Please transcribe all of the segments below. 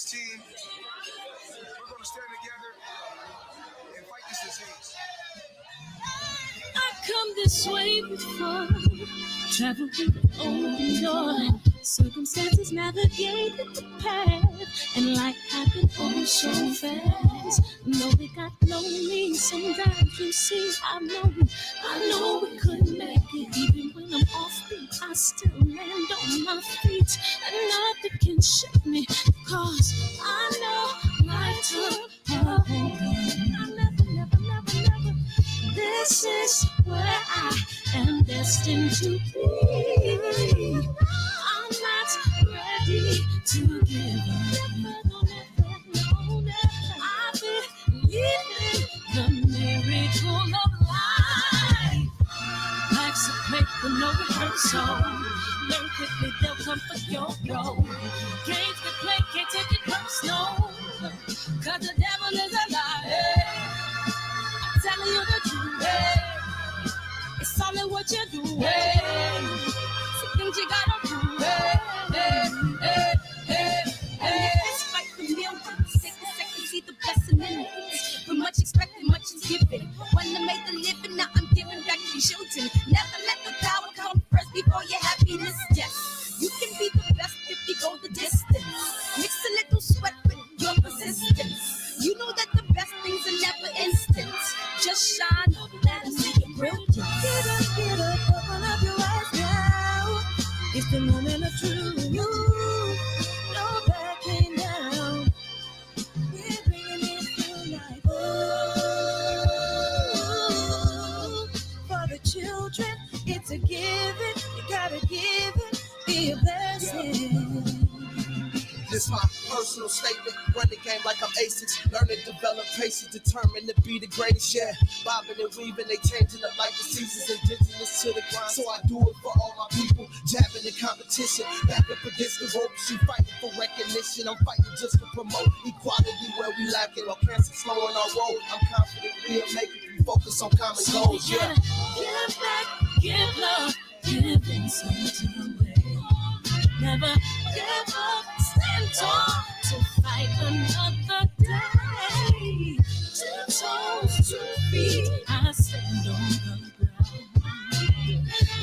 this team, we're going to stand together and fight this disease. I come this way before, travel with an open door. Circumstances navigated the path, and life happened all so fast. No, it got lonely sometimes. You see, I know we couldn't make it. Even when I'm off beat, I still land on my feet, and nothing can shake me, cause I know life took a hold of me. I never. This is where I am destined to be. I'm not ready to give up. I believe in the miracle of life. Life's a play with no rehearsal. Learn quickly, they'll come for your role. Games to play, can't take it personal. Cause the devil is a liar. I'm telling you the truth. It's all in what you do. Some things you gotta do. Fight for millions. Take a second, see the blessing in it. For much expected, much is given. One to make the living, now I'm giving back to children. Never let the power come first before your happiness. Yes, you can be the best if you go the distance. Mix a little sweat with your persistence. You know that the best things are never instant. Just shine, let them see your brilliance. Get up, open up your eyes now. It's the moment of truth. No backing down. We're bringing it to life. Oh, for the children, it's a given. You gotta give it, be a blessing. This my personal statement. Run the game like I'm ASICs. Learn and develop patience, determined to be the greatest. Yeah, bobbing and weaving, they changing up like the seasons. Indigenous to the grind, so I do it for all my people. Jabbing the competition, back up against the ropes. You fighting for recognition, I'm fighting just to promote equality where we lack it. While cancer slowing our road, I'm confident we'll make it. We focus on common goals. Yeah, give back, give love, give something away. Never give up, stand tall to fight another day. 2 toes, 2 feet, I stand on the ground.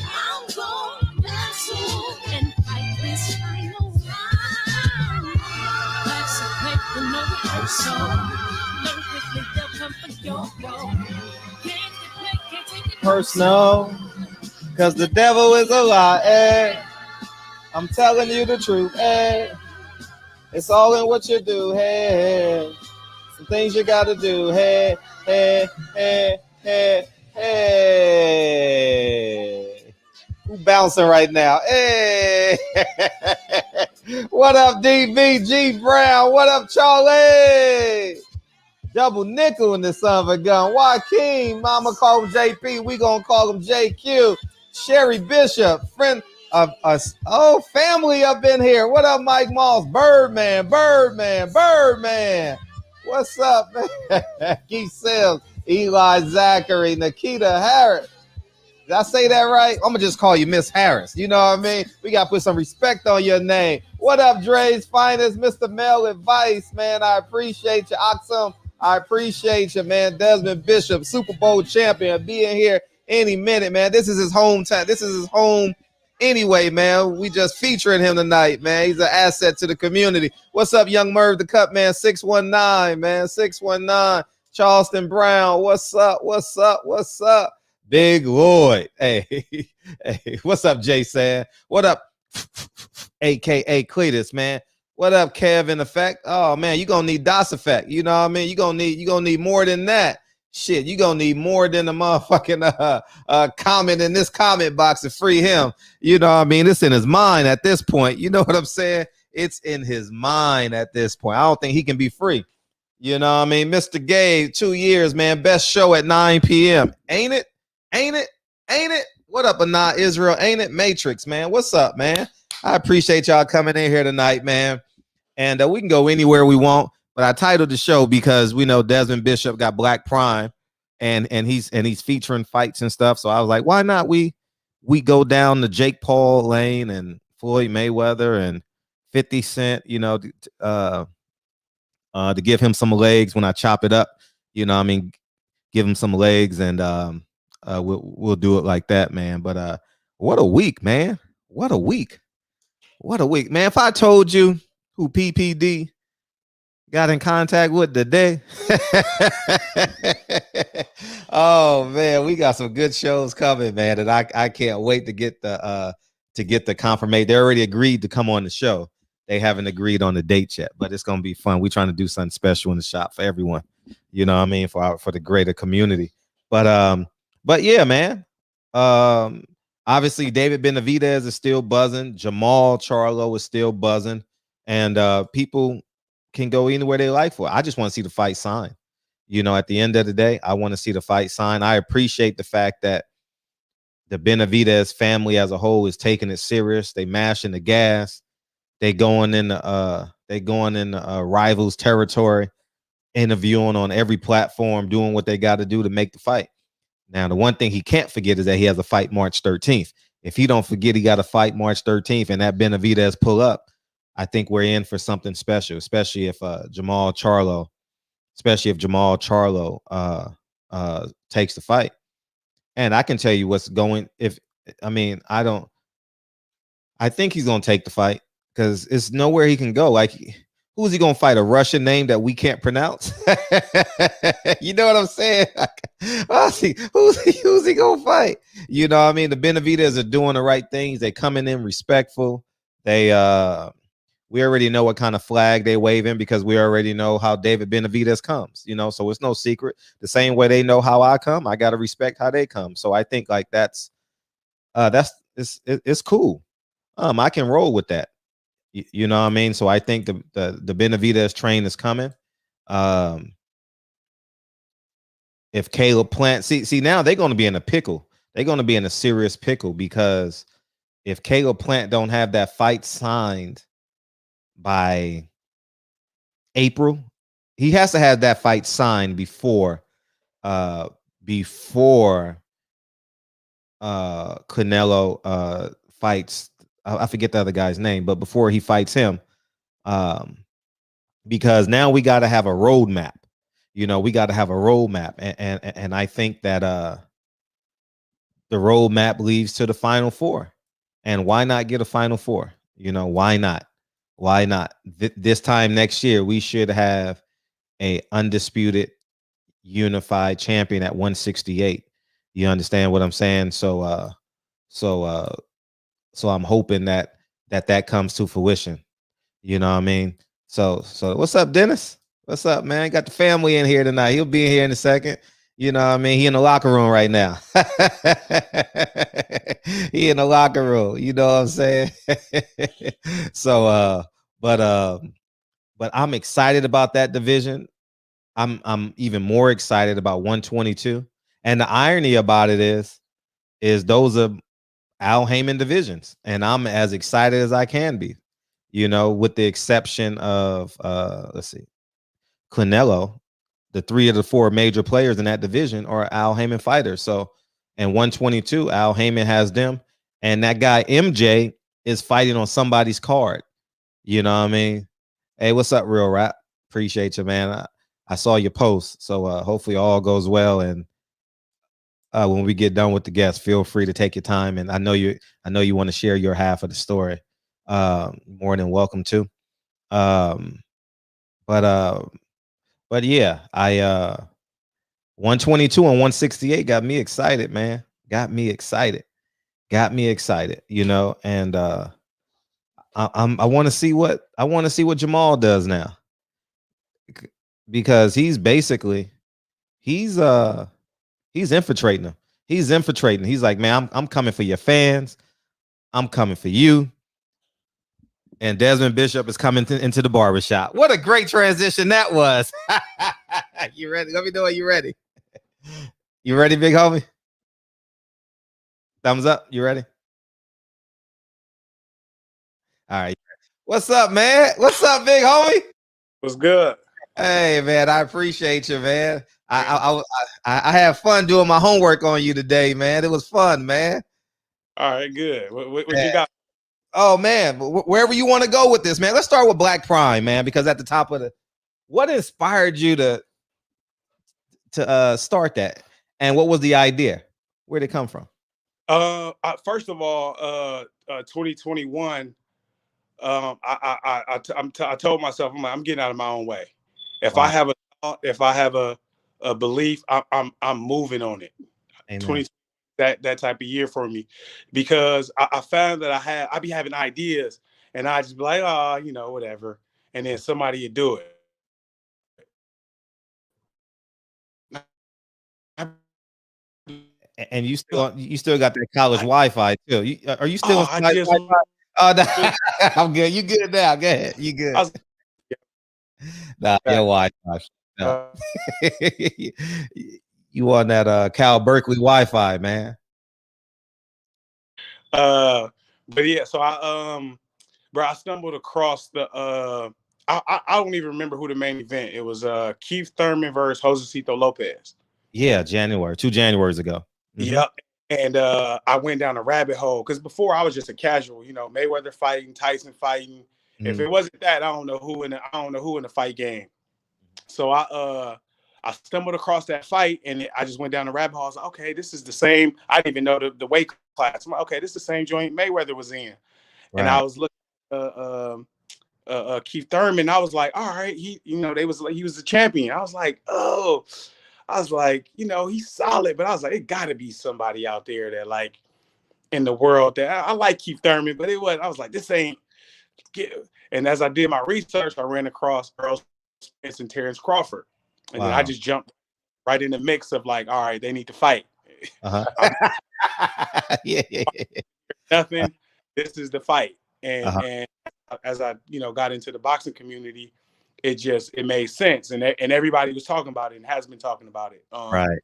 I'm going back soon and fight this final round. Life's a play for no rehearsal. Learn quickly, they'll come for your role. Can't take it personal, cause the devil is a lie. I'm telling you the truth, hey. It's all in what you do, hey. Some things you gotta do, hey. Who bouncing right now? Hey. What up, DVG Brown? What up, Charlie? Double nickel in the son of a gun. Joaquin, mama call him JP. We gonna call him JQ. Sherry Bishop, friend of us. Oh, family up in here. What up, Mike Moss? Birdman. What's up, man? Keith Sims, Eli Zachary, Nikita Harris. Did I say that right? I'm going to just call you Miss Harris. You know what I mean? We got to put some respect on your name. What up, Dre's Finest, Mr. Mel Advice, man? I appreciate you. Oxum, I appreciate you, man. Desmond Bishop, Super Bowl champion, being here any minute, man. This is his hometown. This is his home anyway, man. We just featuring him tonight, man. He's an asset to the community. What's up, Young Merv the Cup, man? 619, man. 619. Charleston Brown, what's up? Big Lloyd. Hey, what's up, Jason? What up, a.k.a. Cletus, man? What up, Kevin Effect? Oh, man, you're going to need DOS Effect. You know what I mean? You're going to need more than that. Shit, you're going to need more than a motherfucking comment in this comment box to free him. You know what I mean? It's in his mind at this point. You know what I'm saying? It's in his mind at this point. I don't think he can be free. You know what I mean? Mr. Gabe, 2 years, man. Best show at 9 p.m. Ain't it? What up, Anah Israel? Ain't it? Matrix, man. What's up, man? I appreciate y'all coming in here tonight, man. And we can go anywhere we want. But I titled the show because we know Desmond Bishop got Black Prime, and he's featuring fights and stuff. So I was like, why not we go down the Jake Paul lane and Floyd Mayweather and 50 Cent, you know, to give him some legs when I chop it up. You know, I mean, give him some legs, and we'll do it like that, man. But what a week, man! What a week! What a week, man! If I told you who PPD got in contact with today, oh man, we got some good shows coming, man, and I can't wait to get the confirmation. They already agreed to come on the show. They haven't agreed on the date yet, but it's gonna be fun. We're trying to do something special in the shop for everyone. You know what I mean, for the greater community. But yeah, man. Obviously David Benavidez is still buzzing. Jamal Charlo is still buzzing, and people can go anywhere they like for it. I just want to see the fight sign. You know, at the end of the day, I want to see the fight sign. I appreciate the fact that the Benavidez family as a whole is taking it serious. They mashing the gas. They going in rivals territory, interviewing on every platform, doing what they got to do to make the fight. Now, the one thing he can't forget is that he has a fight March 13th. If he don't forget he got a fight March 13th and that Benavidez pull up, I think we're in for something special, especially if Jamal Charlo takes the fight. And I can tell you what's going. I think he's going to take the fight because it's nowhere he can go. Like, who's he going to fight? A Russian name that we can't pronounce? You know what I'm saying? Who's he going to fight? You know what I mean? The Benavidez are doing the right things. They coming in respectful. We already know what kind of flag they waving because we already know how David Benavidez comes, you know, so it's no secret. The same way they know how I come, I got to respect how they come. So I think like it's cool. I can roll with that. You know what I mean? So I think the Benavidez train is coming. If Caleb Plant, see now they're going to be in a pickle. They're going to be in a serious pickle because if Caleb Plant don't have that fight signed by April, he has to have that fight signed before Canelo fights. I forget the other guy's name, but before he fights him, because now we got to have a roadmap. You know, we got to have a roadmap, and I think that the roadmap leads to the Final Four. And why not get a Final Four? You know, why not? Why not? This time next year, we should have a undisputed, unified champion at 168. You understand what I'm saying? So I'm hoping that comes to fruition. You know what I mean? So what's up, Dennis? What's up, man? Got the family in here tonight. He'll be in here in a second. You know what I mean? He in the locker room right now. He in the locker room. You know what I'm saying? So, but I'm excited about that division. I'm even more excited about 122. And the irony about it is those are Al Heyman divisions, and I'm as excited as I can be. You know, with the exception of Canelo. The 3 of the 4 major players in that division are Al Heyman fighters. So, and 122, Al Heyman has them, and that guy MJ is fighting on somebody's card. You know what I mean? Hey, what's up, Real Rap? Appreciate you, man. I saw your post, so hopefully all goes well. And when we get done with the guests, feel free to take your time. And I know you want to share your half of the story. More than welcome to. But yeah, 122 and 168 got me excited, man. Got me excited. You know, and I want to see what Jamal does now, because he's infiltrating him. He's infiltrating. He's like, man, I'm coming for your fans. I'm coming for you. And Desmond Bishop is coming into the barbershop. What a great transition that was. You ready? Let me know when you're ready. You ready, big homie? Thumbs up. You ready? All right. What's up, man? What's up, big homie? What's good? Hey, man, I appreciate you, man. I had fun doing my homework on you today, man. It was fun, man. All right, good. What you got? Oh man, wherever you want to go with this, man. Let's start with Black Prime, man, because at the top of what inspired you to start that? And what was the idea? Where'd it come from? First of all, 2021. I told myself, I'm getting out of my own way. If Wow. I have a thought, if I have a belief, I'm moving on it. Amen. 20 that type of year for me, because I found that I be having ideas and I just be like, oh, whatever, and then somebody would do it. And you still got that college Wi-Fi too. Are you still Oh, on I college just Wi-Fi? Oh, no. I'm good. You good now? Go ahead. You I good? was Nah, your Wi-Fi. No. uh, You on that Cal Berkeley Wi-Fi, man? but yeah, so bro, I stumbled across the I don't even remember who the main event. It was Keith Thurman versus Josecito Lopez. Yeah, January, 2 Januaries ago. Mm-hmm. Yep. And I went down a rabbit hole because before I was just a casual, Mayweather fighting, Tyson fighting. If it wasn't that, I don't know who in the fight game. So I stumbled across that fight and I just went down the rabbit hole. I was like, okay, this is the same. I didn't even know the weight class. I'm like, okay, this is the same joint Mayweather was in. Right. And I was looking Keith Thurman. I was like, all right, he was the champion. I was like, oh. I was like, he's solid, but I was like, it got to be somebody out there that, like, in the world that I like Keith Thurman, but I was like, this ain't. And as I did my research, I ran across Earl Spence and Terrence Crawford, and then I just jumped right in the mix of like, all right, they need to fight. Yeah. Nothing. This is the fight, and as I got into the boxing community, it made sense, and everybody was talking about it and has been talking about it. Right.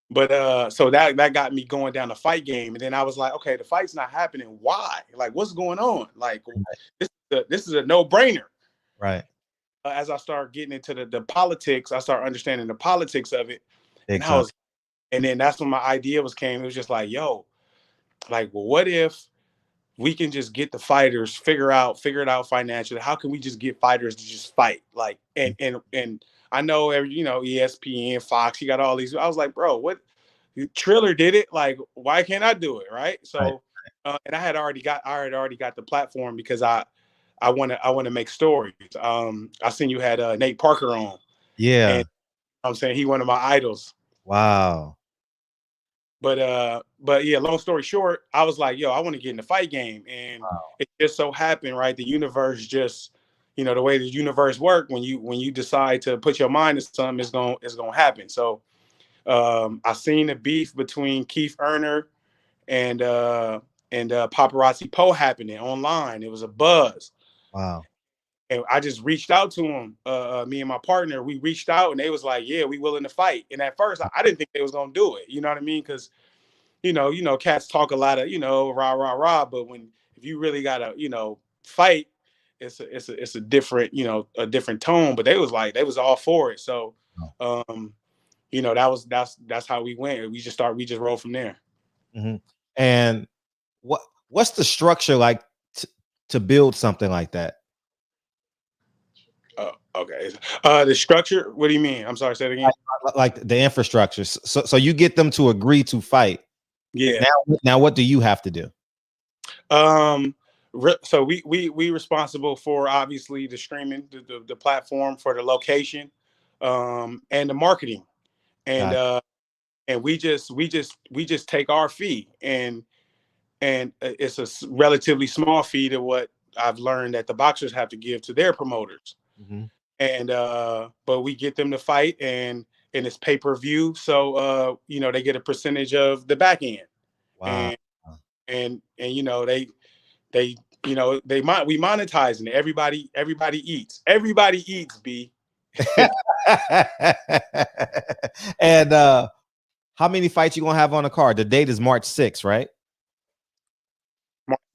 But so that got me going down the fight game, and then I was like, okay, the fight's not happening. Why? Like, what's going on? Like, this is a no-brainer. Right. As I start getting into the politics, I start understanding the politics of it, and then that's when my idea came. It was just like, yo, like, well, what if we can just get the fighters, figure it out financially? How can we just get fighters to just fight? Like, and I know ESPN, Fox, you got all these. I was like, bro, what? Triller did it. Like, why can't I do it? Right. So, and I had already got the platform because I want to make stories. I seen you had Nate Parker on. Yeah. And I'm saying he one of my idols. Wow. But yeah, long story short, I was like, yo, I want to get in the fight game. And it just so happened, right? The universe just, the way the universe works, when you decide to put your mind to something, it's gonna happen. So I seen the beef between Keith Erner and Paparazzi Poe happening online. It was a buzz. Wow. And I just reached out to him. Me and my partner, we reached out and they was like, yeah, we willing to fight. And at first I didn't think they was gonna do it. You know what I mean? Because cats talk a lot of, rah, rah, rah. But if you really gotta, fight, it's a different, a different tone. But they was all for it. So that's how we went. We just rolled from there. Mm-hmm. And what's the structure like to build something like that? Okay. The structure. What do you mean? I'm sorry. Say it again. Like the infrastructure. So you get them to agree to fight. Yeah. Now what do you have to do? So we responsible for obviously the streaming, the platform, for the location, and the marketing, and we just take our fee, and it's a relatively small fee to what I've learned that the boxers have to give to their promoters. Mm-hmm. And but we get them to fight, and it's pay-per-view, so they get a percentage of the back end. Wow. And we monetizing it. Everybody eats, B. And how many fights you gonna have on the card? The date is March 6th, right?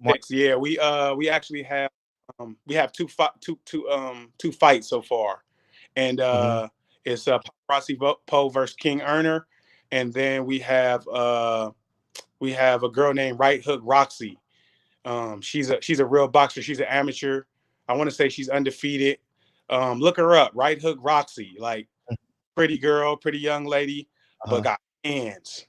March 6th. Yeah, we actually have two fights so far, and it's Paparazzi Poe versus King Erner, and then we have a girl named Right Hook Roxy. She's a real boxer. She's an amateur. I want to say she's undefeated. Look her up, Right Hook Roxy, like pretty girl, pretty young lady, but got hands.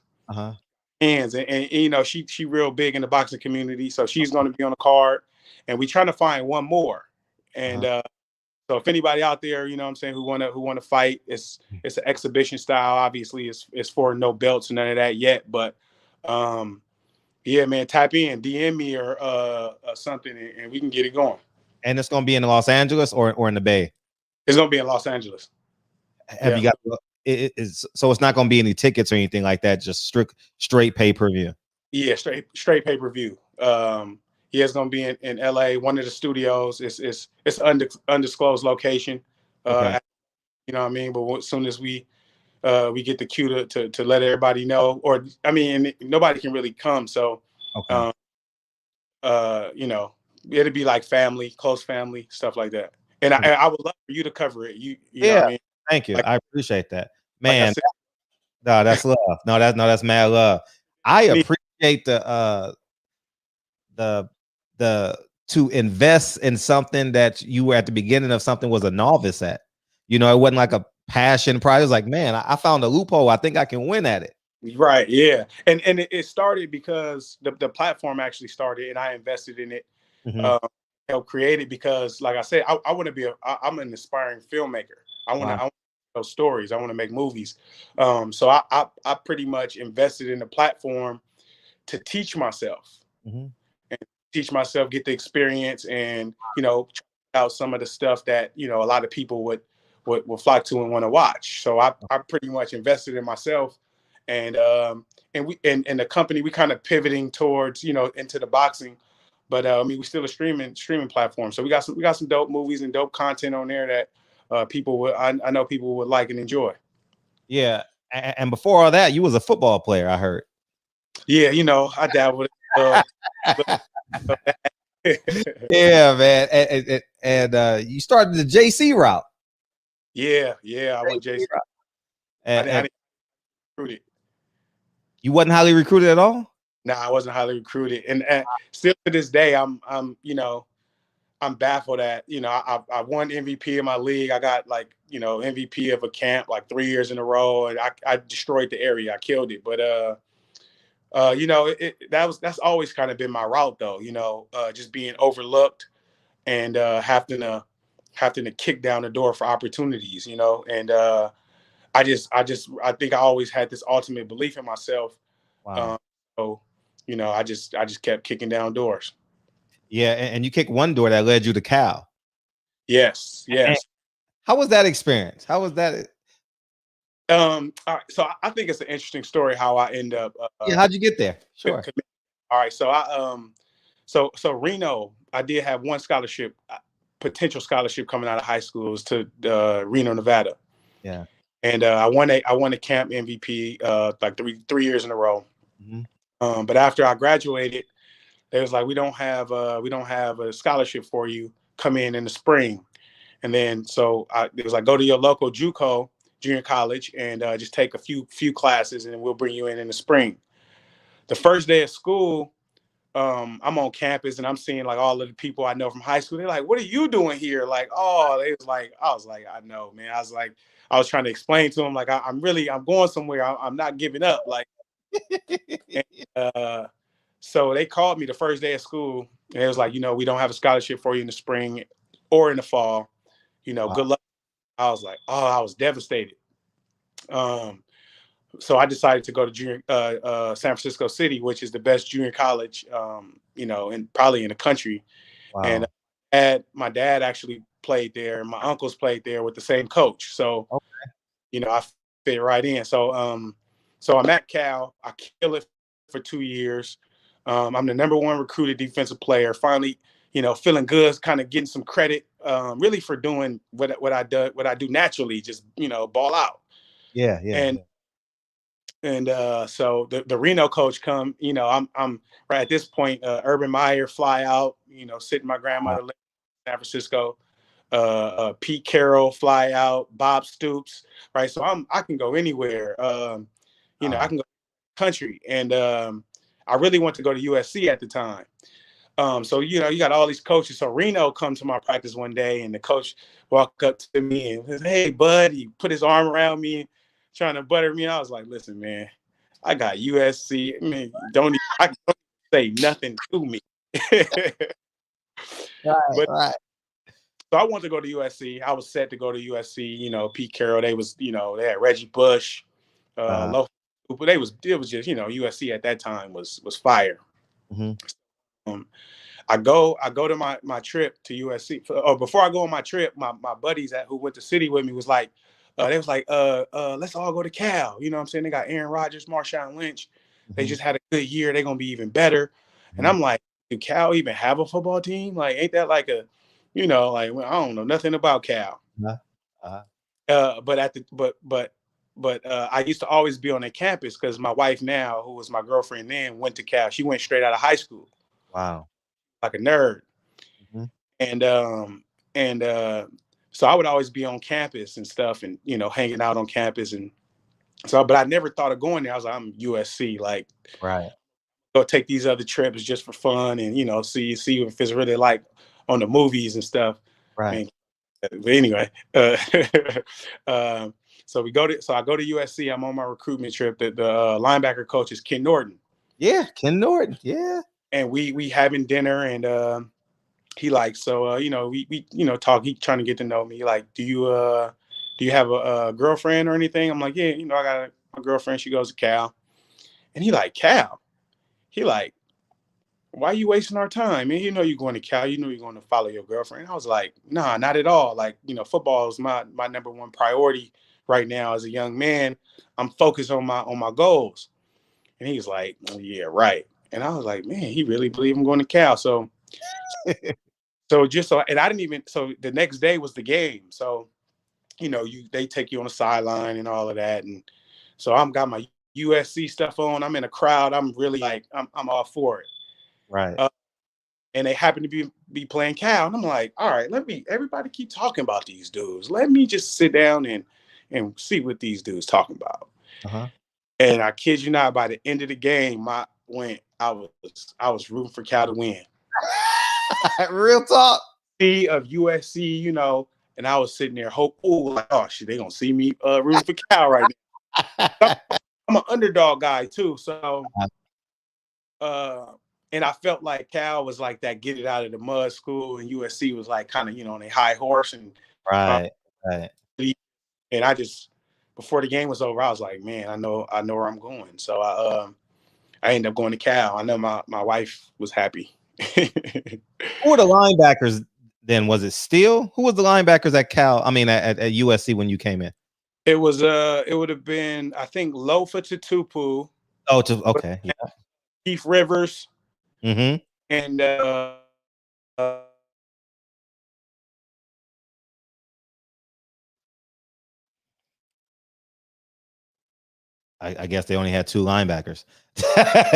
Hands, and you know she real big in the boxing community, so she's going to be on the card, and we trying to find one more. And so if anybody out there, you know what I'm saying, who want to fight, it's an exhibition style. Obviously, it's for no belts and none of that yet, but yeah, man, tap in, DM me or something, and we can get it going. And it's going to be in Los Angeles or in the Bay? It's going to be in Los Angeles. Have you got it is, so it's not going to be any tickets or anything like that, just straight pay-per-view? Yeah, straight pay-per-view. Yeah, it's going to be in LA, one of the studios. It's undisclosed location. Okay. You know what I mean? But as soon as we get the cue to let everybody know, or I mean, nobody can really come, so okay. You know, it'll be like family, close family, stuff like that. And I would love for you to cover it. You know what I mean? Thank you. Like, I appreciate that, man. Like no, that's love. No, that's mad love. I appreciate the to invest in something that you were at the beginning of something was a novice at. You know, it wasn't like a passion project. It was like, man, I found a loophole. I think I can win at it. Right. Yeah. And it started because the platform actually started, and I invested in it. Helped create it because, like I said, I want to be I'm an aspiring filmmaker. I want to tell stories. I want to make movies. So I pretty much invested in the platform to teach myself and teach myself, get the experience, and you know, try out some of the stuff that you know a lot of people would flock to and want to watch. So I pretty much invested in myself, and the company, we kind of pivoting towards, you know, into the boxing, but I mean, we still a streaming platform. So we got some dope movies and dope content on there that people would I know people would like and enjoy. Yeah, and before all that, you was a football player, I heard. Yeah, you know, I dabbled. Yeah, man, and you started the JC route. Yeah, I went JC route. I didn't recruited. You wasn't highly recruited at all? No, I wasn't highly recruited, and still to this day, I'm you know, I'm baffled at, you know, I won MVP in my league. I got like, you know, MVP of a camp like 3 years in a row, and I destroyed the area. I killed it, but you know, that's always kind of been my route though. You know, just being overlooked and having to kick down the door for opportunities. You know, and I think I always had this ultimate belief in myself. Wow. So, you know, I just kept kicking down doors. Yeah, and you kicked one door that led you to Cal. Yes. And how was that experience? How was that? All right, so I think it's an interesting story how I end up. Yeah, how'd you get there? Sure. All right, so so Reno, I did have one scholarship, potential scholarship coming out of high school. It was to Reno, Nevada. Yeah. And I won a camp MVP like three years in a row. But after I graduated, they was like, we don't have a scholarship for you. Come in the spring. And then so it was like, go to your local JUCO, junior college, and just take a few classes, and we'll bring you in the spring. The first day of school, I'm on campus and I'm seeing like all of the people I know from high school. They're like, what are you doing here? Like, oh, I was like, I know, man. I was trying to explain to them, like, I'm going somewhere. I'm not giving up. Like, and, so they called me the first day of school, and it was like, you know, we don't have a scholarship for you in the spring or in the fall. You know, good luck. I was like, oh, I was devastated. So I decided to go to San Francisco City, which is the best junior college, you know, and probably in the country. Wow. And my dad actually played there, and my uncles played there with the same coach. So, you know, I fit right in. So, so I'm at Cal. I kill it for 2 years. I'm the #1 recruited defensive player. Finally, you know, feeling good, kind of getting some credit, really for doing what I do naturally, just, you know, ball out. Yeah. And so the Reno coach come, you know, I'm right at this point, Urban Meyer fly out, you know, sit in my grandmother in San Francisco, Pete Carroll fly out, Bob Stoops, right? So I can go anywhere, you know, I can go country. And I really want to go to USC at the time. So you got all these coaches. So Reno come to my practice one day, and the coach walked up to me and says, "Hey, bud," he put his arm around me, trying to butter me. I was like, "Listen, man, I got USC. I mean, I don't say nothing to me." Right, But right. so I wanted to go to USC. I was set to go to USC. Pete Carroll. They had Reggie Bush. It was just USC at that time was fire. Mm-hmm. I go to my trip to USC. Before I go on my trip, my buddies who went to City with me was like, let's all go to Cal. You know what I'm saying? They got Aaron Rodgers, Marshawn Lynch. They just had a good year. They're gonna be even better. And I'm like, do Cal even have a football team? Like, ain't that like a, I don't know nothing about Cal. But I used to always be on the campus because my wife now, who was my girlfriend then, went to Cal. She went straight out of high school. Wow. Like a nerd. And so I would always be on campus and stuff, and hanging out on campus, and so. But I never thought of going there. I was like, I'm USC, like, Right. go take these other trips just for fun, and see if it's really like on the movies and stuff. Right. But anyway, so I go to USC. I'm on my recruitment trip. The linebacker coach is Ken Norton. Yeah, Ken Norton. Yeah. And we having dinner, and he like, so we talk. He trying to get to know me. He like, do you have a girlfriend or anything? I'm like, yeah, I got a girlfriend. She goes to Cal. And he like, Cal. He like, why are you wasting our time? Man, you're going to Cal. You're going to follow your girlfriend. I was like, nah, not at all. Like, football is my number one priority right now as a young man. I'm focused on my goals. And he's like, oh, yeah, right. And I was like, man, he really believe I'm going to Cal. So and I didn't even, so the next day was the game. So, they take you on the sideline and all of that. And so I'm got my USC stuff on. I'm in a crowd. I'm really like, I'm all for it. Right. And they happen to be playing Cal. And I'm like, all right, everybody keep talking about these dudes. Let me just sit down and see what these dudes talking about. And I kid you not, by the end of the game, I was rooting for Cal to win. Real talk. Of USC, and I was sitting there like, oh shit, they gonna see me rooting for Cal right now. I'm an underdog guy too, so and I felt like Cal was like that get it out of the mud school, and USC was like kind of on a high horse, and right. And I just, before the game was over, I was like, man, I know where I'm going. So I ended up going to Cal. I know my wife was happy. Who were the linebackers then? Was it Steele? Who was the linebackers at Cal? I mean, at USC when you came in? It was it would have been, I think, Lofa Tutupu. Oh, okay. Yeah. Keith Rivers. Mm-hmm. And I guess they only had two linebackers.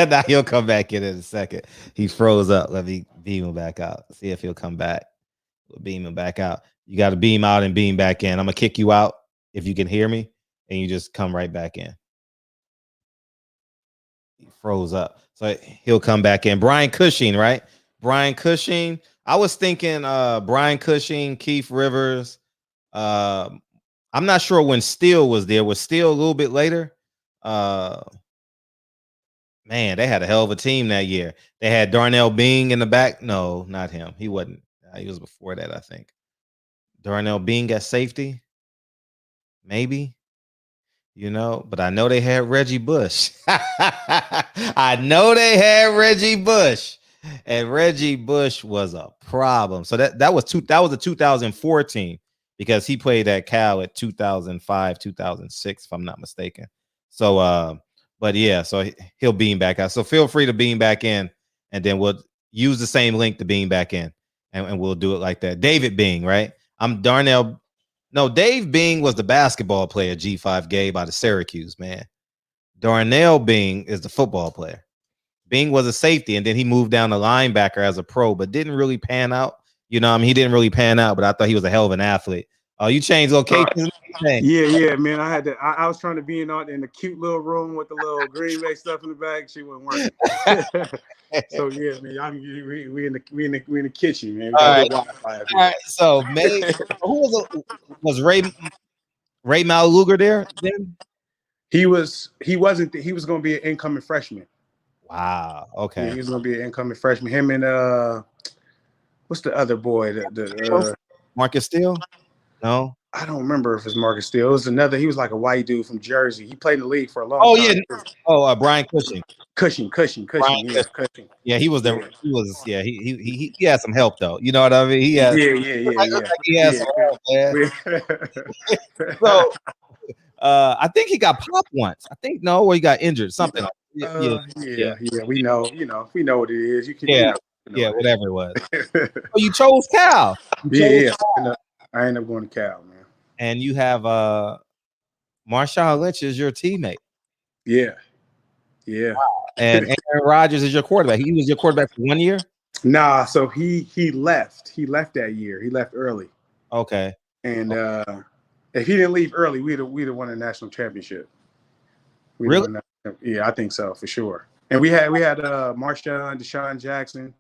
Now he'll come back in a second. He froze up. Let me beam him back out. See if he'll come back. We'll beam him back out. You got to beam out and beam back in. I'm gonna kick you out if you can hear me, and you just come right back in. He froze up, so he'll come back in. Brian Cushing, right? Brian Cushing. I was thinking Brian Cushing, Keith Rivers. I'm not sure when Steele was there. Was Steele a little bit later? Man, they had a hell of a team that year. They had Darnell Bing in the back. No, not him. He wasn't. He was before that, I think. Darnell Bing at safety, maybe. But I know they had Reggie Bush. I know they had Reggie Bush, and Reggie Bush was a problem. So that was a 2014 because he played at Cal at 2005, 2006, if I'm not mistaken. So, but yeah, so he'll beam back out. So feel free to beam back in, and then we'll use the same link to beam back in, and we'll do it like that. David Bing, right? I'm Darnell. No, Dave Bing was the basketball player, G5 Gabe out of Syracuse, man. Darnell Bing is the football player. Bing was a safety, and then he moved down to linebacker as a pro, but didn't really pan out. He didn't really pan out, but I thought he was a hell of an athlete. Oh, you changed locations? Yeah, man. I had to. I was trying to be in the cute little room with the little Green Bay stuff in the back. She wasn't working. So yeah, man. We in the kitchen, man. We All got right. good Wi-Fi up All right. So May, who was Ray Maluga there then? He wasn't. He was going to be an incoming freshman. Wow. Okay. Yeah, he was going to be an incoming freshman. Him and what's the other boy? Marcus Steele? No. I don't remember if it's Marcus Steele. It was another. He was like a white dude from Jersey. He played in the league for a long Oh time. yeah. Oh, Brian Cushing. Cushing. Brian Yeah, Cushing. Cushing. Yeah, he was there. Yeah. He was. Yeah, he had some help though. You know what I mean? He had. Yeah. He had some help, man. So, I think he got popped once. I think no, or he got injured. Something. Like Yeah. We know what it is. You can. Yeah, whatever it was. Oh, you chose Cal. I ended up going to Cal, man. And you have Marshawn Lynch is your teammate. Yeah. And Aaron Rodgers is your quarterback. He was your quarterback for 1 year? Nah, so he left. He left that year. He left early. Okay. And if he didn't leave early, we'd have won a national championship. Really? Yeah, I think so for sure. And we had Marshawn, Deshaun Jackson.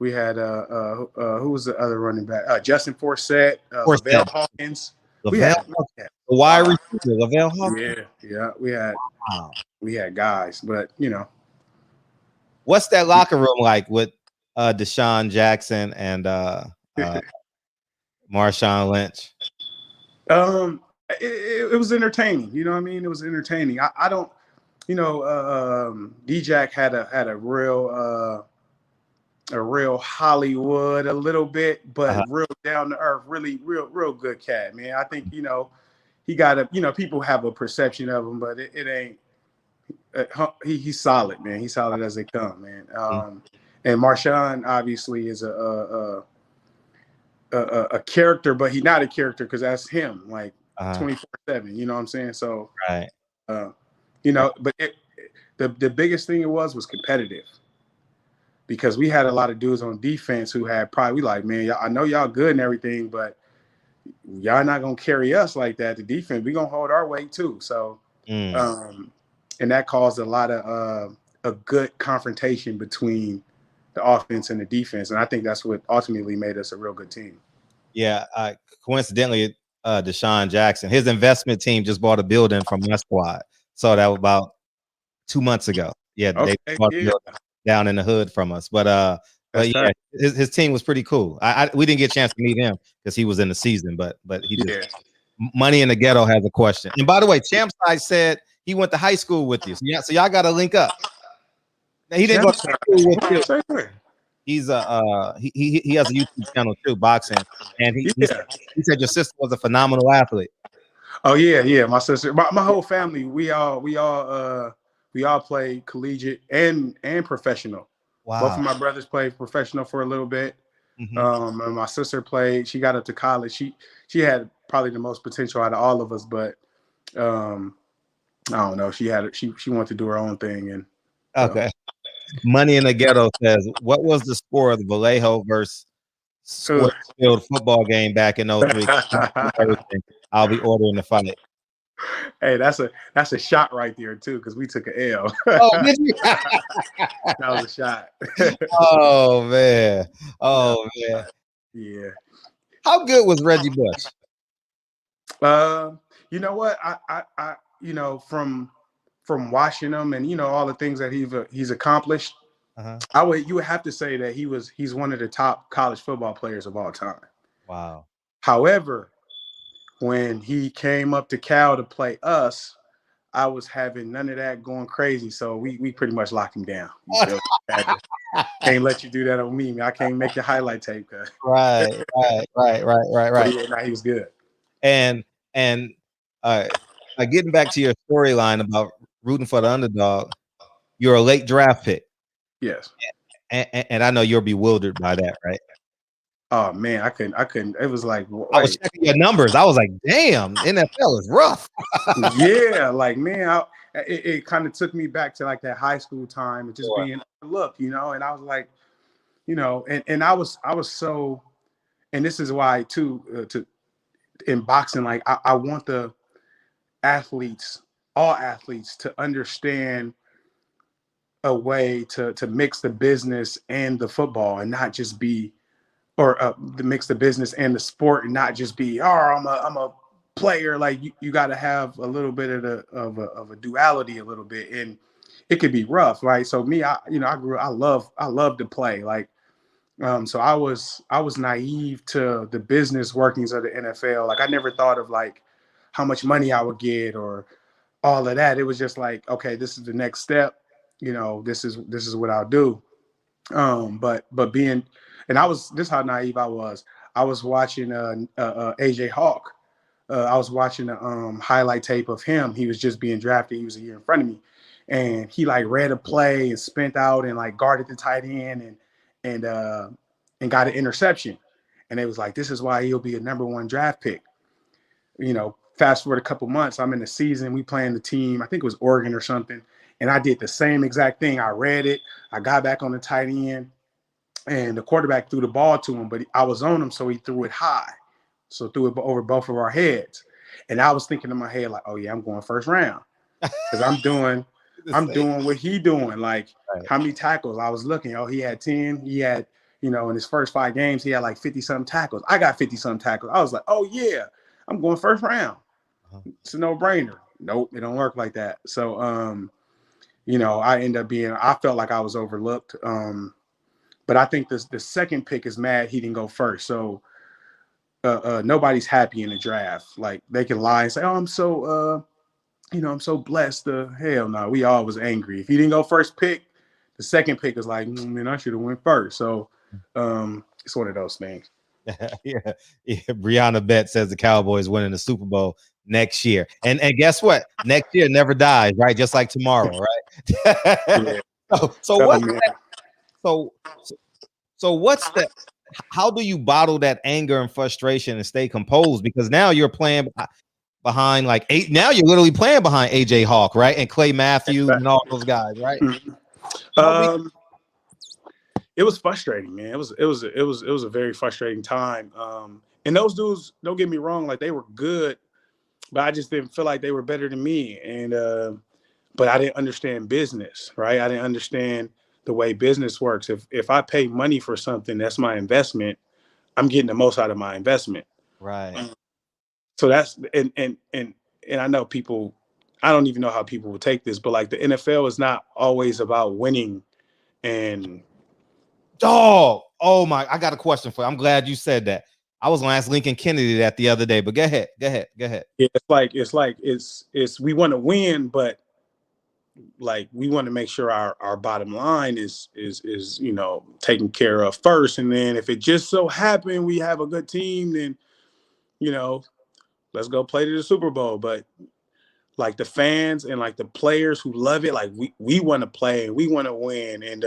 We had who was the other running back? Justin Forsett, Lavelle Hawkins. The wide receiver, Lavelle Hawkins. Yeah. We had guys, but what's that locker room like with Deshaun Jackson and Marshawn Lynch? It was entertaining. You know what I mean? It was entertaining. I don't, D-Jack had a real Hollywood a little bit, but real down to earth, really real good cat, man. I think, he got people have a perception of him, but it ain't, he's solid, man. He's solid as they come, man. And Marshawn obviously is a character, but he's not a character because that's him, like 24/7. You know what I'm saying? So, right. But the biggest thing it was competitive, because we had a lot of dudes on defense who had probably like, man, I know y'all good and everything, but y'all not gonna carry us like that. The defense, we gonna hold our weight too. So, and that caused a lot of a good confrontation between the offense and the defense, and I think that's what ultimately made us a real good team. Yeah, coincidentally, Deshaun Jackson, his investment team just bought a building from my squad. So that was about 2 months ago. Yeah, they bought a building down in the hood from us. But yeah, his team was pretty cool. We didn't get a chance to meet him because he was in the season, but he just Money in the Ghetto has a question. And by the way, Champside said he went to high school with you. So y'all got to link up. Now, he didn't go to high school with you. He's he has a YouTube channel too, boxing, and he said your sister was a phenomenal athlete. Oh yeah, my sister, my whole family, we all played collegiate and professional. Wow. Both of my brothers played professional for a little bit. And my sister played. She got up to college. She had probably the most potential out of all of us, but I don't know. She wanted to do her own thing, and okay. Money in the Ghetto says, what was the score of the Vallejo versus Squarefield football game back in 03? I'll be ordering the fight. Hey, that's a shot right there too, because we took an L. Oh, did you? That was a shot. Oh man. Yeah. How good was Reggie Bush? You know what? I from watching him and all the things that he's accomplished, you would have to say that he's one of the top college football players of all time. Wow. However, when he came up to Cal to play us, I was having none of that going crazy, so we pretty much locked him down. Can't let you do that on me, man. I can't make your highlight tape. Right. But yeah, he was good. And getting back to your storyline about rooting for the underdog, you're a late draft pick. Yes. And I know you're bewildered by that, right? Oh man, I couldn't. It was like, I was checking your numbers. I was like, damn, NFL is rough. Yeah, like man, it kind of took me back to like that high school time and just being overlooked, and I was like, and I was so. and this is why too, to in boxing, like I want the athletes, all athletes, to understand a way to mix the business and the football, and not just be, or to mix the business and the sport, and not just be, oh, I'm a player. Like you got to have a little bit of a duality, a little bit, and it could be rough, right? So me, I love to play, like. So I was naive to the business workings of the NFL. Like I never thought of like how much money I would get or all of that. It was just like, okay, this is the next step. This is what I'll do. But being, and this is how naive I was. I was watching AJ Hawk. I was watching a highlight tape of him. He was just being drafted. He was a year in front of me, and he like read a play and spent out and like guarded the tight end and got an interception. And it was like, this is why he'll be a #1 draft pick. Fast forward a couple months, I'm in the season. We playing the team. I think it was Oregon or something. And I did the same exact thing. I read it. I got back on the tight end, and the quarterback threw the ball to him, but I was on him, so he threw it high. So threw it over both of our heads. And I was thinking in my head, like, oh yeah, I'm going first round. Because I'm doing what he doing. Like, how many tackles? I was looking, he had 10. He had, in his first 5 games, he had like 50-something tackles. I got 50-something tackles. I was like, oh yeah, I'm going first round. It's a no-brainer. Nope, it don't work like that. So I end up I felt like I was overlooked. But I think the second pick is mad he didn't go first. So nobody's happy in the draft. Like they can lie and say, oh, I'm so blessed. Hell no, we all was angry. If he didn't go first pick, the second pick is like, man, I should have went first. So it's one of those things. Yeah. Brianna Bet says the Cowboys winning the Super Bowl next year. And guess what? Next year never dies, right? Just like tomorrow, right? Yeah. So what's that? So what's that? How do you bottle that anger and frustration and stay composed? Because now you're playing behind now you're literally playing behind AJ Hawk, right? And Clay Matthews and all those guys, right? It was frustrating, man. It was a very frustrating time. And those dudes, don't get me wrong, like they were good, but I just didn't feel like they were better than me. And but I didn't understand business, right? I didn't understand the way business works. If I pay money for something, that's my investment. I'm getting the most out of my investment. Right. So that's and I know people, I don't even know how people will take this, but like the NFL is not always about winning. And oh my, I got a question for you. I'm glad you said that. I was gonna ask Lincoln Kennedy that the other day, but go ahead. Yeah, it's we want to win, but like we want to make sure our bottom line is taken care of first. And then if it just so happened we have a good team, then let's go play to the Super Bowl. But like the fans and like the players who love it, like we want to play and we want to win. And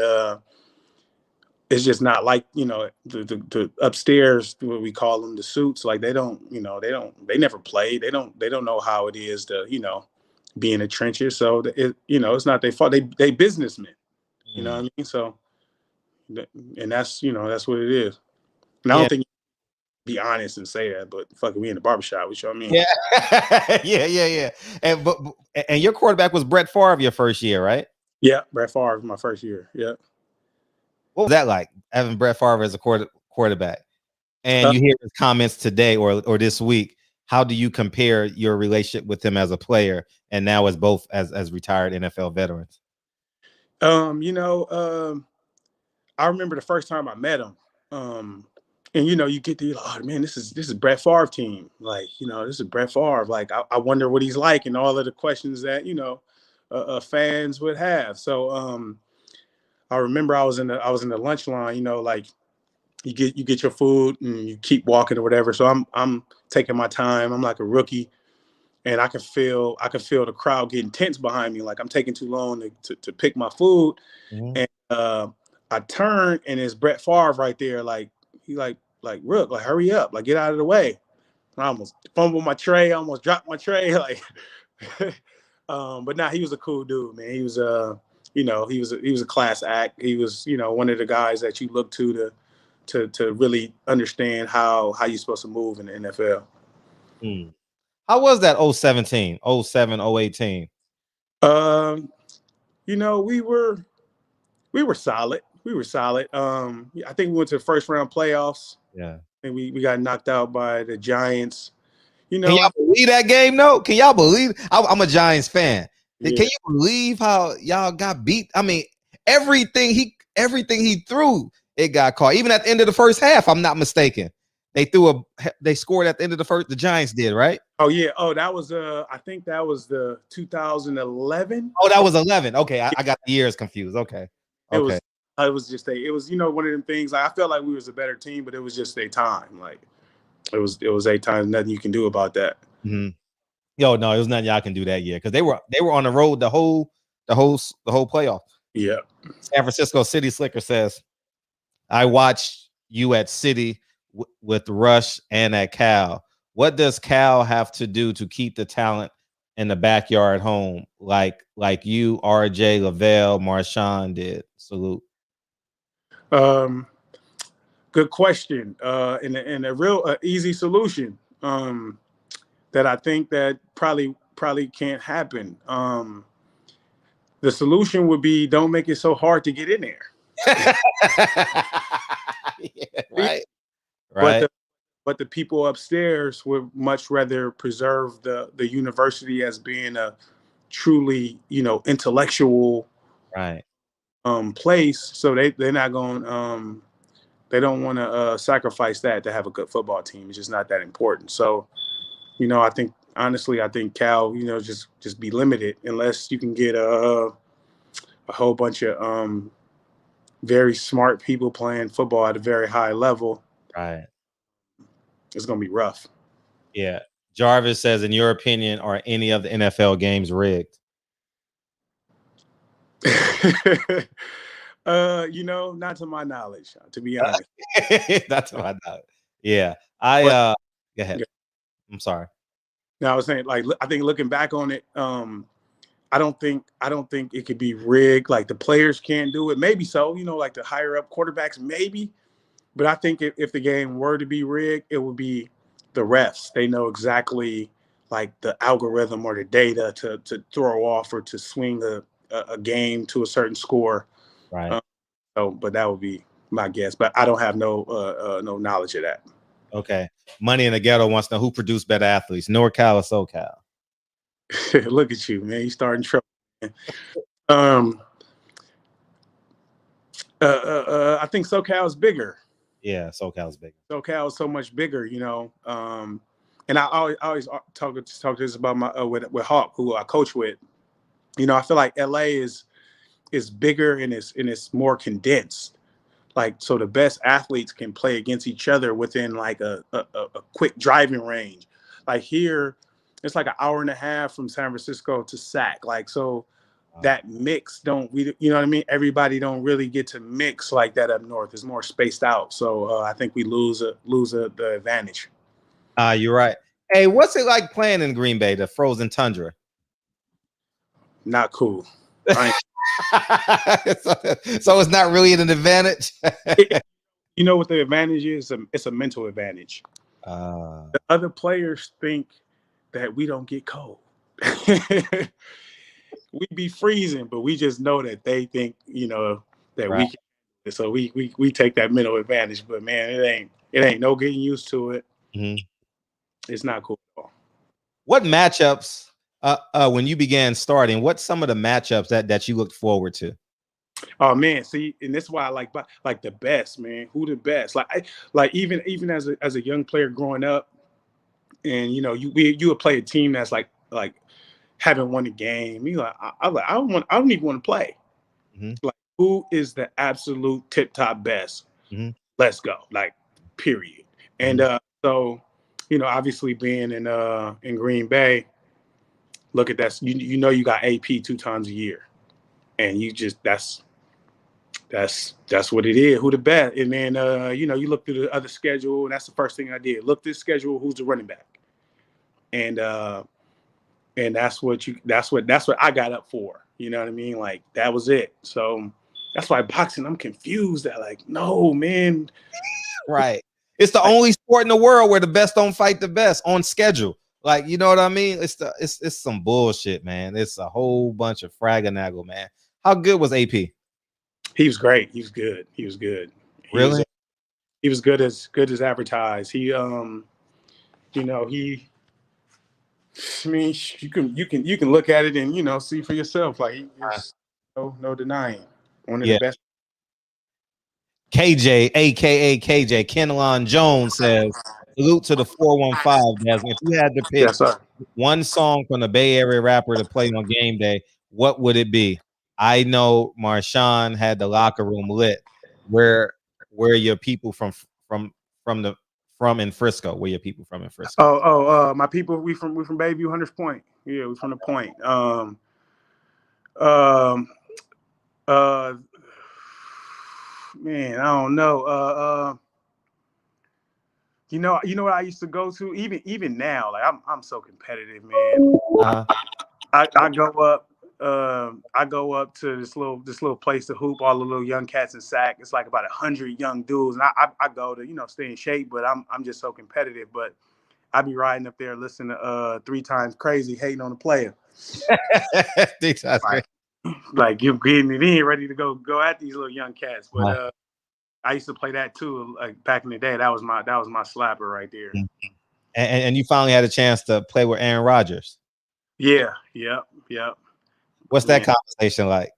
it's just not like the upstairs, what we call them, the suits. Like they never play. They don't know how it is to be in the trenches. So it's not their fault. They businessmen. You know what I mean? So and that's what it is. And I don't think you can be honest and say that, but fucking we in the barbershop. What you mean? Yeah. yeah. And your quarterback was Brett Favre your first year, right? Yeah, Brett Favre was my first year. Yeah. What was that like, having Brett Favre as a quarterback? And you hear his comments today or this week. How do you compare your relationship with him as a player and now as both as retired NFL veterans? I remember the first time I met him. And you get the, oh man, this is Brett Favre team. Like, this is Brett Favre. Like, I wonder what he's like, and all of the questions that fans would have. So I remember I was in the lunch line. Like you get your food and you keep walking or whatever. So I'm taking my time. I'm like a rookie, and I can feel the crowd getting tense behind me. Like I'm taking too long to pick my food. Mm-hmm. And I turn, and it's Brett Favre right there. Like he like Rook, like hurry up, like get out of the way. I almost fumbled my tray. I almost dropped my tray. Like, but nah, he was a cool dude, man. He was he was a class act. He was one of the guys that you look to to really understand how you're supposed to move in the NFL. How was that 017, 07, 018? You know, we were solid. We were solid. I think we went to the first round playoffs. Yeah. And we got knocked out by the Giants. You know, can y'all believe that game? No, can y'all believe? I'm a Giants fan. Yeah. Can you believe how y'all got beat? I mean, everything he threw, it got caught. Even at the end of the first half, I'm not mistaken. They scored at the end of the first. The Giants did, right? Oh yeah. Oh, that was I think that was the 2011. Oh, that was 11. Okay, I got the years confused. Okay. It was just you know, one of them things. Like, I felt like we was a better team, but it was just a time. Like it was a time. Nothing you can do about that. Mm-hmm. Yo, no, it was nothing y'all can do that year because they were on the road the whole playoff. Yeah. San Francisco City Slicker says, I watched you at City with Rush and at Cal. What does Cal have to do to keep the talent in the backyard home like you, RJ, Lavelle, Marshawn did? Salute. Good question. And a real easy solution that I think that probably can't happen. The solution would be don't make it so hard to get in there. Yeah, right. But the people upstairs would much rather preserve the university as being a truly, you know, intellectual place. So they're not going they don't want to sacrifice that to have a good football team. It's just not that important. So, you know, I think Cal, you know, just be limited unless you can get a whole bunch of very smart people playing football at a very high level. Right. It's going to be rough. Yeah. Jarvis says, in your opinion, are any of the NFL games rigged? You know, not to my knowledge, to be honest. Not to my knowledge. Yeah. Go ahead. I'm sorry. No, I was saying, like, I think looking back on it, I don't think it could be rigged. Like, the players can't do it. Maybe so, you know, like the higher up quarterbacks, maybe. But I think if the game were to be rigged, it would be the refs. They know exactly, like, the algorithm or the data to throw off or to swing a game to a certain score. Right. But that would be my guess. But I don't have no knowledge of that. Okay. Money in the Ghetto wants to know who produced better athletes, NorCal or SoCal? Look at you, man. You starting trouble. I think SoCal is bigger. Yeah, SoCal is bigger. SoCal is so much bigger, you know. And I always talk this about my with Hawk, who I coach with. You know, I feel like LA is bigger and it's more condensed. Like, so the best athletes can play against each other within like a quick driving range. Like here, it's like an hour and a half from San Francisco to SAC. Like, so that mix you know what I mean? Everybody don't really get to mix like that up north. It's more spaced out. So I think we lose the advantage. You're right. Hey, what's it like playing in Green Bay, the frozen tundra? Not cool. So it's not really an advantage. You know what the advantage is? It's a mental advantage. The other players think that we don't get cold. We be freezing, but we just know that they think, you know, that we can. So we take that mental advantage. But man, it ain't no getting used to it. Mm-hmm. It's not cool at all. What matchups when you began starting? What's some of the matchups that you looked forward to? Oh man, see, and that's why I like the best, man. Who the best? Like even as a young player growing up, and you know, you would play a team that's like haven't won a game. You like I don't even want to play. Mm-hmm. Like, who is the absolute tip top best? Mm-hmm. Let's go. Like, period. Mm-hmm. And so, you know, obviously being in Green Bay, look at that. You know you got AP 2 times a year, and you just that's what it is. Who the best? And then you know, you look through the other schedule, and that's the first thing I did. Look through the schedule. Who's the running back? And that's what I got up for. You know what I mean? Like, that was it. So that's why boxing, I'm confused. That, like, no, man, Right. It's the only sport in the world where the best don't fight the best on schedule. Like, you know what I mean? It's some bullshit, man. It's a whole bunch of fraganaggle, man. How good was AP? He was great. He was good. He was good. Really? He was good as advertised. He you know, I mean, you can look at it and, you know, see for yourself. Like, there's no denying. One of the best. KJ, aka KJ, Kenlon Jones says, salute to the 415, Desmond. If you had to pick one song from the Bay Area rapper to play on game day, what would it be? I know Marshawn had the locker room lit. Where your people from in Frisco? Where your people from in Frisco? My people, we from Bayview, Hunters Point. Yeah, we from the Point. Man, I don't know. You know what I used to go to, even now. Like, I'm so competitive, man. I go up to this little place to hoop. All the little young cats in Sac. It's like about 100 young dudes, and I go to, you know, stay in shape. But I'm just so competitive. But I be riding up there listening to 3 Times Crazy, hating on the player. Like you getting it in, ready to go at these little young cats. But I used to play that too, like back in the day. That was my slapper right there. And you finally had a chance to play with Aaron Rodgers. Yeah, yep. What's that conversation like?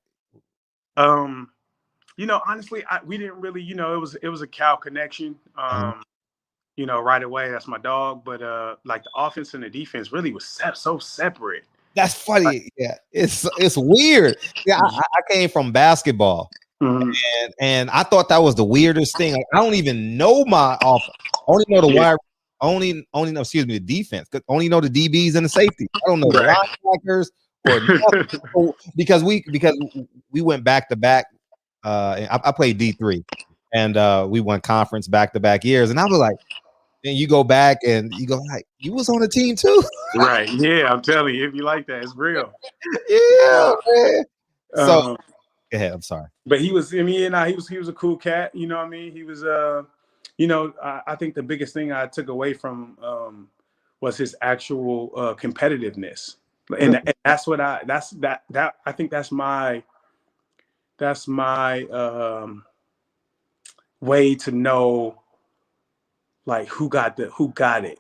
You know, honestly, we didn't really, you know, it was a Cal connection. You know, right away, that's my dog. But like the offense and the defense really was so separate. That's funny. Yeah, it's weird. Yeah, I came from basketball, and I thought that was the weirdest thing. Like, I don't even know my offense. I only know the wide. Only know, excuse me, the defense. Only know the DBs and the safety. I don't know the linebackers or because we went back to back. I played D3, and we won conference back to back years. And I was like, and you go back and you go like, you was on the team too, right? Yeah, I'm telling you, if you like that, it's real. Yeah, man. So go ahead. I'm sorry, but he was. I mean, he was a cool cat. You know what I mean? He was. You know, I think the biggest thing I took away from was his actual competitiveness, and that's what I think that's my way to know, like, who got it,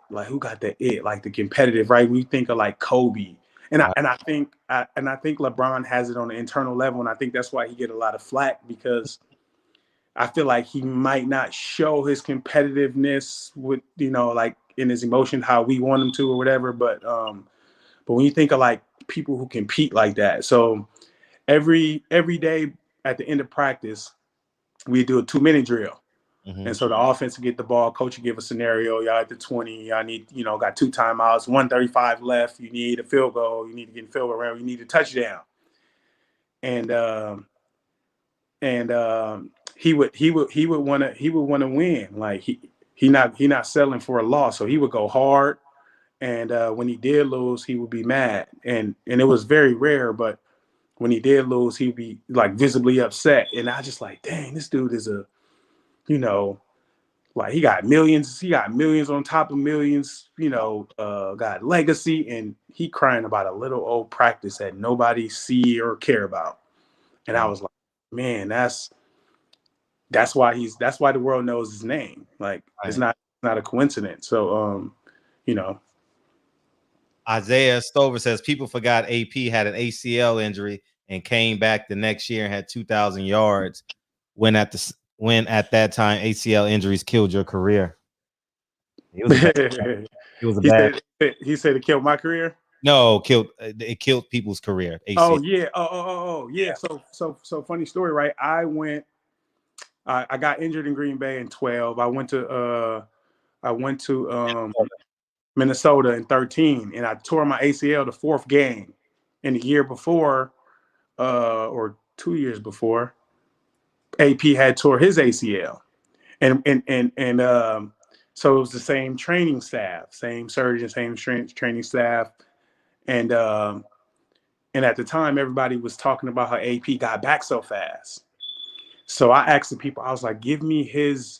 like who got the it, like the competitive, right? We think of like Kobe, and I think LeBron has it on the internal level, and I think that's why he get a lot of flack, because I feel like he might not show his competitiveness with, you know, like in his emotion how we want him to or whatever, but when you think of like people who compete like that, so every day at the end of practice we do a 2-minute drill. And so the offense will get the ball, coach will give a scenario, y'all at the 20, y'all need, you know, got 2 timeouts, 1:35 left, you need a field goal, you need to get a field goal around, you need a touchdown. And he would want to win. Like he not settling for a loss, so he would go hard. And when he did lose, he would be mad. And it was very rare, but when he did lose, he'd be like visibly upset. And I just like, dang, this dude is a, you know, like he got millions on top of millions, you know, got legacy, and he crying about a little old practice that nobody see or care about. And I was like, man, that's why the world knows his name. Like, it's not a coincidence. So you know. Isaiah Stover says people forgot AP had an ACL injury and came back the next year and had 2,000 yards when at that time ACL injuries killed your career. He said it killed my career. No, it killed people's career. ACL. Oh yeah. Oh yeah. So funny story, right? I got injured in Green Bay in 12. I went to Minnesota in 13, and I tore my ACL the 4th game. And the year before, or 2 years before, AP had tore his ACL, and so it was the same training staff, same surgeon, same training staff, and at the time everybody was talking about how AP got back so fast. So I asked the people, I was like, give me his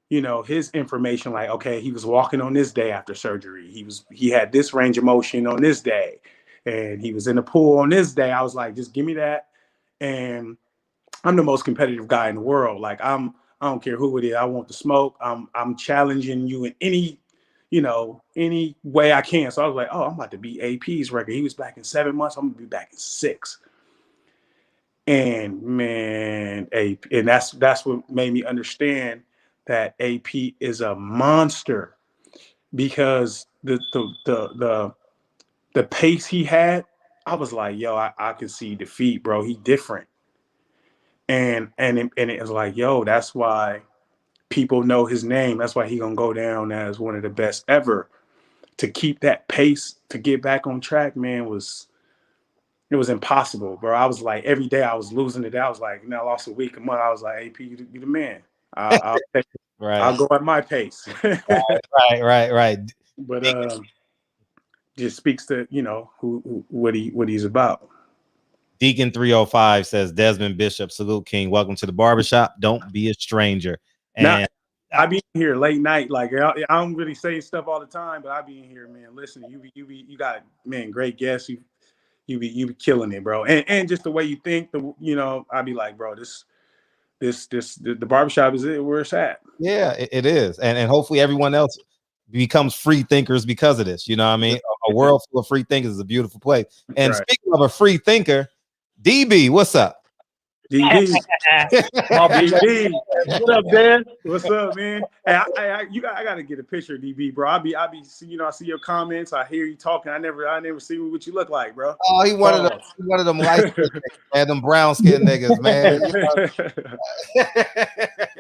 you know, his information, like, okay, he was walking on this day after surgery. He had this range of motion on this day, and he was in the pool on this day. I was like, just give me that. And I'm the most competitive guy in the world. Like I don't care who it is. I want the smoke. I'm challenging you in any, you know, any way I can. So I was like, oh, I'm about to beat AP's record. He was back in 7 months. I'm gonna be back in 6. And man, AP, and that's what made me understand that AP is a monster, because the pace he had, I was like, yo, I can see defeat, bro. He different. And it was like, yo, that's why people know his name. That's why he gonna go down as one of the best ever. To keep that pace, to get back on track, man, it was impossible, bro. I was like, every day I was losing it. I was like, I lost a week, a month. I was like, AP, you the man. I'll Right. go at my pace. Right. But just speaks to, you know, what he's about. Deacon 305 says, Desmond Bishop, salute King. Welcome to the barbershop. Don't be a stranger. And I be in here late night. Like I don't really say stuff all the time, but I be in here, man. Listen, you got, man, great guests. You be killing it, bro. And just the way you think, you know, I be like, bro, the barbershop is it where it's at. Yeah, it is. And hopefully everyone else becomes free thinkers because of this. You know what I mean? A world full of free thinkers is a beautiful place. And speaking of a free thinker, DB, what's up? DB. DB. What up, Dan? What's up, man? Hey, I gotta get a picture of DB, bro. I be, you know, I see your comments, I hear you talking. I never see what you look like, bro. Oh, he one of them light and them brown skinned niggas, man.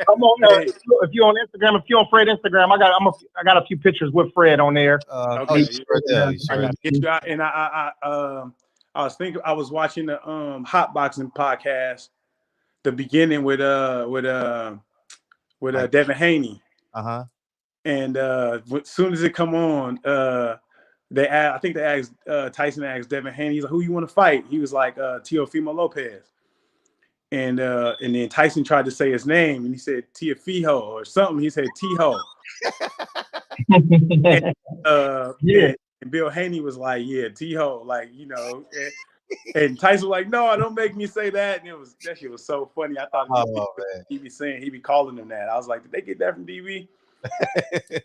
Come on, if you're on Instagram, if you're on Fred Instagram, I got a few pictures with Fred on there. Okay, I gotta get you out. And I was watching the hot boxing podcast, the beginning with Devin Haney. And as soon as it come on, I think they asked Tyson asked Devin Haney, he's like, who you want to fight? He was like Teofimo Lopez. And then Tyson tried to say his name and he said Teofimo or something. He said T-Ho. And Bill Haney was like, yeah, T-Ho, like, you know. And Tyson was like, no, don't make me say that. And that shit was so funny. I thought he be calling him that. I was like, did they get that from DB?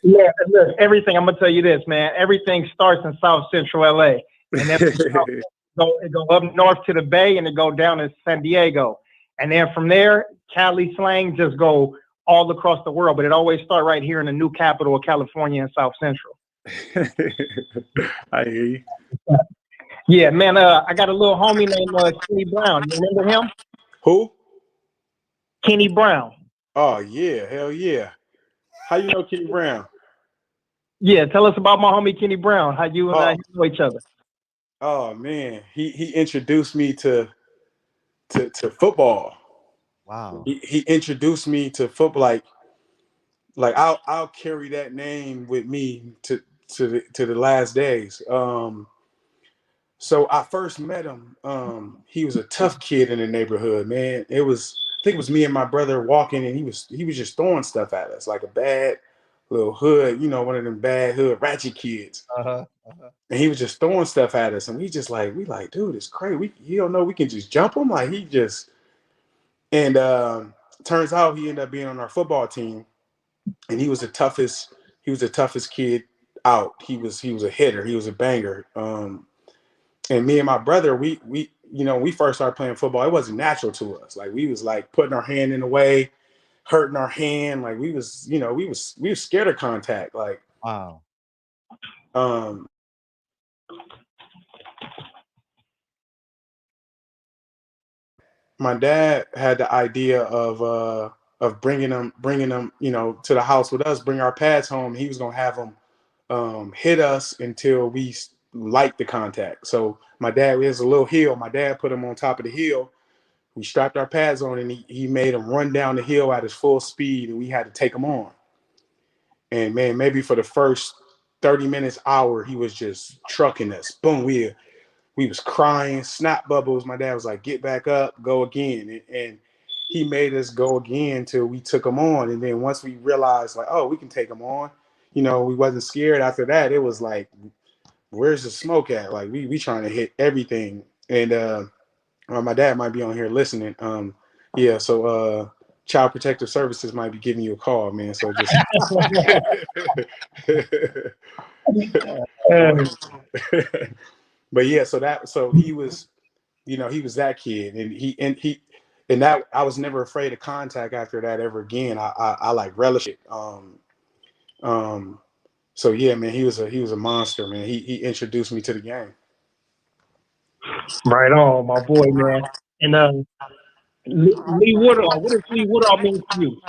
Yeah, look, everything. I'm gonna tell you this, man. Everything starts in South Central LA, and then it go up north to the Bay, and it go down to San Diego, and then from there, Cali slang just go all across the world. But it always start right here in the new capital of California in South Central. I hear you. Yeah, man. I got a little homie named Kenny Brown. You remember him? Who? Kenny Brown. Oh yeah, hell yeah. How you know Kenny Brown? Yeah, tell us about my homie Kenny Brown. How you and I know each other? Oh man, he introduced me to football. Wow. He introduced me to football. Like I'll carry that name with me to the last days. So I first met him. He was a tough kid in the neighborhood, man. I think it was me and my brother walking, and he was just throwing stuff at us like a bad little hood, you know, one of them bad hood ratchet kids. And he was just throwing stuff at us, and we like, dude, it's crazy. You don't know we can just jump him, like he just. And turns out he ended up being on our football team, and he was the toughest. He was the toughest kid out. He was a hitter. He was a banger. And me and my brother, we you know, we first started playing football, it wasn't natural to us. Like we was like putting our hand in the way, hurting our hand. Like we was scared of contact. Like wow. My dad had the idea of bringing them, you know, to the house with us, bring our pads home. He was gonna have them hit us until we liked the contact. So my dad, there's a little hill. My dad put him on top of the hill. We strapped our pads on, and he made him run down the hill at his full speed, and we had to take him on. And man, maybe for the first 30 minutes, hour, he was just trucking us. Boom, we was crying, snot bubbles. My dad was like, get back up, go again. And he made us go again till we took him on. And then once we realized like, oh, we can take him on, you know, we wasn't scared after that. It was like, where's the smoke at? Like we trying to hit everything. And my dad might be on here listening. Yeah, so Child Protective Services might be giving you a call, man. So just but yeah, so he was, you know, he was that kid, and that I was never afraid of contact after that ever again. I like relish it. So yeah, man, he was a monster, man. He introduced me to the game. Right on, my boy, man. And Lee Woodall, what does Lee Woodall mean to you?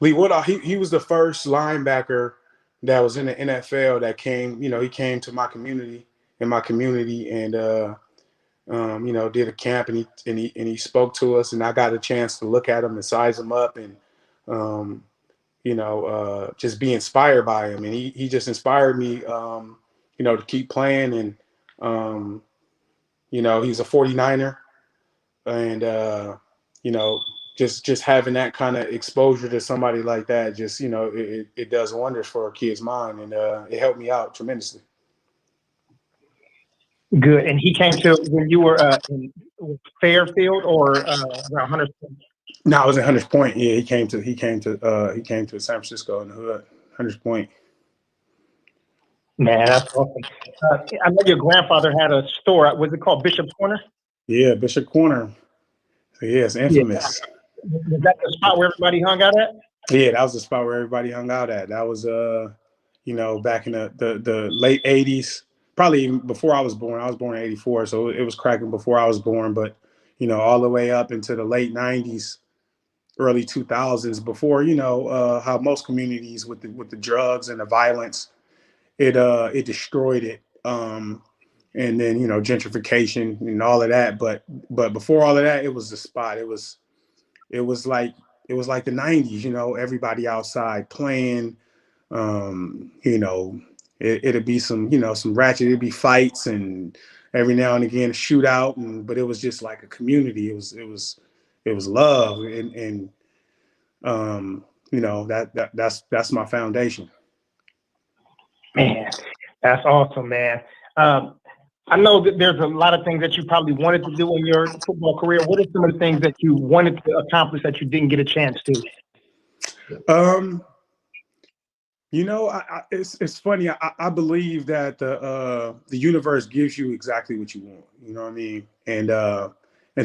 Lee Woodall, he was the first linebacker that was in the NFL that came, you know, he came to my community, and you know, did a camp, and he spoke to us, and I got a chance to look at him and size him up, and you know, just be inspired by him, and he just inspired me, you know, to keep playing, and you know, he's a 49er, and you know, just having that kind of exposure to somebody like that, just, you know, it does wonders for a kid's mind, and it helped me out tremendously. Good. And he came to when you were in Fairfield or around Hunter's Point? No, I was at Hunters Point. Yeah, he came to San Francisco in the hood, Hunters Point. Man, that's awesome. I know your grandfather had a store. Was it called Bishop's Corner? Yeah, Bishop Corner. So yeah, it's infamous. Yeah. Was that the spot where everybody hung out at? Yeah, that was the spot where everybody hung out at. That was you know, back in the late 80s, probably even before I was born. I was born in 84, so it was cracking before I was born, but you know, all the way up into the late 90s, early 2000s, before, you know, how most communities with the drugs and the violence, it destroyed it. And then, you know, gentrification and all of that, but before all of that, it was the spot. It was like the 90s, you know, everybody outside playing. You know, it'd be some, you know, some ratchet, it'd be fights, and every now and again a shootout, but it was just like a community. It was love, and you know, that's my foundation. Man, that's awesome, man. I know that there's a lot of things that you probably wanted to do in your football career. What are some of the things that you wanted to accomplish that you didn't get a chance to? You know, it's funny. I believe that the universe gives you exactly what you want. You know what I mean? And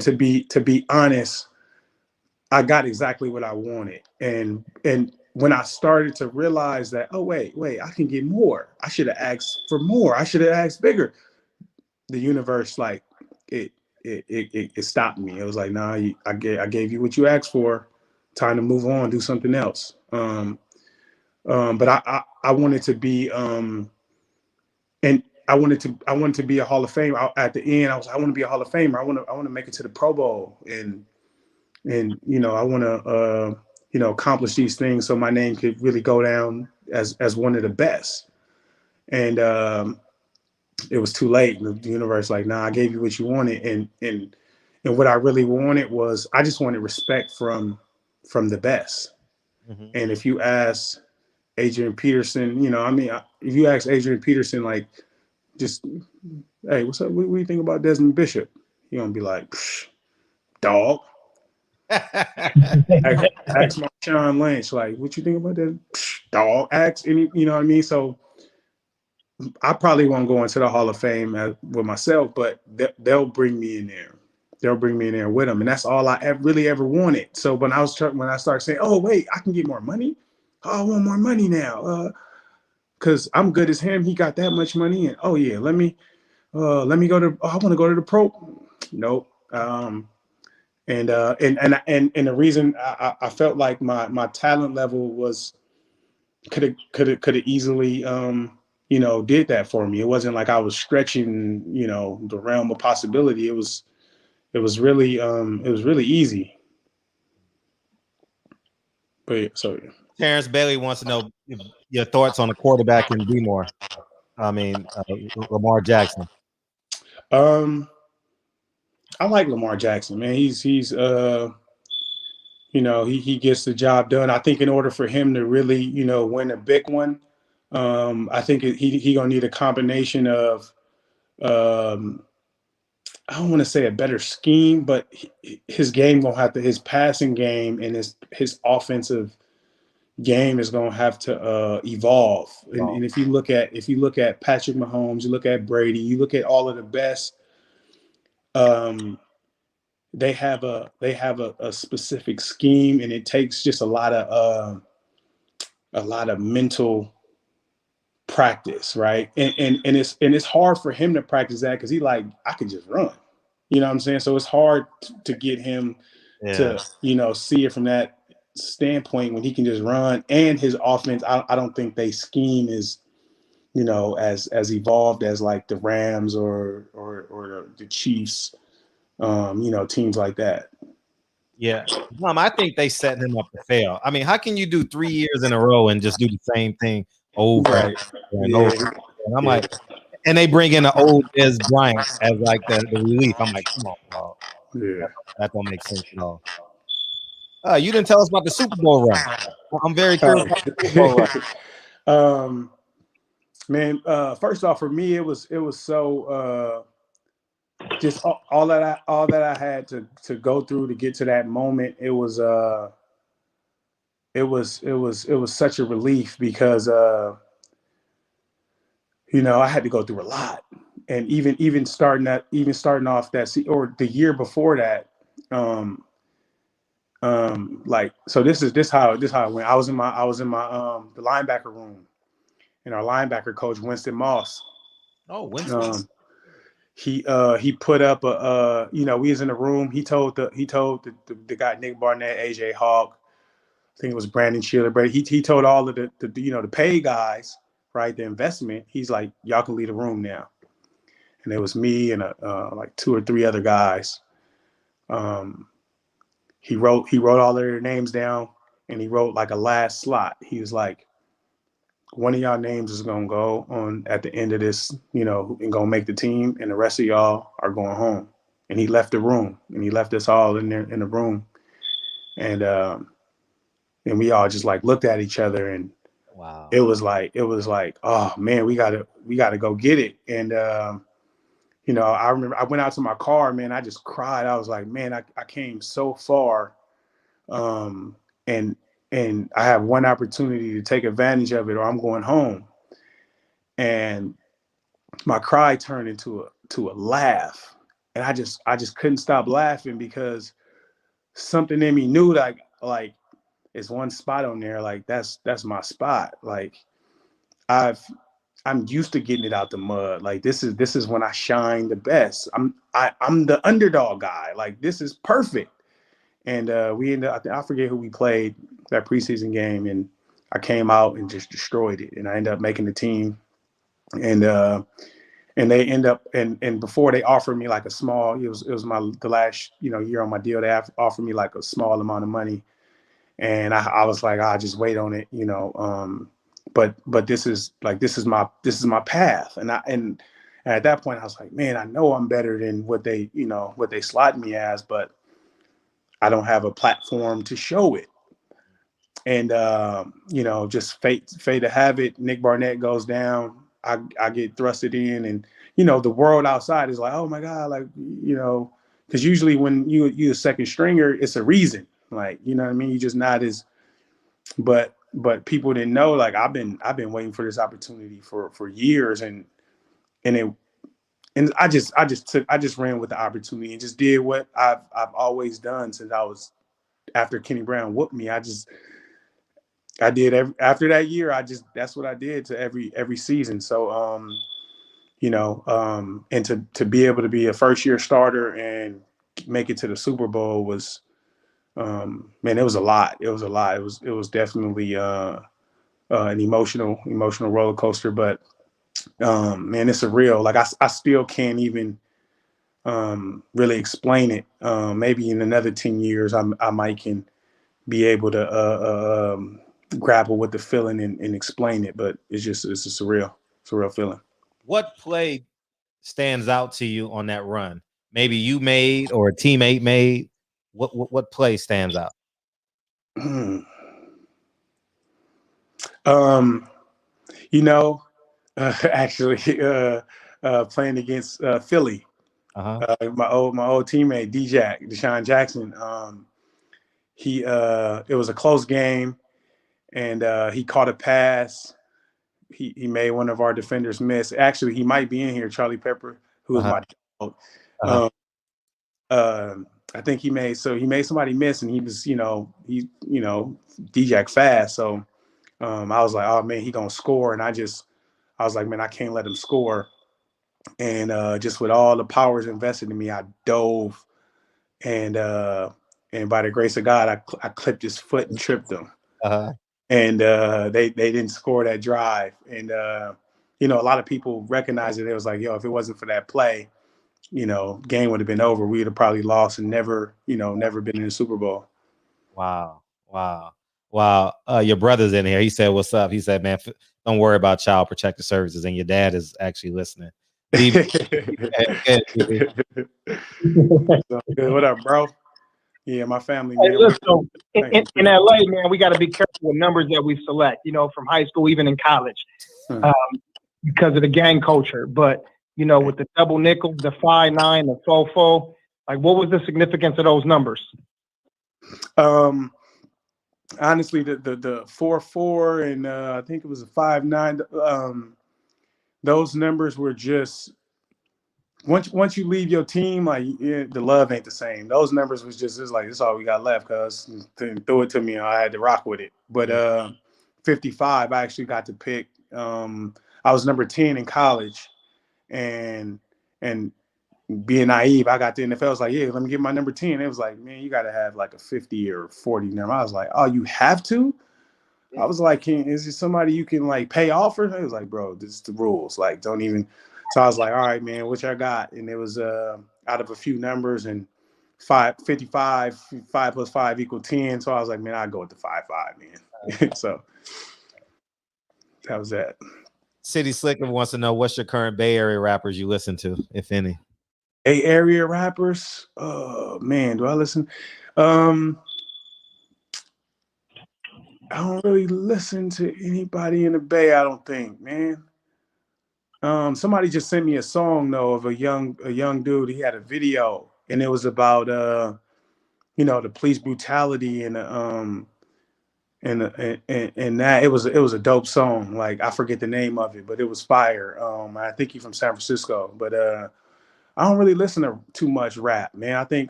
to be honest, I got exactly what I wanted. And when I started to realize that, oh wait, I can get more. I should have asked for more. I should have asked bigger. The universe, like, it stopped me. It was like, nah, I gave you what you asked for. Time to move on, do something else. But I wanted to be and I wanted to be a Hall of Famer. At the end, I want to be a Hall of Famer. I want to make it to the Pro Bowl, and you know, I want to you know, accomplish these things so my name could really go down as one of the best. And it was too late. The universe, like, nah, I gave you what you wanted, and what I really wanted was, I just wanted respect from the best. Mm-hmm. And if you ask Adrian Peterson, you know, I mean, if you ask Adrian Peterson, like, just, hey, what's up? What do you think about Desmond Bishop? You're gonna be like, dog. ask Marshawn Lynch, like, what you think about that? Dog. Ask any, you know what I mean? So I probably won't go into the Hall of Fame with myself, but they'll bring me in there. They'll bring me in there with them, and that's all I really ever wanted. So when I started saying, oh wait, I can get more money. Oh, I want more money now. Because I'm good as him. He got that much money, and oh yeah, let me go to. Oh, I want to go to the pro. Nope. And the reason I felt like my talent level was could have easily you know, did that for me. It wasn't like I was stretching, you know, the realm of possibility. It was really easy. But yeah, so yeah. Terrence Bailey wants to know your thoughts on the quarterback in D-Moore. I mean, Lamar Jackson. I like Lamar Jackson, man. He's he gets the job done. I think in order for him to really, win a big one, I think he gonna need a combination of, I don't want to say a better scheme, but his game gonna have to, his passing game and his offensive game is gonna have to evolve. And if you look at Patrick Mahomes, you look at Brady, you look at all of the best, they have a specific scheme, and it takes just a lot of mental practice, right? And it's hard for him to practice that because he like, I could just run. You know what I'm saying? So it's hard to get him to, see it from that standpoint when he can just run, and his offense. I don't think they scheme is, as evolved as like the Rams or the Chiefs, teams like that. Yeah, I think they set him up to fail. I mean, how can you do 3 years in a row and just do the same thing over Right. and over? And I'm like, and they bring in the old Des Bryant as like the relief. I'm like, come on, bro. Yeah. That don't make sense at all. You didn't tell us about the Super Bowl run. I'm very curious about the Super Bowl run. Man, first off, for me, it was so just all that I had to go through to get to that moment. It was such a relief because I had to go through a lot, and even starting off that or the year before that, like, so this how it went. I was in my the linebacker room, and our linebacker coach, Winston Moss. Oh, Winston. He put up we was in the room. He told the guy, Nick Barnett, AJ Hawk, I think it was Brandon Shearer, but he told all of the paid guys, right, the investment. He's like, y'all can leave the room now. And it was me and like 2 or 3 other guys. He wrote all of their names down, and he wrote like a last slot. He was like, one of y'all names is gonna go on at the end of this, and gonna make the team, and the rest of y'all are going home. And he left the room, and he left us all in there in the room, and we all just like looked at each other, and wow, it was like, oh man, we gotta go get it. And I remember I went out to my car, man. I just cried. I was like, man, I came so far, and I have one opportunity to take advantage of it, or I'm going home. And my cry turned into a laugh, and I just couldn't stop laughing because something in me knew like it's one spot on there, like that's my spot. Like I'm used to getting it out the mud. Like this is when I shine the best. I'm the underdog guy. Like this is perfect. And we ended up, I forget who we played that preseason game, and I came out and just destroyed it. And I ended up making the team. And they end up, and before they offered me like a small, it was the last year on my deal. They offered me like a small amount of money, and I was like, I'll just wait on it, But this is my path, and at that point I was like, man, I know I'm better than what they slot me as, but I don't have a platform to show it. And just fate to have it. Nick Barnett goes down. I get thrusted in, and the world outside is like, oh my God, like because usually when you a second stringer, it's a reason, like what I mean. You just not as, but people didn't know, like I've been waiting for this opportunity for years, and I just ran with the opportunity and just did what I've always done since I was, after Kenny Brown whooped me. I did after that year. That's what I did to every season. So, and to be able to be a first year starter and make it to the Super Bowl was, man, it was a lot. It was a lot. It was definitely an emotional roller coaster. But man, it's surreal. Like I still can't even really explain it. Maybe in another 10 years, I might can be able to grapple with the feeling and explain it, but it's a surreal feeling. What play stands out to you on that run? Maybe you made or a teammate made. What play stands out? You know, actually, playing against Philly, my old teammate Deshaun Jackson. It was a close game, and he caught a pass. He made one of our defenders miss. Actually, he might be in here, Charlie Pepper, who is my dog. I think he made somebody miss, and he was, D-Jack fast. So I was like, oh man, he gonna score, and I was like, man, I can't let him score. And just with all the powers invested in me, I dove, and by the grace of God, I clipped his foot and tripped him. And they didn't score that drive. And a lot of people recognized it. It was like, yo, if it wasn't for that play, game would have been over. We'd have probably lost and never been in the Super Bowl. Wow. Your brother's in here. He said, "What's up?" He said, "Man, don't worry about Child Protective Services." And your dad is actually listening. What up, bro? Yeah, my family, man. Hey, listen, in LA, man, we got to be careful with numbers that we select, from high school, even in college, because of the gang culture. But, with the double nickel, the 5-9, the 4-4, like, what was the significance of those numbers? Honestly, the 4-4 and I think it was a 5-9. Those numbers were just once you leave your team, like the love ain't the same. Those numbers was just like this is all we got left, cuz threw it to me and I had to rock with it. But 55, I actually got to pick. I was number 10 in college, and being naive, I got to the NFL. I was like, yeah, let me get my number 10. It was like, man, you got to have like a 50 or 40 number. I was like, oh, you have to? I was like, is there somebody you can like pay off for? It was like, bro, this is the rules. Like, don't even. So I was like, all right, man, what y'all got? And it was out of a few numbers, and 55, 5 plus 5 equal 10. So I was like, man, I'll go with the 5-5, man. So that was that. City Slicker wants to know, what's your current Bay Area rappers you listen to, if any? Bay Area rappers? Oh man, do I listen? I don't really listen to anybody in the Bay, I don't think, man. Somebody just sent me a song though of a young dude. He had a video, and it was about the police brutality and that it was a dope song. Like I forget the name of it, but it was fire. I think he's from San Francisco, but I don't really listen to too much rap, man. I think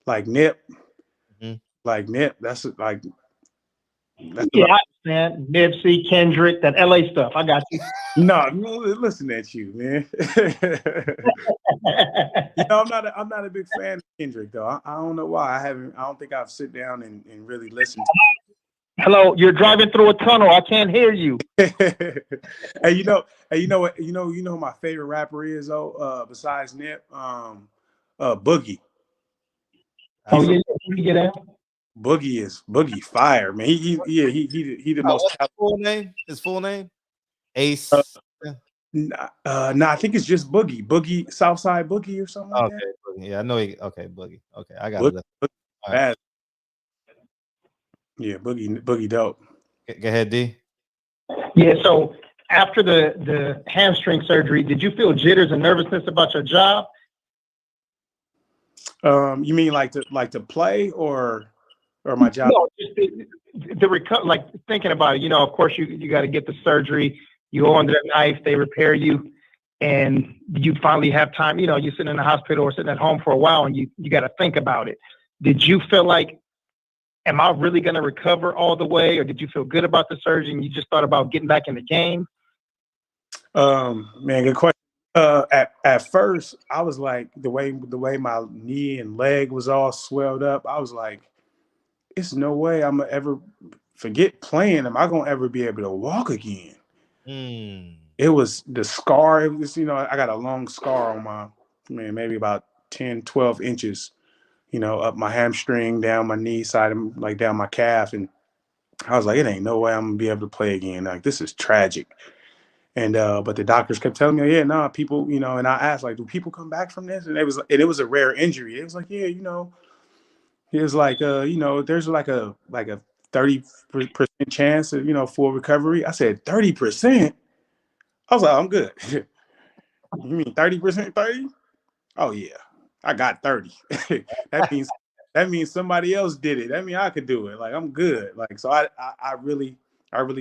like Nip, that's like yeah, man. Nipsey, Kendrick, that LA stuff. I got you. No, listen at you, man. I'm not a big fan of Kendrick though. I don't know why. I don't think I've sit down and really listened to him. Hello, you're driving through a tunnel. I can't hear you. Hey, you know what? You know who my favorite rapper is though. Besides Nip, Boogie. Yeah, get out. Boogie fire, man. He the most. His full name? Ace. I think it's just Boogie, Southside Boogie or something like that. Boogie. Yeah, I know. Boogie. Okay, I got it. Right. Yeah, Boogie dope. Go ahead, D. Yeah, so after the hamstring surgery, did you feel jitters and nervousness about your job? You mean like to play or my job? No, just the recover. Like thinking about it, of course you got to get the surgery. You go under the knife, they repair you, and you finally have time. You're sitting in the hospital or sitting at home for a while, and you got to think about it. Did you feel like, am I really going to recover all the way, or did you feel good about the surgery and you just thought about getting back in the game? Man, good question. At first, I was like, the way my knee and leg was all swelled up, I was like, it's no way I'm gonna ever forget playing. Am I gonna ever be able to walk again? It was the scar. It was, I got a long scar on maybe about 10, 12 inches, up my hamstring, down my knee side, like down my calf. And I was like, it ain't no way I'm gonna be able to play again. Like, this is tragic. And but the doctors kept telling me, yeah, nah, people, and I asked, like, do people come back from this? And it was a rare injury. It was like, yeah, He was like, there's like a 30% chance of, full recovery. I said 30%. I was like, I'm good. You mean 30%? 30? Oh yeah, I got 30. that means somebody else did it. That means I could do it. Like I'm good. Like so, I really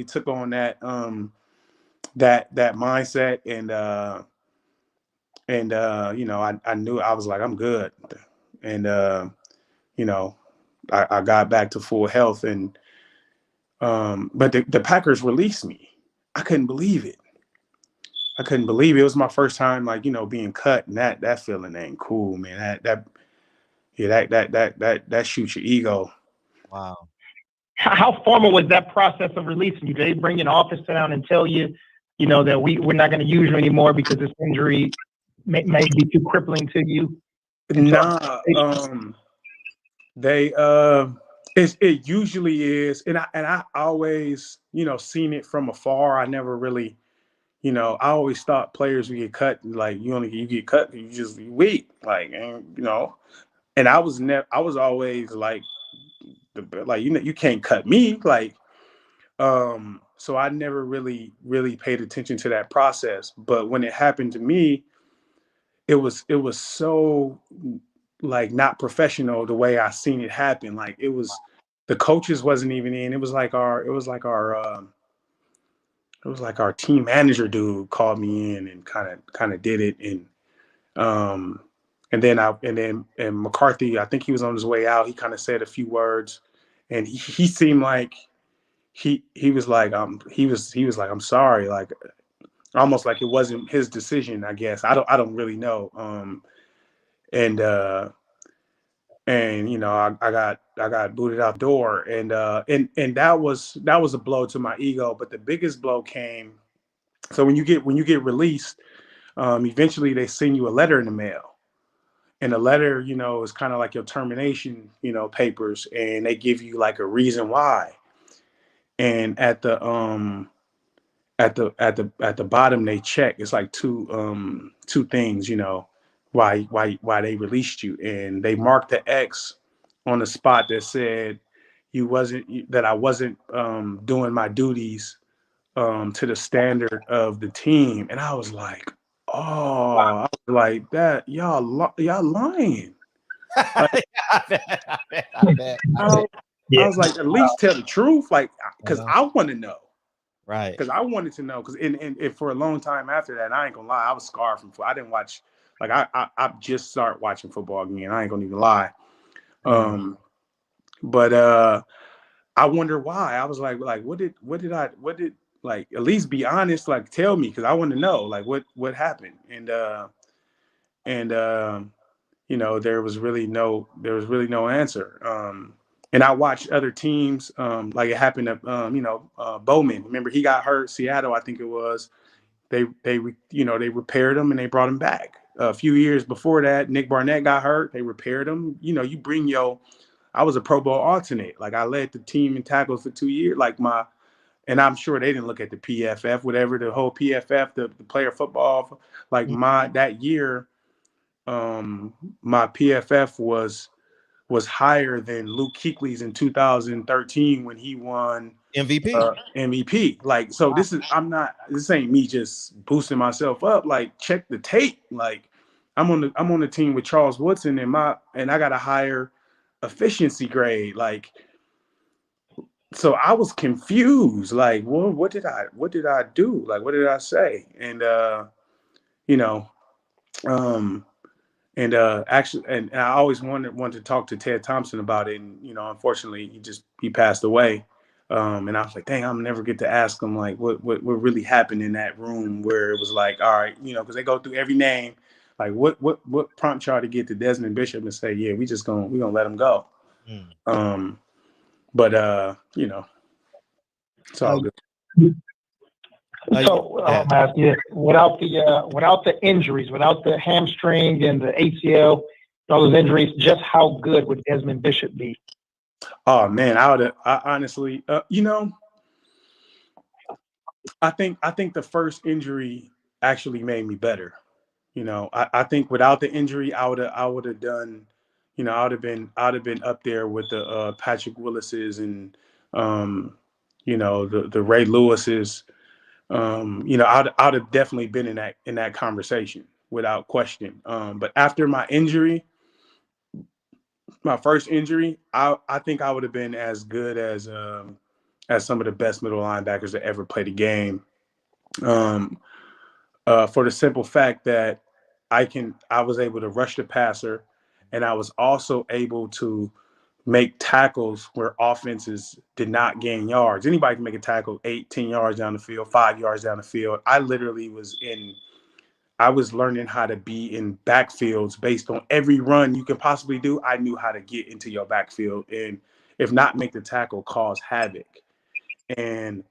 took on that that mindset and I knew I was like I'm good, and you know I got back to full health and but the Packers released me. I couldn't believe it. I couldn't believe it. It was my first time, like, being cut, and that feeling ain't cool, man. That shoots your ego. Wow. How formal was that process of releasing you? Did they bring an officer down and tell you, that we're not going to use you anymore because this injury may be too crippling to you? Nah, they it usually is, and I always seen it from afar. I never really I always thought players would get cut, like you get cut, you just weak, like, and I was always like you can't cut me, like, so I never really paid attention to that process. But when it happened to me, it was so like not professional the way I seen it happen. Like it was the coaches wasn't even in. It was like our team manager dude called me in and kind of did it. Um and then McCarthy, I think he was on his way out. He kind of said a few words, and he seemed like he was like he was like, I'm sorry, like almost like it wasn't his decision, I guess. I don't really know. And I got booted out the door, and that was a blow to my ego. But the biggest blow came, so when you get released, eventually they send you a letter in the mail, and the letter is kind of like your termination papers, and they give you like a reason why. And at the bottom they check, it's like two things, why they released you, and they marked the X on the spot that said I wasn't doing my duties to the standard of the team. And I was like, oh, I was like, that y'all lying. Like, I bet. I was like, at least tell the truth, like, because I want to know. Right. Because I wanted to know. Because and for a long time after that, I ain't gonna lie, I was scarred from football. I didn't watch, like, I just started watching football again. I ain't gonna even lie. But I wonder why. I was like what did like, at least be honest, like tell me, because I want to know, like, what happened. And there was really no answer. And I watched other teams, like it happened to Bowman. Remember, he got hurt, Seattle, I think it was. They repaired him and they brought him back. A few years before that, Nick Barnett got hurt. They repaired him. You bring I was a Pro Bowl alternate. Like, I led the team in tackles for 2 years. And I'm sure they didn't look at the PFF, whatever, the whole PFF, the player football. Like, that year, my PFF was higher than Luke Kuechly's in 2013 when he won MVP. Like, so this ain't me just boosting myself up. Like, check the tape. Like, I'm on the team with Charles Woodson, and I got a higher efficiency grade. Like, so I was confused. Like, well, what did I do? Like, what did I say? And actually, and I always wanted to talk to Ted Thompson about it. And, unfortunately he passed away. And I was like, dang, I'll never get to ask him, like, what really happened in that room, where it was like, all right, because they go through every name, like, what prompted y'all to get to Desmond Bishop and say, yeah, we're gonna let him go. But it's all good. So I'm asking you, without the injuries, without the hamstring and the ACL, all those injuries, just how good would Desmond Bishop be? Oh man, I honestly, I think the first injury actually made me better. I think without the injury, I would have done, you know, I'd have been up there with the Patrick Willis's and you know, the Ray Lewis's. You know, I'd have definitely been in that conversation without question. But after my injury, my first injury, I think I would have been as good as some of the best middle linebackers that ever played the game. For the simple fact that I was able to rush the passer, and I was also able to make tackles where offenses did not gain yards. Anybody can make a tackle 10 yards down the field, 5 yards down the field. I literally I was learning how to be in backfields based on every run you can possibly do. I knew how to get into your backfield and, if not make the tackle, cause havoc. And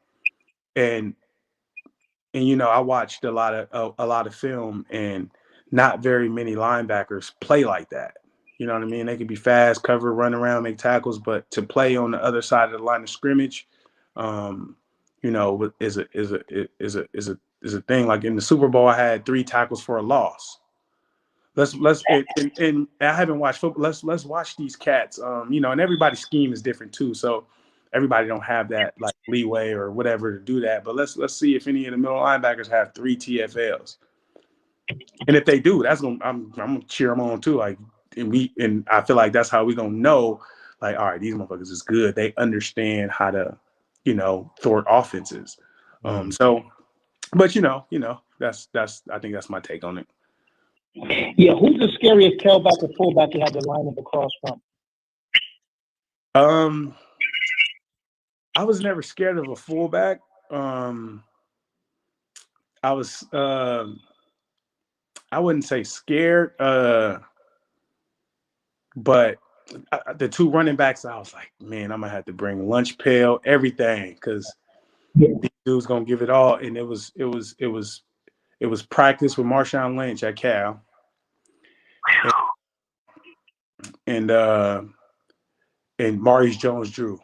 you know, I watched a lot of film, and not very many linebackers play like that. You know what I mean? They can be fast, cover, run around, make tackles, but to play on the other side of the line of scrimmage, you know, is a thing. Like in the Super Bowl, I had 3 tackles for a loss. And I haven't watched football. Let's watch these cats. You know, and everybody's scheme is different too. So everybody don't have that like leeway or whatever to do that. But let's see if any of the middle linebackers have 3 TFLs. And if they do, I'm gonna cheer them on too. Like, and I feel like that's how we're gonna know, like, all right, these motherfuckers is good. They understand how to, you know, thwart offenses. So, but you know, that's I think that's my take on it. Yeah, who's the scariest tailback or fullback you had to line up across from? I was never scared of a fullback. I was I wouldn't say scared, but the 2 running backs, I was like, man, I'm gonna have to bring lunch pail, everything, because these dudes gonna give it all. And it was practice with Marshawn Lynch at Cal, and Maurice Jones-Drew.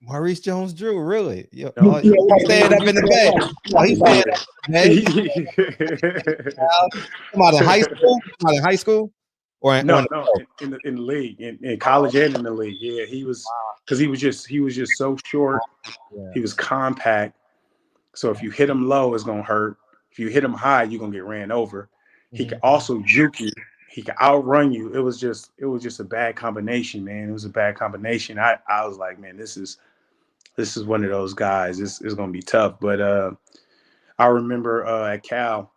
Maurice Jones-Drew, really? Yo, Right. Staying up in the Bay. Oh, he's staying up in the Bay. Come out of high school? Come out of high school? Or in the league, in college and in the league. Yeah, he was, because he was just so short. Yeah. He was compact. So if you hit him low, it's gonna hurt. If you hit him high, you're gonna get ran over. He could also juke you. He could outrun you. It was just a bad combination, man. It was a bad combination. I was like, man, this is one of those guys. This is gonna be tough. But I remember at Cal,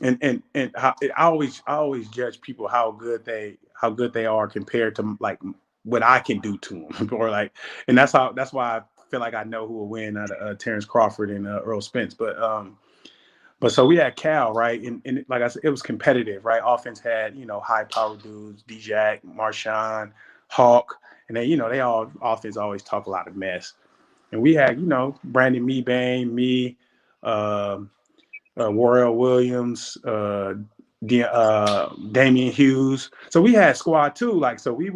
and how, I always judge people how good they are compared to like what I can do to them, or like, and that's why I feel like I know who will win out of Terrence Crawford and Earl Spence. But so we had Cal, right, and like I said, it was competitive, right? Offense had, you know, high power dudes, D-Jack, Marshawn, Hawk, and they, you know, offense always talk a lot of mess. And we had, you know, Brandon Meebane, me, Warrell Williams, Damian Hughes. So we had squad too. Like, so we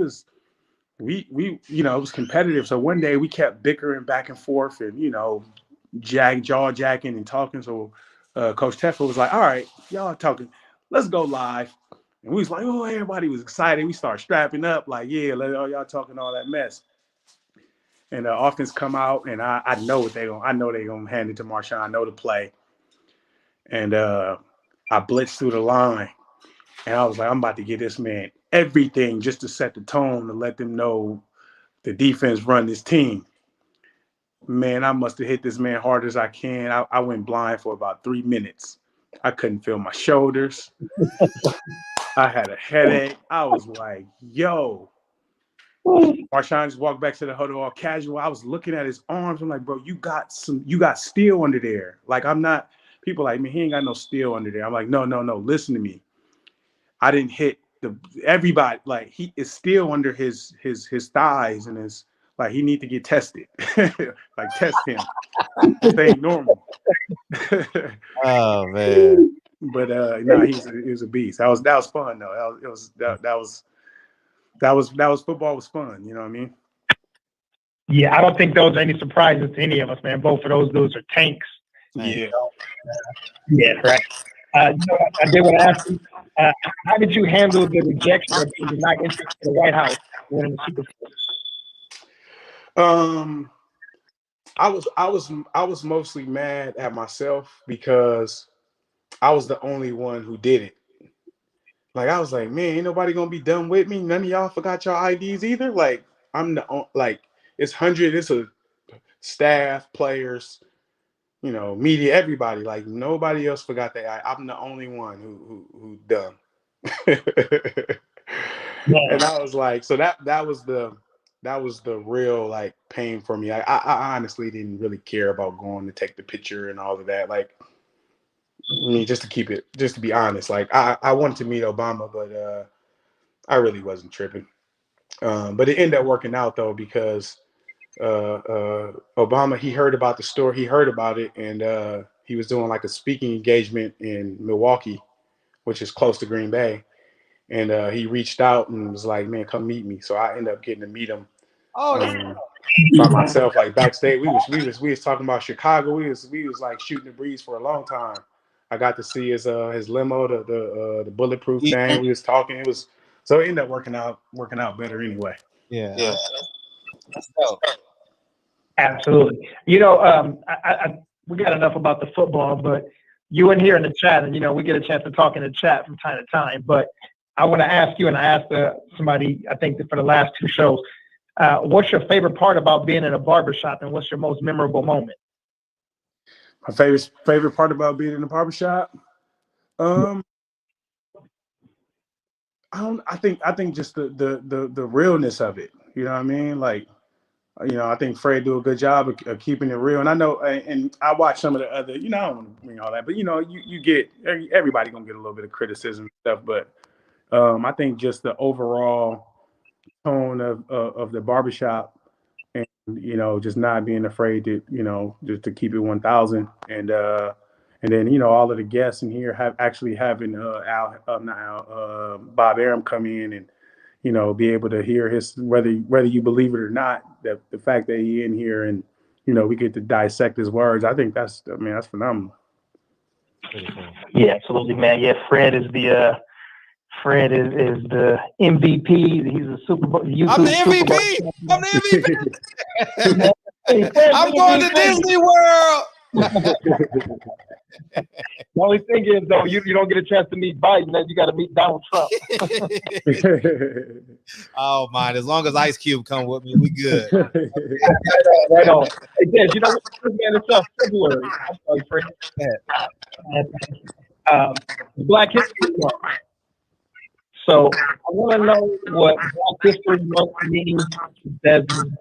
you know, it was competitive. So one day we kept bickering back and forth, and, you know, jaw jacking and talking. So Coach Teffer was like, all right, y'all talking, let's go live. And we was like, oh, everybody was excited. We started strapping up, like, yeah, let all y'all talking all that mess. And the offense come out, and I know they're gonna hand it to Marshawn. I know the play. And I blitzed through the line, and I was like, I'm about to give this man everything just to set the tone, to let them know the defense run this team. Man, I must have hit this man hard as I can. I went blind for about 3 minutes. I couldn't feel my shoulders. I had a headache. I was like, yo. Marshawn just walked back to the huddle all casual. I was looking at his arms. I'm like, bro, you got steel under there. Like, I'm not, people like, man, he ain't got no steel under there. I'm like, no, listen to me. I didn't hit everybody. Like, he is still under his thighs, and his, like, he need to get tested. Like, test him. This ain't normal. Oh man. But no, he was a beast. That was fun though. That was football was fun. You know what I mean? Yeah, I don't think those are any surprises to any of us, man. Both of those dudes are tanks. Yeah. Yeah, right. You know, I did want to ask you. How did you handle the rejection of being not interested in the White House winning the Super Bowl? I was mostly mad at myself because I was the only one who did it. Like I was like, man, ain't nobody gonna be done with me. None of y'all forgot your IDs either. Like I'm like it's a staff, players, media, everybody. Like nobody else forgot that. I'm the only one who done. And I was like, so that was the real like pain for me. I honestly didn't really care about going to take the picture and all of that. Like, I mean, just to be honest, like I wanted to meet Obama, but I really wasn't tripping. But it ended up working out though because Obama, he heard about the store, he heard about it, and he was doing like a speaking engagement in Milwaukee, which is close to Green Bay. And he reached out and was like, man, come meet me. So I ended up getting to meet him by myself, like backstage. We was talking about Chicago. We was like shooting the breeze for a long time. I got to see his limo, the bulletproof thing. We was talking. It ended up working out better anyway. Yeah. Absolutely. We got enough about the football, but you in here in the chat, and we get a chance to talk in the chat from time to time. But I want to ask you, and I asked somebody, I think for the last two shows, what's your favorite part about being in a barbershop, and what's your most memorable moment? My favorite part about being in a barbershop, I think just the realness of it. You know what I mean? Like, I think Fred do a good job of keeping it real. And I know, and I watch some of the other, I don't want to bring all that, but you get everybody gonna get a little bit of criticism and stuff, but I think just the overall tone of the barbershop, and just not being afraid to just to keep it 1,000, and then all of the guests in here having Bob Arum come in and be able to hear his whether you believe it or not, that the fact that he in here and we get to dissect his words. I think that's phenomenal. Yeah, absolutely, man. Yeah, Fred is the MVP. He's a Super Bowl. I'm the MVP. I'm the MVP. I'm going to Disney World. The only thing is, though, you don't get a chance to meet Biden, then you got to meet Donald Trump. Oh, man. As long as Ice Cube come with me, we good. Right on. Hey, Des, it's February. I'm sorry, Fred. Black History Month. So I want to know what Black History Month means to Desmond.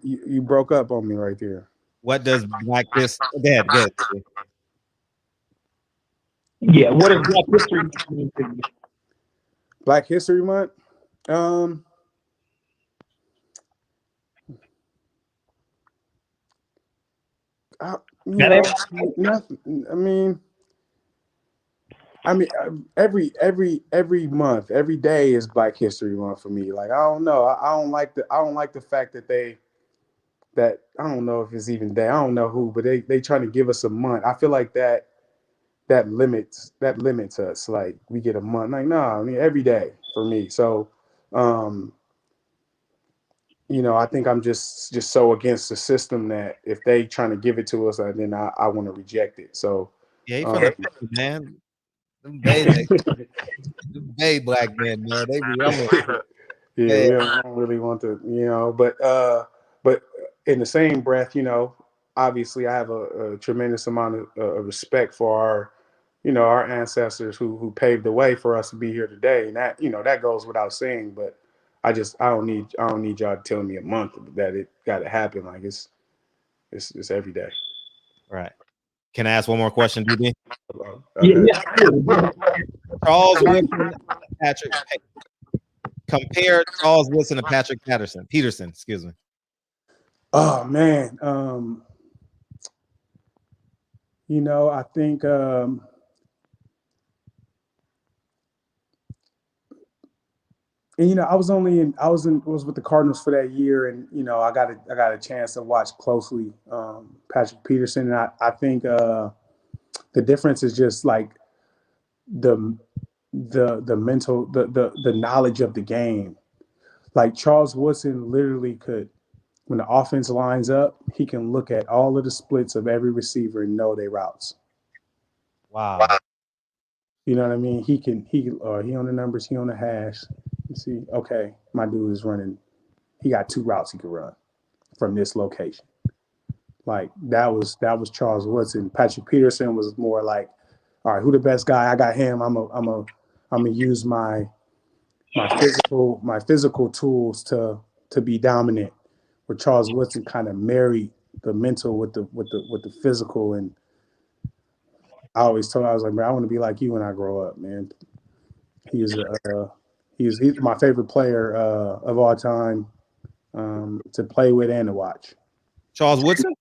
You broke up on me right there. What does Black History? Good. Yeah, what does Black History Month mean to you? Black History Month? Nothing. I mean, every month, every day is Black History Month for me. Like, I don't know. I don't like the fact that I don't know if it's even they. I don't know who, but they trying to give us a month. I feel like that limits us. Like, we get a month. Like, no, I mean every day for me. So, I think I'm just so against the system that if they trying to give it to us, then I want to reject it. So, yeah, from the man. Them Bay black men, man. They be running. We don't really want to, but in the same breath, obviously I have a tremendous amount of respect for our ancestors who paved the way for us to be here today, and that goes without saying. But I don't need y'all telling me a month that it got to happen. Like it's every day. Right. Can I ask one more question, DB? Yeah. Charles Woodson, Patrick. Compare Charles Woodson to Patrick Peterson. Excuse me. Oh man, I think and I was with the Cardinals for that year, and I got a chance to watch closely Patrick Peterson, and I think The difference is just like the mental the knowledge of the game. Like Charles Woodson literally could, when the offense lines up, he can look at all of the splits of every receiver and know their routes. Wow. You know what I mean? He on the numbers, he on the hash. You see, okay, my dude is running. He got 2 routes he could run from this location. Like that was Charles Woodson. Patrick Peterson was more like, all right, who the best guy? I got him. I'm gonna use my physical tools to be dominant. Where Charles Woodson kind of married the mental with the physical, and I always told him, I was like, man, I want to be like you when I grow up, man. He's my favorite player of all time to play with and to watch. Charles Woodson?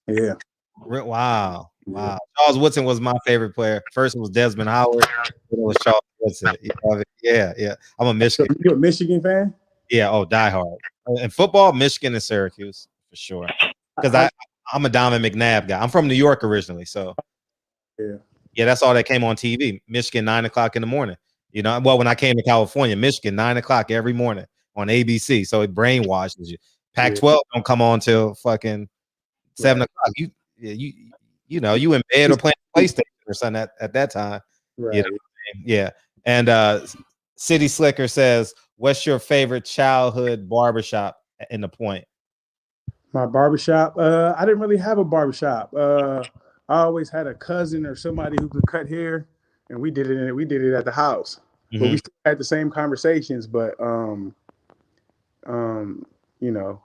Yeah. Wow. Wow. Charles Woodson was my favorite player. First it was Desmond Howard. Then it was Charles Woodson. You know, yeah. I'm a Michigan. So you a Michigan fan? Yeah. Oh, diehard. In football, Michigan and Syracuse for sure. Because I'm a Donovan McNabb guy. I'm from New York originally, so yeah, that's all that came on TV. Michigan 9:00 in the morning. You know, well, when I came to California, Michigan 9:00 every morning on ABC. So it brainwashes you. Pac-12 don't come on till fucking 7:00. You know, you in bed or playing PlayStation or something at that time. Right. You know, yeah. And City Slicker says, what's your favorite childhood barbershop in the Point? My barbershop? I didn't really have a barbershop. I always had a cousin or somebody who could cut hair, and we did it at the house. Mm-hmm. But we still had the same conversations, but you know,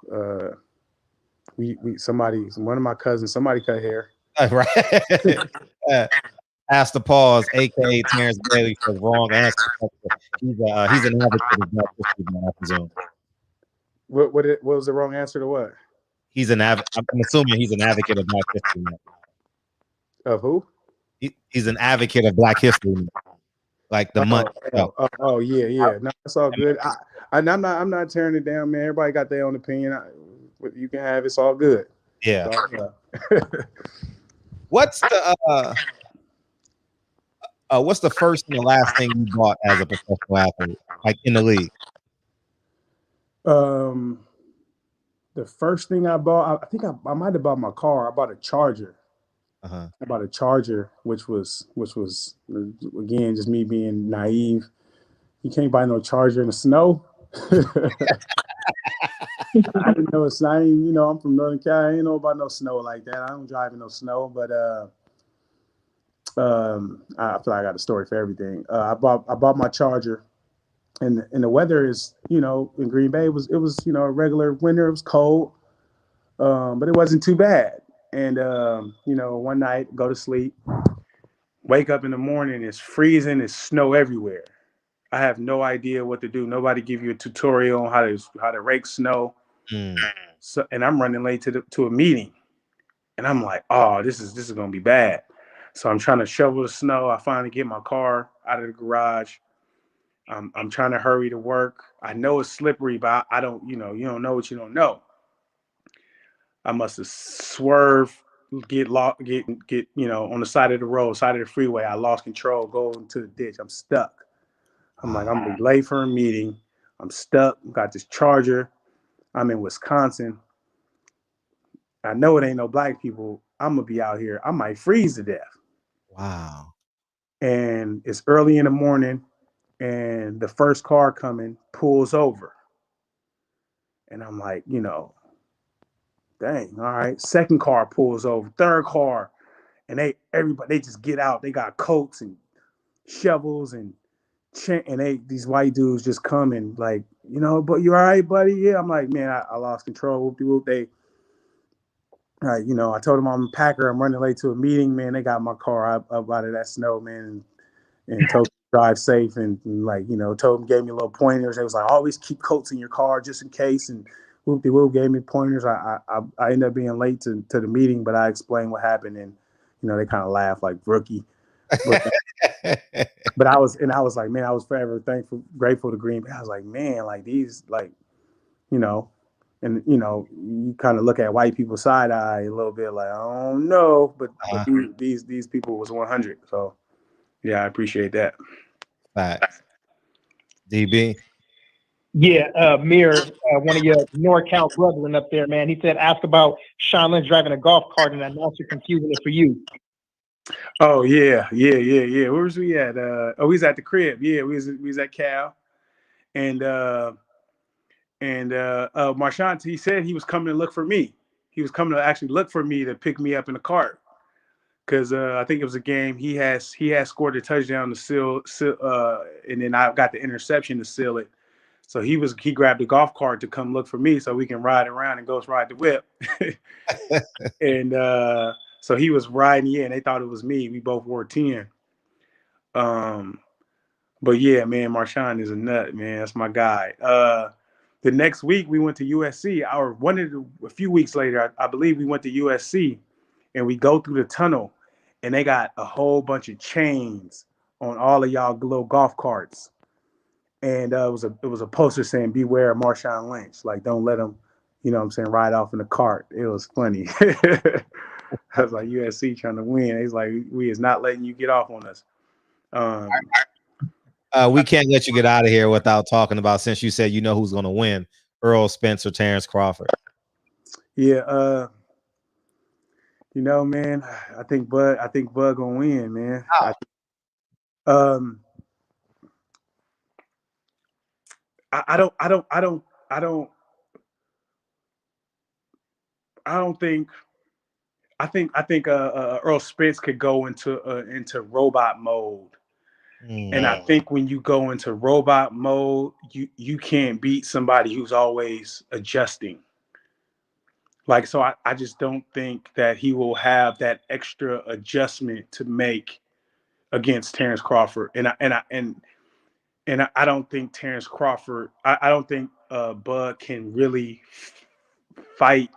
one of my cousins, somebody cut hair. Right. Ask the pause, aka Terrence Bailey, says wrong answer. He's an advocate of Black history, man, I presume. What was the wrong answer to what? He's an I'm assuming he's an advocate of Black history, man. Of who? He's an advocate of Black history, like the month. Oh yeah. No, that's all good. I'm not tearing it down, man. Everybody got their own opinion. You can have it's all good. Yeah. So, What's the first and the last thing you bought as a professional athlete, like in the league? The first thing I bought, I think I might have bought my car. I bought a Charger. Uh-huh. I bought a Charger, which was again just me being naive. You can't buy no Charger in the snow. I didn't know it's not. You know, I'm from Northern California. I didn't know about no snow like that. I don't drive in no snow, but I feel like I got a story for everything. I bought my Charger, and the weather is, you know, in Green Bay it was you know, a regular winter. It was cold, but it wasn't too bad. And you know, one night go to sleep, wake up in the morning, it's freezing, it's snow everywhere. I have no idea what to do. Nobody give you a tutorial on how to rake snow. So, and I'm running late to a meeting, and I'm like, oh, this is gonna be bad. So I'm trying to shovel the snow. I finally get my car out of the garage. I'm trying to hurry to work. I know it's slippery, but I don't, you know, you don't know what you don't know. I must have swerved, get you know, on the side of the road, side of the freeway. I lost control, go into the ditch. I'm stuck. I'm like, I'm gonna be late for a meeting. I'm stuck. Got this Charger. I'm in Wisconsin. I know it ain't no black people. I'm gonna be out here. I might freeze to death. Wow. And it's early in the morning, and the first car coming pulls over. And I'm like, you know, dang, all right. Second car pulls over, third car, and everybody just get out. They got coats and shovels and these white dudes just come and like, you know, but you all right, buddy? Yeah. I'm like, man, I lost control. Whoop-de-whoop. You know, I told them I'm a packer. I'm running late to a meeting, man. They got my car up out of that snow, man, and told me to drive safe and like, you know, gave me little pointers. They was like, always keep coats in your car just in case. And whoop-de-whoop gave me pointers. I ended up being late to the meeting, but I explained what happened, and you know, they kind of laughed like rookie. But I was like, man, I was forever grateful to Green Bay. I was like, man, like these, like, you know, and you kind of look at white people side eye a little bit, like I don't know, but these people was 100. So yeah, I appreciate that. Facts. DB. Yeah, Mir, one of your NorCal brethren up there, man. He said, ask about Sean Lynch driving a golf cart and announcer confusing it for you. Oh yeah. Where was we at? We was at the crib. Yeah, we was at Cal, and Marshawn, he said he was coming to look for me. He was coming to actually look for me to pick me up in the cart. Because I think it was a game he had scored a touchdown to seal, and then I got the interception to seal it. So he grabbed the golf cart to come look for me so we can ride around and ghost ride the whip. And so he was riding, and they thought it was me. We both wore 10. But yeah, man, Marshawn is a nut, man. That's my guy. The next week we went to USC. A few weeks later, I believe we went to USC, and we go through the tunnel, and they got a whole bunch of chains on all of y'all little golf carts. And it was a poster saying "Beware of Marshawn Lynch." Like, don't let him, ride off in the cart. It was funny. I was like, USC trying to win. He's like, we is not letting you get off on us. We can't let you get out of here without talking about, since you said who's going to win, Earl Spence or Terrence Crawford. Yeah, man, I think Bud gonna win, man. I think Earl Spence could go into robot mode. And I think when you go into robot mode, you can't beat somebody who's always adjusting. Like, so I just don't think that he will have that extra adjustment to make against Terrence Crawford. And I don't think Terrence Crawford, I don't think Bud can really fight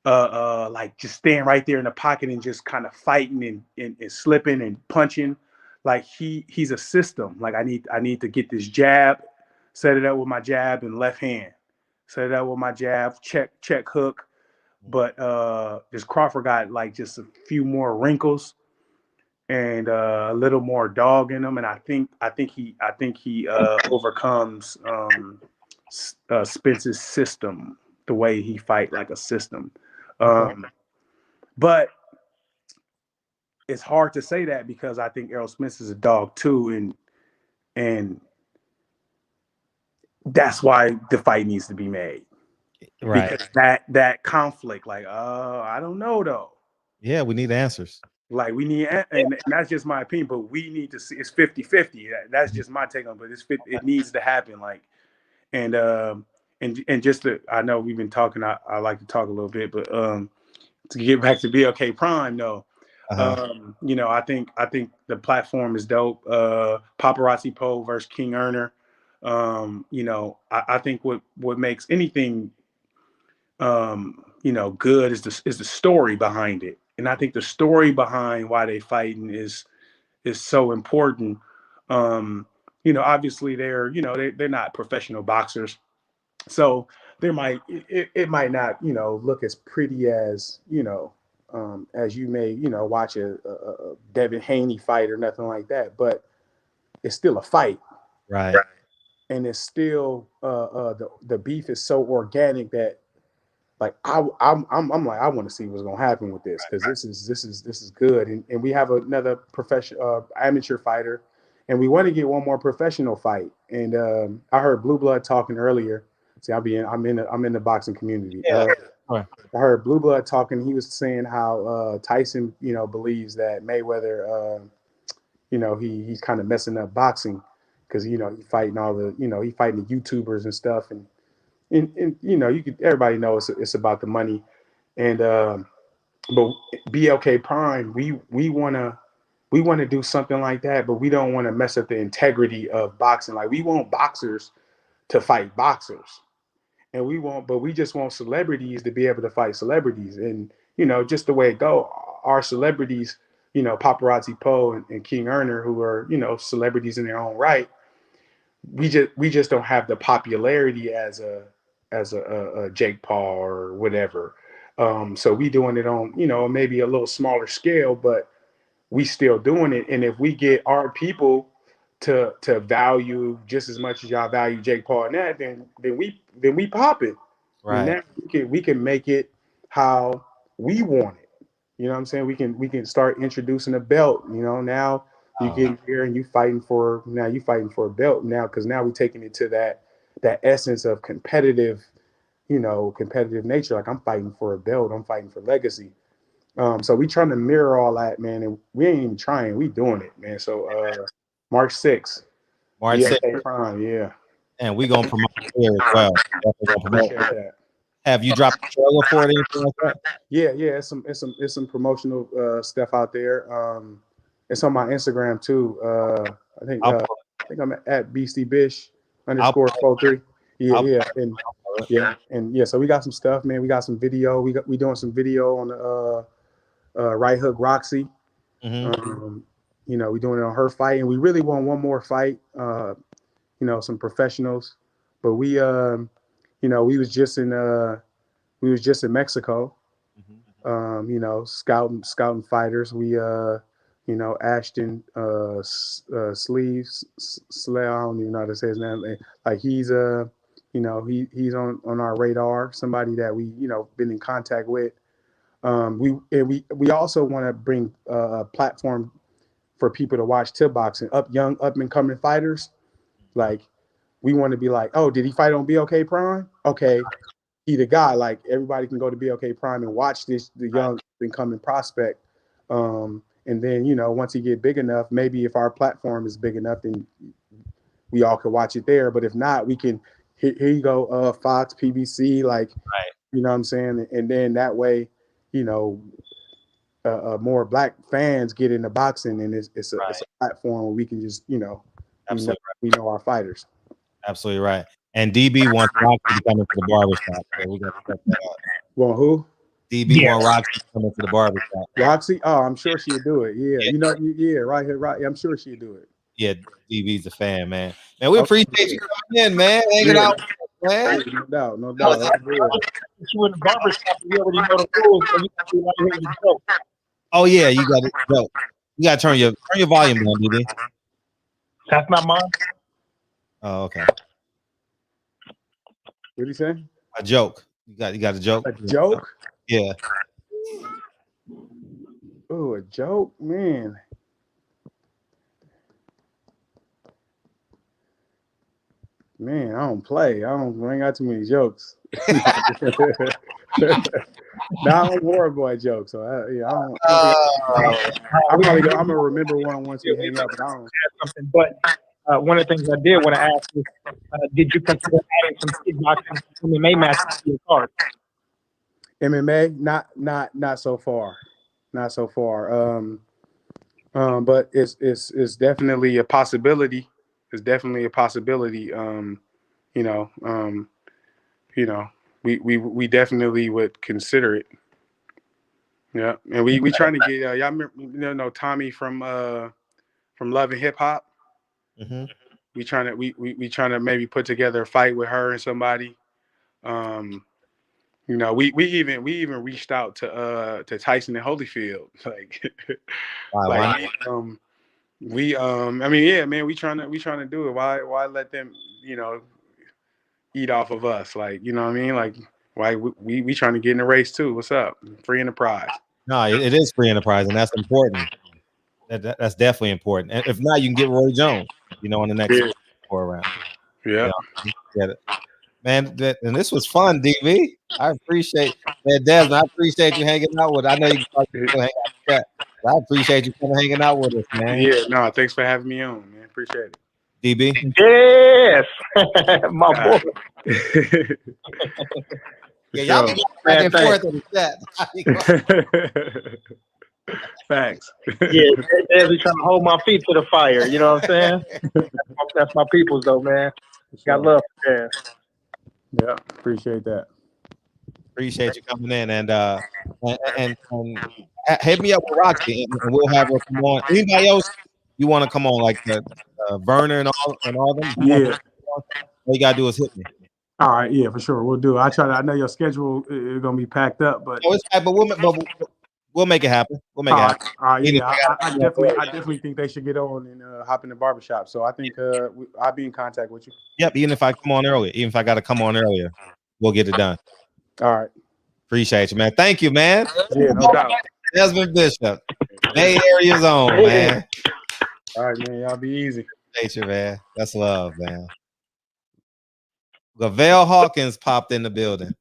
like just staying right there in the pocket and just kind of fighting and slipping and punching. Like he's a system. Like I need to get this jab, set it up with my jab and left hand, set it up with my jab, check hook. But this Crawford got like just a few more wrinkles and a little more dog in him, and I think he overcomes Spence's system, the way he fight like a system. But it's hard to say that because I think Errol Spence is a dog too, and that's why the fight needs to be made. Right. Because that conflict, like, I don't know though. Yeah, we need answers. Like we need, and that's just my opinion, but we need to see, it's 50-50. That's just my take on it, but it needs to happen. Like, and just to, I know we've been talking, I like to talk a little bit, but to get back to BLK Prime though, I think the platform is dope. Paparazzi Poe versus King Earner. I think what makes anything good is the story behind it. And I think the story behind why they fighting is so important. Obviously they're not professional boxers, so it might not look as pretty as as you may watch a Devin Haney fight or nothing like that, but it's still a fight, right? And it's still the beef is so organic that. Like I'm like, I want to see what's gonna happen with this, because this is good, and we have another professional amateur fighter, and we want to get one more professional fight. And I heard Blue Blood talking earlier. See, I'm in the boxing community. Yeah. I heard Blue Blood talking. He was saying how Tyson believes that Mayweather he's kind of messing up boxing because he's fighting all the he's fighting the YouTubers and stuff, and everybody knows it's about the money, and but BLK Prime, we want to do something like that, but we don't want to mess up the integrity of boxing. Like, we want boxers to fight boxers, and we just want celebrities to be able to fight celebrities, and just the way it go, our celebrities, Paparazzi Poe and King Earner, who are celebrities in their own right. We just don't have the popularity as a a Jake Paul or whatever. So we doing it on, you know, maybe a little smaller scale, but we still doing it. And if we get our people to value just as much as y'all value Jake Paul and that, then we pop it. And Right. now we can make it how we want it. You know what I'm saying? We can start introducing a belt. You know, now you get here and you fighting for a belt now, because now we're taking it to that essence of competitive, you know, competitive nature. Like, I'm fighting for a belt, I'm fighting for legacy. So we trying to mirror all that, man, and we ain't even trying, we doing it, man. So March 6th, March yeah, 6th. Prime, yeah. And we're gonna promote it here as well. Definitely gonna promote Appreciate it. that. Have you dropped a trailer for it, anything like that? Yeah, it's some promotional stuff out there. It's on my Instagram too. I think I'm at Beastie Bish _43. Yeah. So we got some stuff, man. We got some video. We doing some video on the Right Hook Roxy. You know, we doing it on her fight, and we really want one more fight. You know, some professionals, but we you know, we was just in Mexico. You know, scouting fighters. We you know, Ashton Sleeves, I don't even know how to say his name. Like, he's you know, he's on our radar. Somebody that we, you know, been in contact with. We also want to bring a platform for people to watch tip boxing, up and coming fighters. Like, we want to be like, oh, did he fight on BOK Prime? Okay, he the guy. Like, everybody can go to BOK Prime and watch the young incoming prospect. And then, you know, once he get big enough, maybe if our platform is big enough, then we all could watch it there. But if not, we can, here you go, Fox, PBC, like, you know what I'm saying? And then that way, you know, more black fans get into boxing, and it's a platform where we can just, you know, we know our fighters. Absolutely right. And DB wants Roxy to come into the barbershop. So we got to check that out. Well, who? DB wants Roxy to come into the barbershop. Roxy? Oh, I'm sure she'll do it. Yeah. You know, right here, right. I'm sure she'll do it. Yeah, DB's a fan, man. Man, we appreciate you coming in, man. Hanging out with us, man. No doubt. You in the barbershop, you already know the rules, so you can be right here with the joke. Oh yeah, you got it. You got to turn your volume down, DB. That's not mine. Oh, okay. What did he say? A joke. You got a joke? A joke? Yeah. Oh, a joke, man. Man, I don't play. I ain't got too many jokes. Now I'm war boy joke, so I'm probably gonna remember one once we hang up. But I don't. But one of the things I did want to ask is, did you consider adding some kickboxing MMA matches to your card? MMA, not so far, but it's definitely a possibility. It's definitely a possibility. We definitely would consider it. Yeah, and we trying to get y'all remember, you know Tommy from Love and Hip Hop. Mm-hmm. We trying to maybe put together a fight with her and somebody. You know, we even reached out to Tyson and Holyfield. I mean, yeah, man, we trying to do it. Why let them, you know, eat off of us? Like, you know what I mean? Like, why we trying to get in the race too? What's up? Free enterprise. No, it is free enterprise, and that's important. That's definitely important. And if not, you can get Roy Jones, you know, on the next four round. Yeah. You know, get it. Man, and this was fun, DV. I appreciate that, Desmond. I appreciate you hanging out with us. I know you can hang out. I appreciate you coming hanging out with us, man. Yeah, no, thanks for having me on, man. Appreciate it. DB? Yes, my boy. Yeah, y'all be going back and forth in the chat. Thanks. Yeah, they're trying to hold my feet to the fire. You know what I'm saying? That's my peoples, though, man. Got love for that. Yeah, appreciate that. Appreciate you coming in, and hit me up with Roxy, and we'll have her come on. Anybody else you want to come on, like Werner and all them? Yeah. All you gotta do is hit me. All right, yeah, for sure, we'll do it. I know your schedule is gonna be packed up, but Oh, it's right, but we'll make it happen. We'll make it happen. yeah, I definitely think they should get on and hop in the barbershop. So I think I'll be in contact with you. Yep, even if I come on earlier, even if I got to come on earlier, we'll get it done. All right. Appreciate you, man. Thank you, man. Yeah, no doubt. Desmond Bishop, Bay Area's own, man. All right, man. Y'all be easy. Appreciate you, man. That's love, man. Lavelle Hawkins popped in the building.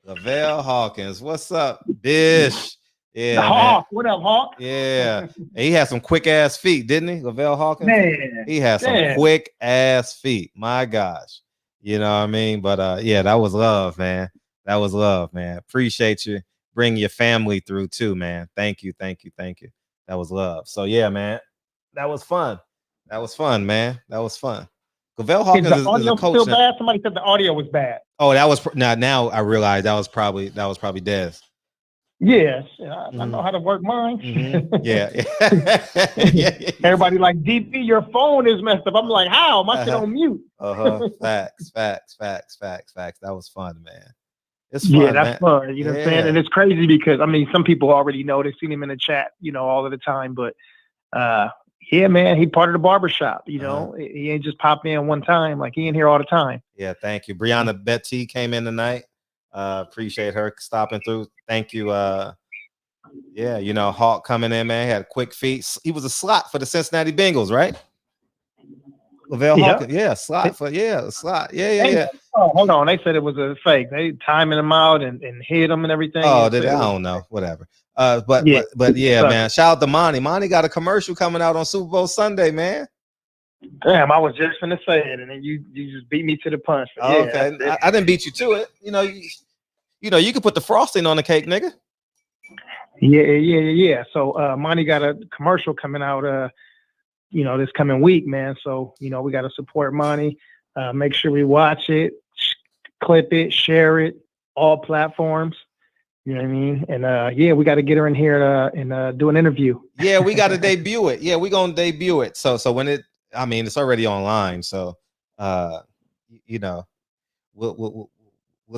Lavelle Hawkins, what's up, Bish? Yeah, Hawk, what up, Hawk? Yeah, and he had some quick ass feet, didn't he, Lavelle Hawkins? Man, he had some quick ass feet. My gosh, you know what I mean? But yeah, that was love, man. That was love, man. Appreciate you. Bring your family through too, man. Thank you. That was love. So yeah, man, that was fun. That was fun, man. That was fun. Lavelle Hawkins is a coach. Still bad? Somebody said the audio was bad. Oh, that was now I realize that was probably Des. Yes, I know how to work mine. Yeah. Everybody like, DP, your phone is messed up. I'm like, how? My shit on mute. Facts. That was fun, man. It's fun. Yeah, that's fun. You know what I'm saying? And it's crazy because some people already know. They've seen him in the chat, all of the time. But yeah, man, he part of the barbershop. He ain't just pop in one time. Like, he in here all the time. Yeah, thank you. Brianna Betty came in tonight. Appreciate her stopping through. Thank you. Hawk coming in, man. He had quick feet. He was a slot for the Cincinnati Bengals, right? Lavelle Hawkins, slot. Yeah. Oh, hold on. They said it was a fake. They timing him out and hit him and everything. Oh, did they? I don't know. Whatever. But yeah, man. Shout out to Monty. Monty got a commercial coming out on Super Bowl Sunday, man. Damn, I was just gonna say it, and then you just beat me to the punch. Oh, okay, I didn't beat you to it. You could put the frosting on the cake, nigga. Yeah. So Monty got a commercial coming out this coming week, man. So we got to support Monty. Make sure we watch it, clip it, share it, all platforms. You know what I mean? And we got to get her in here and do an interview. Yeah, we got to debut it. Yeah, we're gonna debut it. So when it's already online. So we'll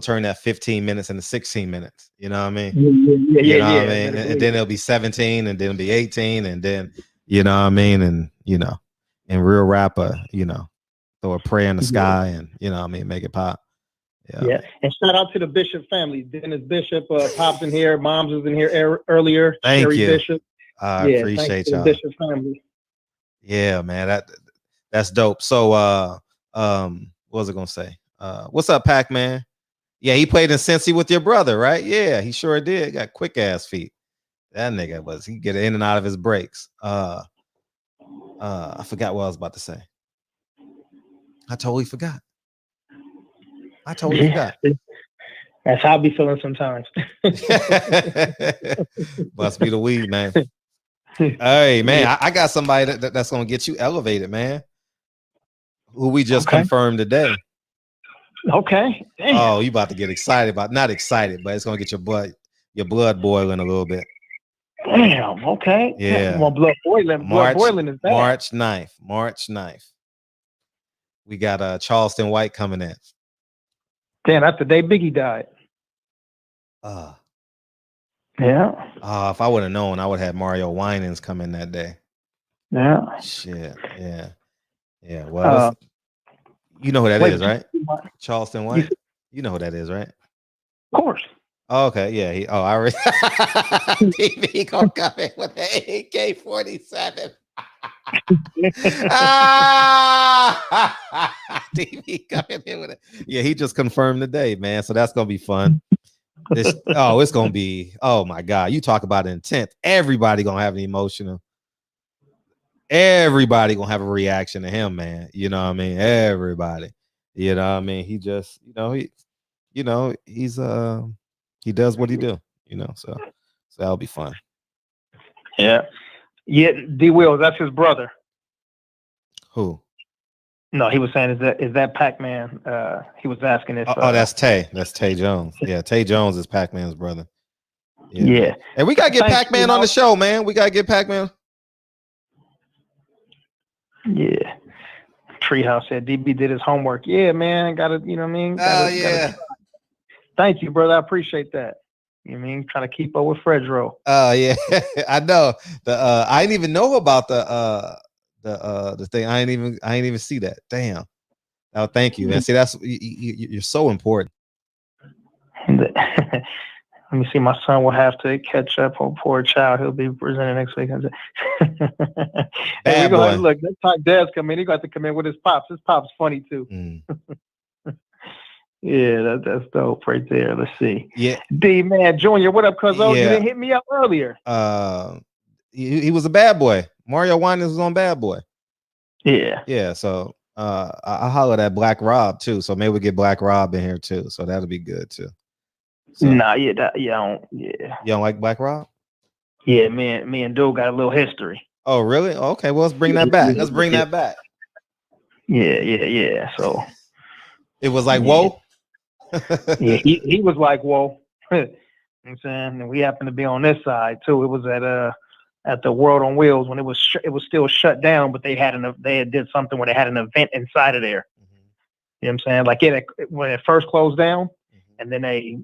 turn that 15 minutes into 16 minutes. You know what I mean? Yeah. I mean? And then it'll be 17, and then it'll be 18, and then you know what I mean? And and real rapper, throw a prayer in the sky and make it pop. Yeah. And shout out to the Bishop family. Dennis Bishop, Pop's in here, Moms was in here earlier. Thank Sherry you. Bishop. I appreciate y'all. The Bishop family. Yeah, man, that's dope. So what was I gonna say? What's up, Pac-Man? Yeah, he played in Cincy with your brother, right? Yeah, he sure did. Got quick ass feet. That nigga he get in and out of his breaks. I forgot what I was about to say. I totally forgot. That's how I be feeling sometimes. Must be the weed, man. Hey, man, I got somebody that's gonna get you elevated, man. Who we just confirmed today. Okay. Damn. Oh, you about to get excited not excited, but it's gonna get your blood boiling a little bit. Damn. Okay. Yeah. Well, blood boiling. Blood boiling is bad. March 9th. We got Charleston White coming in. Damn, that's the day Biggie died. Yeah. If I would have known, I would have had Mario Winans come in that day. Yeah. Shit. Yeah. Well, you know who that is, right? Charleston White. You know who that is, right? Of course. Oh, okay. Yeah. I already. TV gonna come in with an AK-47. TV coming in with it. Yeah, he just confirmed today, man. So that's gonna be fun. It's gonna be. Oh my God! You talk about intent. Everybody gonna have an emotional. Everybody gonna have a reaction to him, man. You know what I mean? Everybody. You know what I mean? He just, he does what he do. So that'll be fun. Yeah. Yeah, D. Wills, that's his brother. Who? No, he was saying, is that Pac-Man? He was asking if. That's Tay. That's Tay Jones. Yeah, Tay Jones is Pac-Man's brother. Yeah. And we gotta get Pac-Man on the show, man. We gotta get Pac-Man. Yeah. Treehouse said DB did his homework. Yeah, man, gotta, you know what I mean? Gotta thank you, brother. I appreciate that. You know what I mean? Trying to keep up with Fredro. Oh yeah, I know. I didn't even know about the thing. I ain't even see that. Damn. Oh, thank you, man. See, that's you're so important. Let me see. My son will have to catch up. Oh, poor child. He'll be presented next week. Hey, we gonna have, look. Next time Dez come in, he got to come in with his pops. His pops funny too. Yeah, that's dope right there. Let's see. Yeah, D man, Junior, what up, cuzzo? You didn't hit me up earlier. He was a bad boy. Mario Winans was on Bad Boy. Yeah. So I hollered at Black Rob too. So maybe we get Black Rob in here too. So that'll be good too. So, nah, I don't. Yeah. You don't like Black Rob? Yeah, me and Dude got a little history. Oh, really? Okay, well, let's bring that back. Let's bring that back. Yeah. So it was like, whoa. Yeah, he was like, whoa. You know what I'm saying? And we happened to be on this side too. It was at the World on Wheels when it was still shut down, but they did something where they had an event inside of there. You know what I'm saying? Like when it first closed down, and then they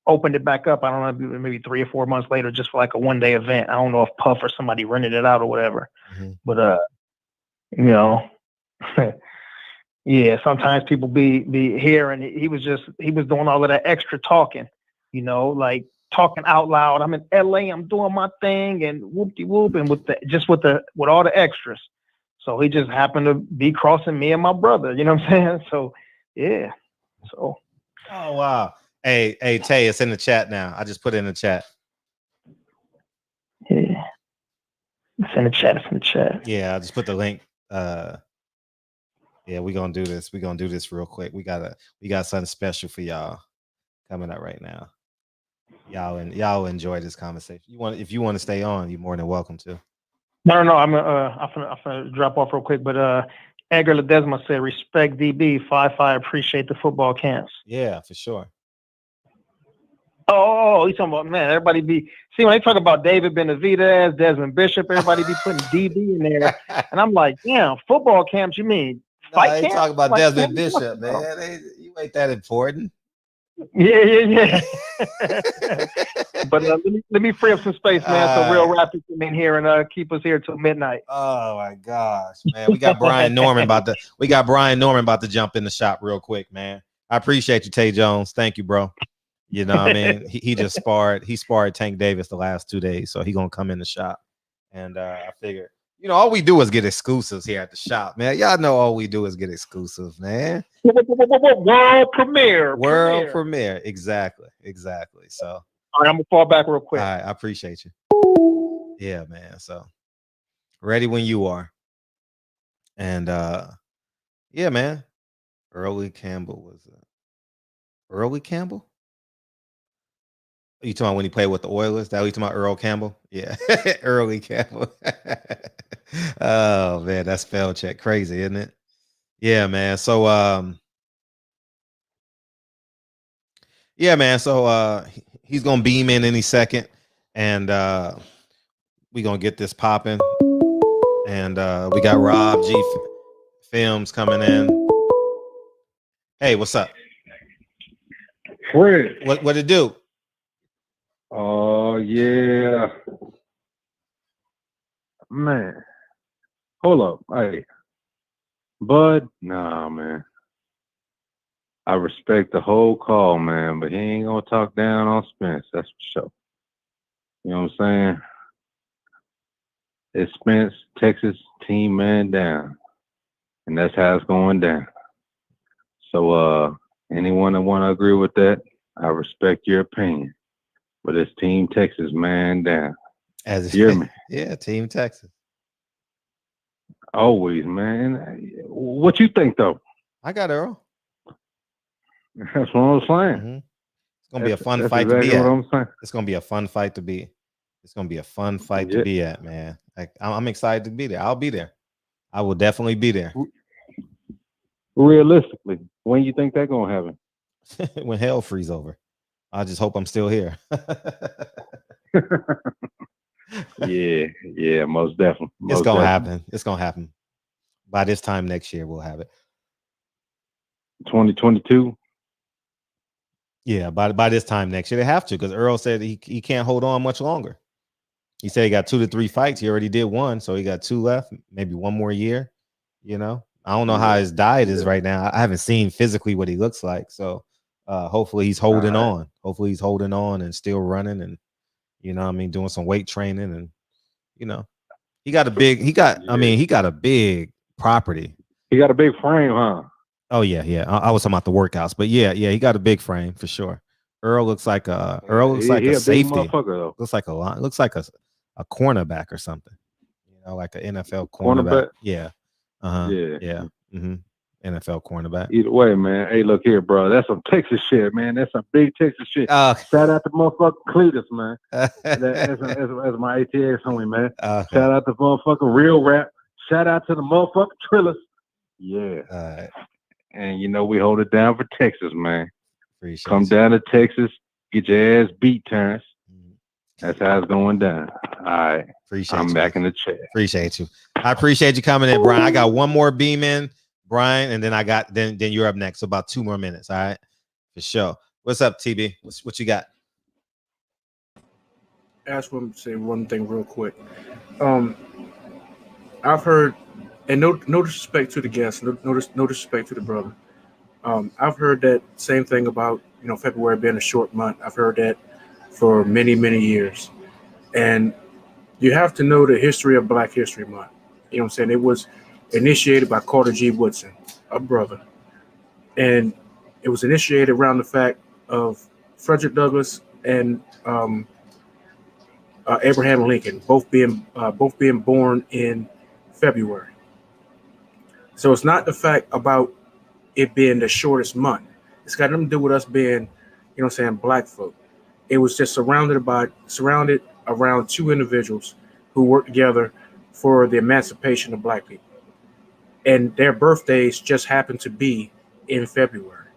opened it back up. I don't know, maybe 3 or 4 months later, just for like a one-day event. I don't know if Puff or somebody rented it out or whatever. But you know, yeah. Sometimes people be here, and he was doing all of that extra talking. You know, like talking out loud. I'm in LA. I'm doing my thing, and whoop-de-whoop, and with all the extras. So he just happened to be crossing me and my brother. You know what I'm saying? So yeah. So. Oh wow. Hey, Tay, it's in the chat now. I just put it in the chat. Yeah. It's in the chat. Yeah, I just put the link. Yeah, we're gonna do this. We're gonna do this real quick. We got something special for y'all coming up right now. Y'all enjoy this conversation. If you want to stay on, you're more than welcome to. No. I'm gonna drop off real quick, but Edgar Desmond said, respect DB, 5-5, appreciate the football camps. Yeah, for sure. Oh, he's talking about, man, everybody when they talk about David Benavidez, Desmond Bishop, everybody be putting DB in there. And I'm like, damn, football camps, you mean fight camps? Talk about like, Desmond Bishop, man. You ain't that important. Yeah. But let me free up some space, man, so Real Rapid come in here and keep us here till midnight. Oh my gosh, man. We got Brian Norman about to jump in the shop real quick, man. I appreciate you, Tay Jones. Thank you, bro. You know what I mean? He just sparred Tank Davis the last 2 days, so he gonna come in the shop. And I figured, all we do is get exclusives here at the shop, man. Y'all know all we do is get exclusives, man. World premiere. Exactly. So all right, I'm gonna fall back real quick. All right, I appreciate you. Yeah, man. So ready when you are. And yeah, man. Early Campbell was it? Early Campbell? Are you talking about when he played with the Oilers? That you talking about Earl Campbell? Yeah, Early Campbell. Oh man, that's spell check crazy, isn't it? Yeah, man. So yeah, man. So he's gonna beam in any second, and we're gonna get this popping. And we got Rob G Films coming in. Hey, what's up? Fred. What it do? Oh yeah, man. Hold up, hey, Bud. Nah, man. I respect the whole call, man, but he ain't gonna talk down on Spence. That's for sure. You know what I'm saying? It's Spence, Texas team man down, and that's how it's going down. So, anyone that want to agree with that, I respect your opinion. But it's Team Texas man down. As you hear me? Yeah, Team Texas. Always, man. What you think though? I got Earl. That's what I'm saying. Mm-hmm. It's gonna be a fun fight to be at. What I'm saying. It's gonna be a fun fight to be. It's gonna be a fun fight to be at, man. I'm excited to be there. I'll be there. I will definitely be there. Realistically, when you think that's gonna happen? When hell freezes over. I just hope I'm still here. Yeah, most definitely. It's gonna happen. By this time next year, we'll have it. 2022. Yeah, by this time next year, they have to, because Earl said he can't hold on much longer. He said he got 2 to 3 fights. He already did 1, so he got 2 left, maybe 1 more year. You know, I don't know how his diet is right now. I haven't seen physically what he looks like, so hopefully he's holding on. Hopefully he's holding on and still running, and you know, I mean, doing some weight training, and you know, he got a big property. He got a big frame, huh? Oh yeah. I was talking about the workouts, but yeah, he got a big frame for sure. Earl looks like a safety. Motherfucker, though. Looks like a cornerback or something. You know, like an NFL cornerback. Yeah. Yeah. Mm-hmm. NFL cornerback. Either way, man. Hey, look here, bro. That's some Texas shit, man. That's some big Texas shit. Shout out to motherfucking Cletus, man. That's my ATX homie, man. Shout out to motherfucking Real Rap. Shout out to the motherfucking Trillers. Yeah. And you know we hold it down for Texas, man. Come down to Texas, get your ass beat, Terrence. That's how it's going down. All right. I'm back in the chair. Appreciate you. I appreciate you coming in, Brian. I got one more beam in, Brian, and then then you're up next. So about 2 more minutes. All right. For sure. What's up, TB? What you got? I just want to say one thing real quick. I've heard, and no disrespect to the guest, no disrespect to the brother. I've heard that same thing about, you know, February being a short month. I've heard that for many, many years. And you have to know the history of Black History Month. You know what I'm saying? It was initiated by Carter G. Woodson, a brother. And it was initiated around the fact of Frederick Douglass and Abraham Lincoln, both being born in February. So it's not the fact about it being the shortest month. It's got nothing to do with us being, you know what I'm saying, Black folk. It was just surrounded around 2 individuals who worked together for the emancipation of Black people. And their birthdays just happened to be in February.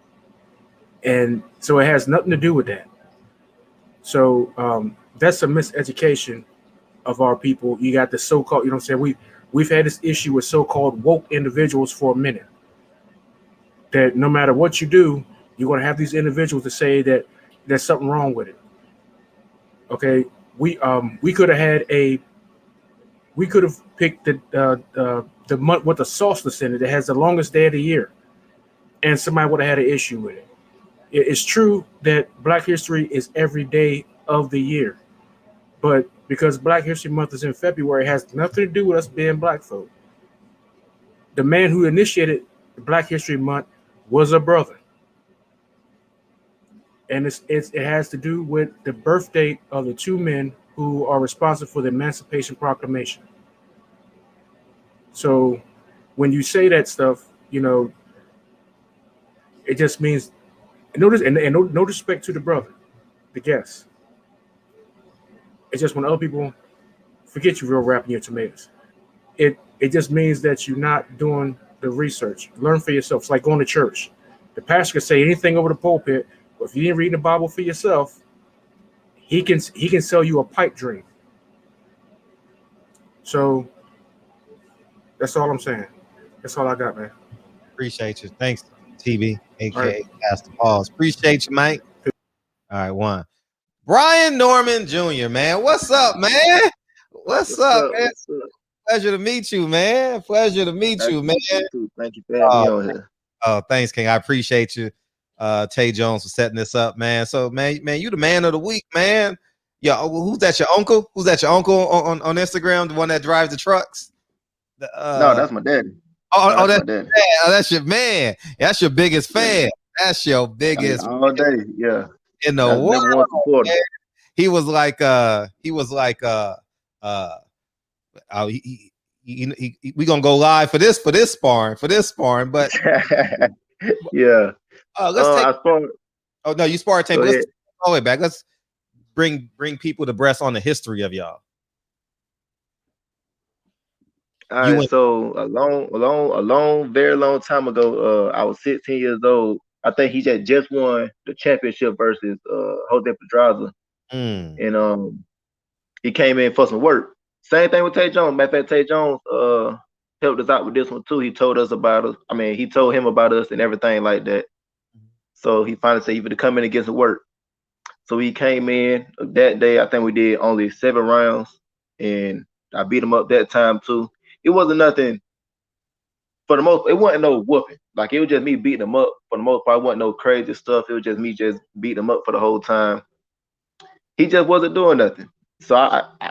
And so it has nothing to do with that. So that's a miseducation of our people. You got the so-called, you know what I'm saying, we've had this issue with so-called woke individuals for a minute. That no matter what you do, you're going to have these individuals to say that there's something wrong with it. Okay, we could have picked the month with the solstice in it that has the longest day of the year, and somebody would have had an issue with it. It's true that Black History is every day of the year, but because Black History Month is in February, it has nothing to do with us being Black folk. The man who initiated Black History Month was a brother. And it has to do with the birth date of the 2 men who are responsible for the Emancipation Proclamation. So when you say that stuff, you know, it just means, notice, and no disrespect to the brother, the guest. It's just when other people forget you, Real Rap, and your tomatoes. It just means that you're not doing the research. Learn for yourself. It's like going to church. The pastor can say anything over the pulpit, but if you didn't read the Bible for yourself, he can sell you a pipe dream. So that's all I'm saying. That's all I got, man. Appreciate you. Thanks, TV, aka Pastor Pauls. Appreciate you, Mike. All right, 1. Brian Norman Jr., man. What's up, man? What's up, man? Pleasure to meet you, man. Pleasure to meet you, man. Thank you for having me on here. Oh, thanks, King. I appreciate you. Tay Jones for setting this up, man. So, man, you the man of the week, man. Yo, who's that? Your uncle? Who's that? Your uncle on Instagram, the one that drives the trucks? No, that's my daddy. Oh, that's my daddy. Oh, that's your man. That's your biggest fan. That's your biggest all day. Yeah. In the world. He was like we gonna go live for this sparring, but yeah. Let's take. Oh no, you sparred tape. Let's all the way back. Let's bring people to breast on the history of y'all. All right, so a long, very long time ago, I was 16 years old. I think he just won the championship versus Jose Pedraza, and he came in for some work. Same thing with Tay Jones. Matter of fact, Tay Jones, helped us out with this one too. He told us about us. I mean, he told him about us and everything like that. So he finally said, "You better come in and get some work." So he came in that day. I think we did only 7 rounds, and I beat him up that time too. It wasn't nothing for the most. It wasn't no whooping. Like it was just me beating him up for the most part. It wasn't no crazy stuff. It was just me just beating him up for the whole time. He just wasn't doing nothing. So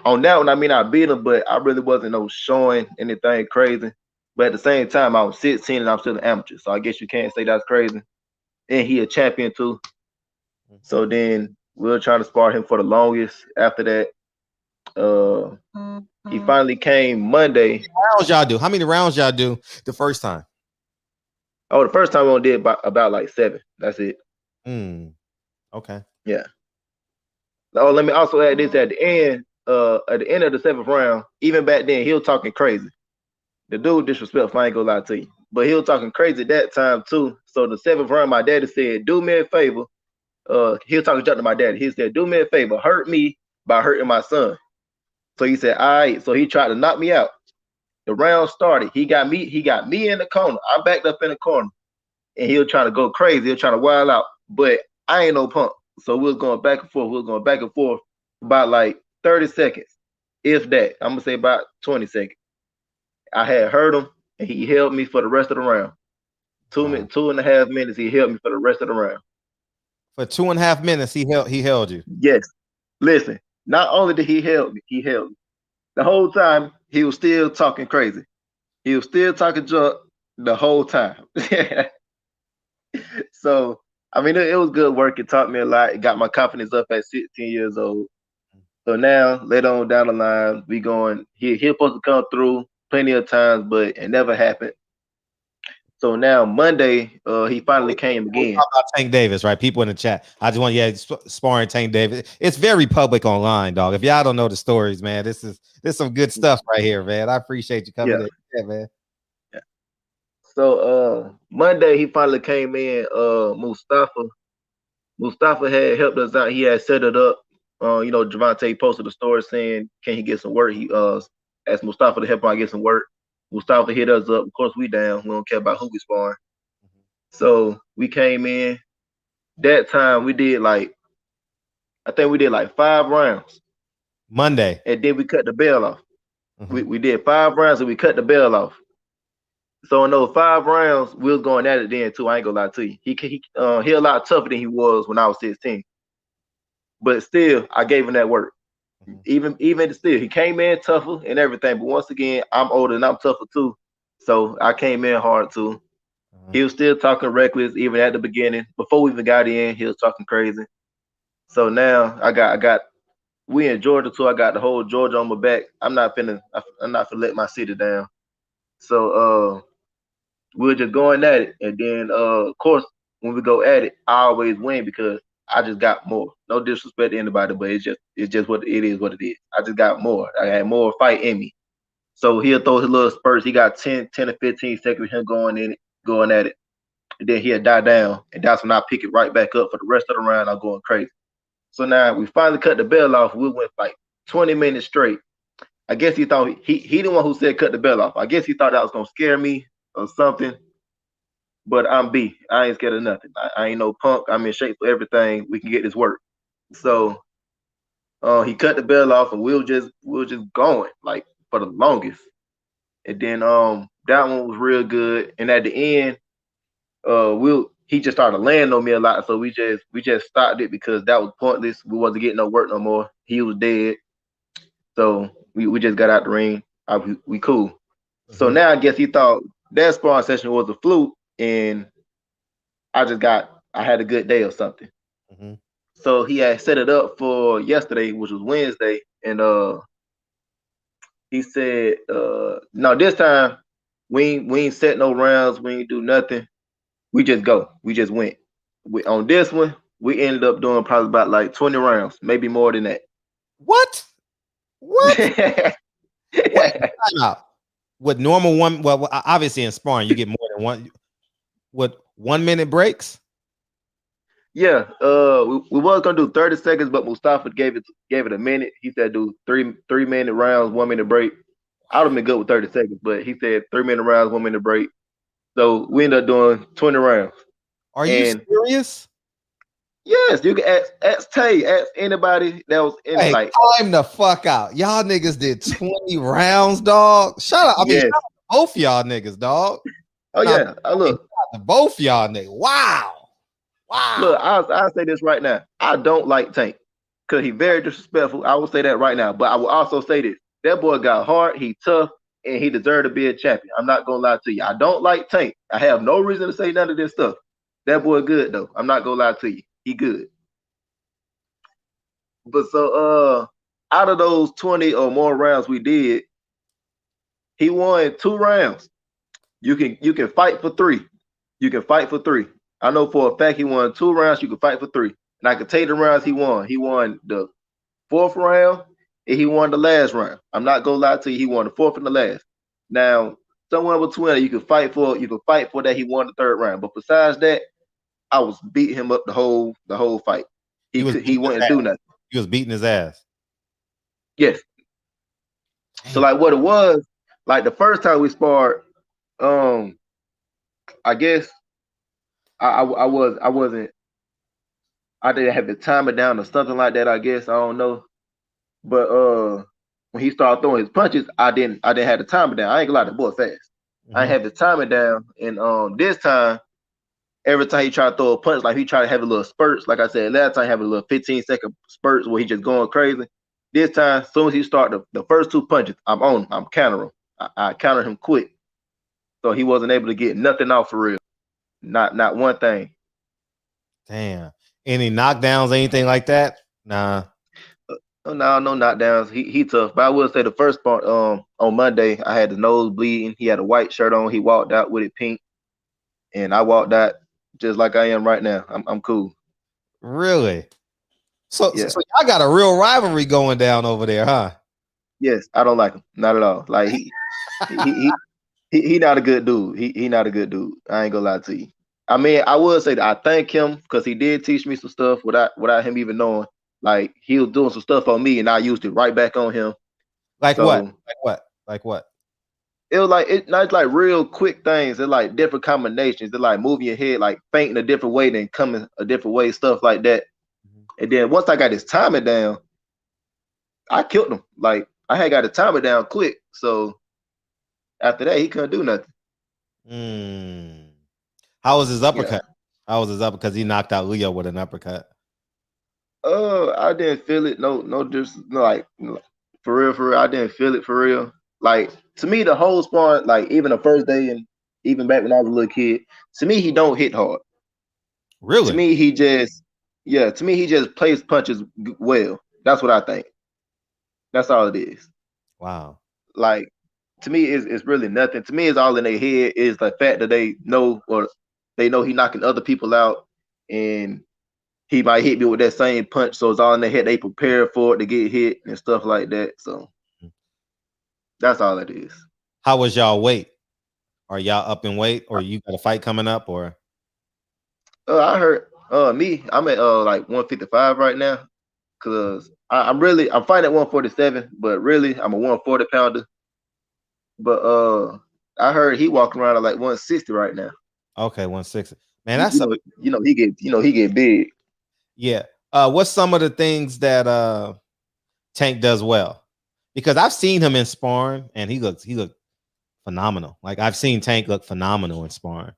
on that one, I mean, I beat him, but I really wasn't no showing anything crazy. But at the same time, I was 16 and I'm still an amateur. So I guess you can't say that's crazy. And he a champion too. So then we were trying to spar him for the longest. After that, he finally came Monday. How many rounds y'all do the first time? Oh, the first time we only did about like 7. That's it. Okay. Yeah. Oh, let me also add this at the end of the 7th round. Even back then, he was talking crazy. The dude disrespectful. I ain't gonna lie to you, but he was talking crazy that time too. So the 7th round, my daddy said, "Do me a favor." He was talking junk to my daddy. He said, "Do me a favor, hurt me by hurting my son." So he said, "All right." So he tried to knock me out. The round started. He got me in the corner. I backed up in the corner, and he was trying to go crazy. He was trying to wild out, but I ain't no punk. So we was going back and forth. We was going back and forth about like 30 seconds, if that. I'm gonna say about 20 seconds. I had hurt him, and he held me for the rest of the round. 2.5 minutes. He held me for the rest of the round. For 2.5 minutes, he held you. Yes. Listen. Not only did he held me. The whole time he was still talking crazy. He was still talking junk the whole time. So I mean, it was good work. It taught me a lot. It got my confidence up at 16 years old. So now, later on down the line, we going. He's supposed to come through plenty of times, but it never happened. So now Monday, he finally came again. Talk about Tank Davis, right? People in the chat. I just want sparring Tank Davis. It's very public online, dog. If y'all don't know the stories, man, this is some good stuff right here, man. I appreciate you coming in, yeah, man. Yeah. So Monday he finally came in. Mustafa had helped us out. He had set it up. Javante posted a story saying, "Can he get some work?" He asked Mustafa to help him out get some work. Mustafa hit us up. Of course, we down. We don't care about who we sparring. So we came in. That time we did I think we did 5 rounds. Monday. And then we cut the bell off. We did 5 rounds and we cut the bell off. So in those 5 rounds, we was going at it then too. I ain't gonna lie to you. He a lot tougher than he was when I was 16. But still, I gave him that work. Even still, he came in tougher and everything. But once again, I'm older and I'm tougher too. So I came in hard too. He was still talking reckless even at the beginning. Before we even got in, he was talking crazy. So now we in Georgia too. I got the whole Georgia on my back. I'm not finna let my city down. So we're just going at it. And then of course, when we go at it, I always win because I just got more. No disrespect to anybody, but it's just what it is. I just got more. I had more fight in me. So he'll throw his little spurts. He got 10 to 15 seconds with him going at it. And then he'll die down. And that's when I pick it right back up for the rest of the round. I'm going crazy. So now we finally cut the bell off. We went 20 minutes straight. I guess he thought he the one who said cut the bell off. I guess he thought that was gonna scare me or something. But I'm B. I ain't scared of nothing. I ain't no punk. I'm in shape for everything. We can get this work. So he cut the bell off and we were just going for the longest. And then that one was real good. And at the end, he just started laying on me a lot. So we just stopped it because that was pointless. We wasn't getting no work no more. He was dead. So we just got out the ring. We cool. So now I guess he thought that sparring session was a fluke and I had a good day or something. So he had set it up for yesterday, which was Wednesday, and he said, "No, this time we ain't set no rounds, we ain't do nothing. We just go. We just went. On this one, we ended up doing probably about 20 rounds, maybe more than that." What? With normal one, well, obviously in sparring you get more than one. With 1 minute breaks? Yeah, we was gonna do 30 seconds, but Mustafa gave it a minute. He said do 3 minute rounds, 1 minute break. I would have been good with 30 seconds, but he said 3-minute rounds, 1-minute break. So we ended up doing 20 rounds. Are you serious? Yes, you can ask Tay, ask anybody that was in Hey, time the fuck out. Y'all niggas did 20 rounds, dog. Shout out. I mean, shout out to both y'all niggas, dog. Oh, yeah. Look. Both y'all niggas. Wow. Look, I'll say this right now. I don't like Tank because he's very disrespectful. I will say that right now. But I will also say this. That boy got hard, he tough, and he deserved to be a champion. I'm not going to lie to you. I don't like Tank. I have no reason to say none of this stuff. That boy good, though. I'm not going to lie to you. He good. But so out of those 20 or more rounds we did, he won 2 rounds. You can fight for 3. You can fight for 3. I know for a fact he won 2 rounds. You can fight for 3. And I can tell you the rounds he won. He won the 4th round and he won the last round. I'm not gonna lie to you. He won the 4th and the last. Now, somewhere between you can fight for that he won the 3rd round. But besides that, I was beating him up the whole fight. He wouldn't do nothing. He was beating his ass. Yes. So like what it was, like the first time we sparred, I guess I didn't have to time it down or something like that. I guess I don't know, but when he started throwing his punches, I didn't have to time it down. I ain't gonna lie, the boy fast. I had to time it down, and this time, every time he tried to throw a punch, like he tried to have a little spurts. Like I said last time, have a little 15-second spurts where he just going crazy. This time, as soon as he started the first 2 punches, I'm on him. I'm countering him. I countered him quick, so he wasn't able to get nothing off for real. Not one thing. Damn. Any knockdowns, anything like that? Nah. No knockdowns. He tough. But I will say the first part, on Monday, I had the nose bleeding. He had a white shirt on. He walked out with it pink. And I walked out just like I am right now. I'm cool. Really? So, yeah. So y'all got a real rivalry going down over there, huh? Yes, I don't like him. Not at all. Like he not a good dude. He not a good dude. I ain't gonna lie to you. I mean, I would say that I thank him because he did teach me some stuff without him even knowing. Like he was doing some stuff on me, and I used it right back on him. Like what? Like what? It was like not like real quick things. They're like different combinations. They're like moving your head, like fainting a different way, then coming a different way, stuff like that. And then once I got his timing down, I killed him. Like I had got the timing down quick. So after that, he couldn't do nothing. How was his uppercut? Yeah. How was his uppercut? Because he knocked out Leo with an uppercut. I didn't feel it. No, just like for real. I didn't feel it for real. Like to me, the whole sparring, like even the first day and even back when I was a little kid, to me he don't hit hard. Really? To me he just plays punches well. That's what I think. That's all it is. Wow. Like to me, it's really nothing. To me, it's all in their head. Is the fact that they know he knocking other people out, and he might hit me with that same punch. So it's all in their head. They prepare for it to get hit and stuff like that. So that's all it is. How was y'all weight? Are y'all up in weight, or you got a fight coming up, or? I heard I'm at like 155 right now, cause I'm fighting at 147, but really I'm a 140 pounder. But I heard he walking around at like 160 right now. Okay, 160. Man, that's he get big. Yeah. What's some of the things that Tank does well? Because I've seen him in sparring and he looked phenomenal. Like I've seen Tank look phenomenal in sparring.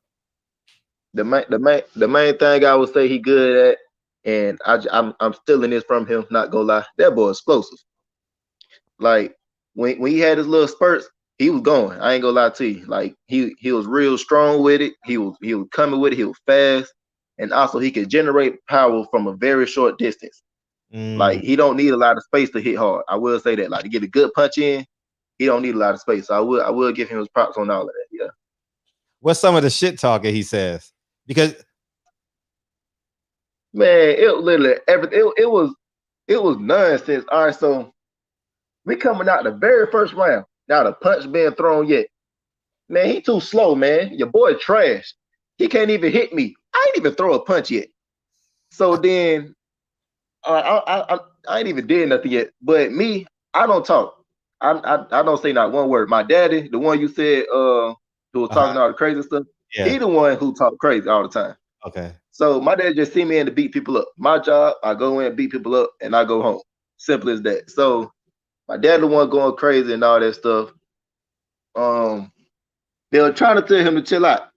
The main thing I would say he good at, and I'm stealing this from him, not gonna lie. That boy explosive. Like when he had his little spurts, he was going. I ain't gonna lie to you. Like he was real strong with it. He was coming with it. He was fast, and also he could generate power from a very short distance. Like he don't need a lot of space to hit hard. I will say that. Like to get a good punch in, he don't need a lot of space. So I will give him his props on all of that. Yeah. What's some of the shit talking he says? Because man, it literally everything. It was nonsense. All right, so we coming out the very first round. Now the punch being thrown yet. Man, he too slow, man. Your boy trash. He can't even hit me. I ain't even throw a punch yet. So then I ain't even did nothing yet. But me, I don't talk. I don't say not one word. My daddy, the one you said, who was talking all the crazy stuff, he the one who talk crazy all the time. Okay. So my dad just see me in to beat people up. My job, I go in, beat people up, and I go home. Simple as that. So my dad the one going crazy and all that stuff. They were trying to tell him to chill out.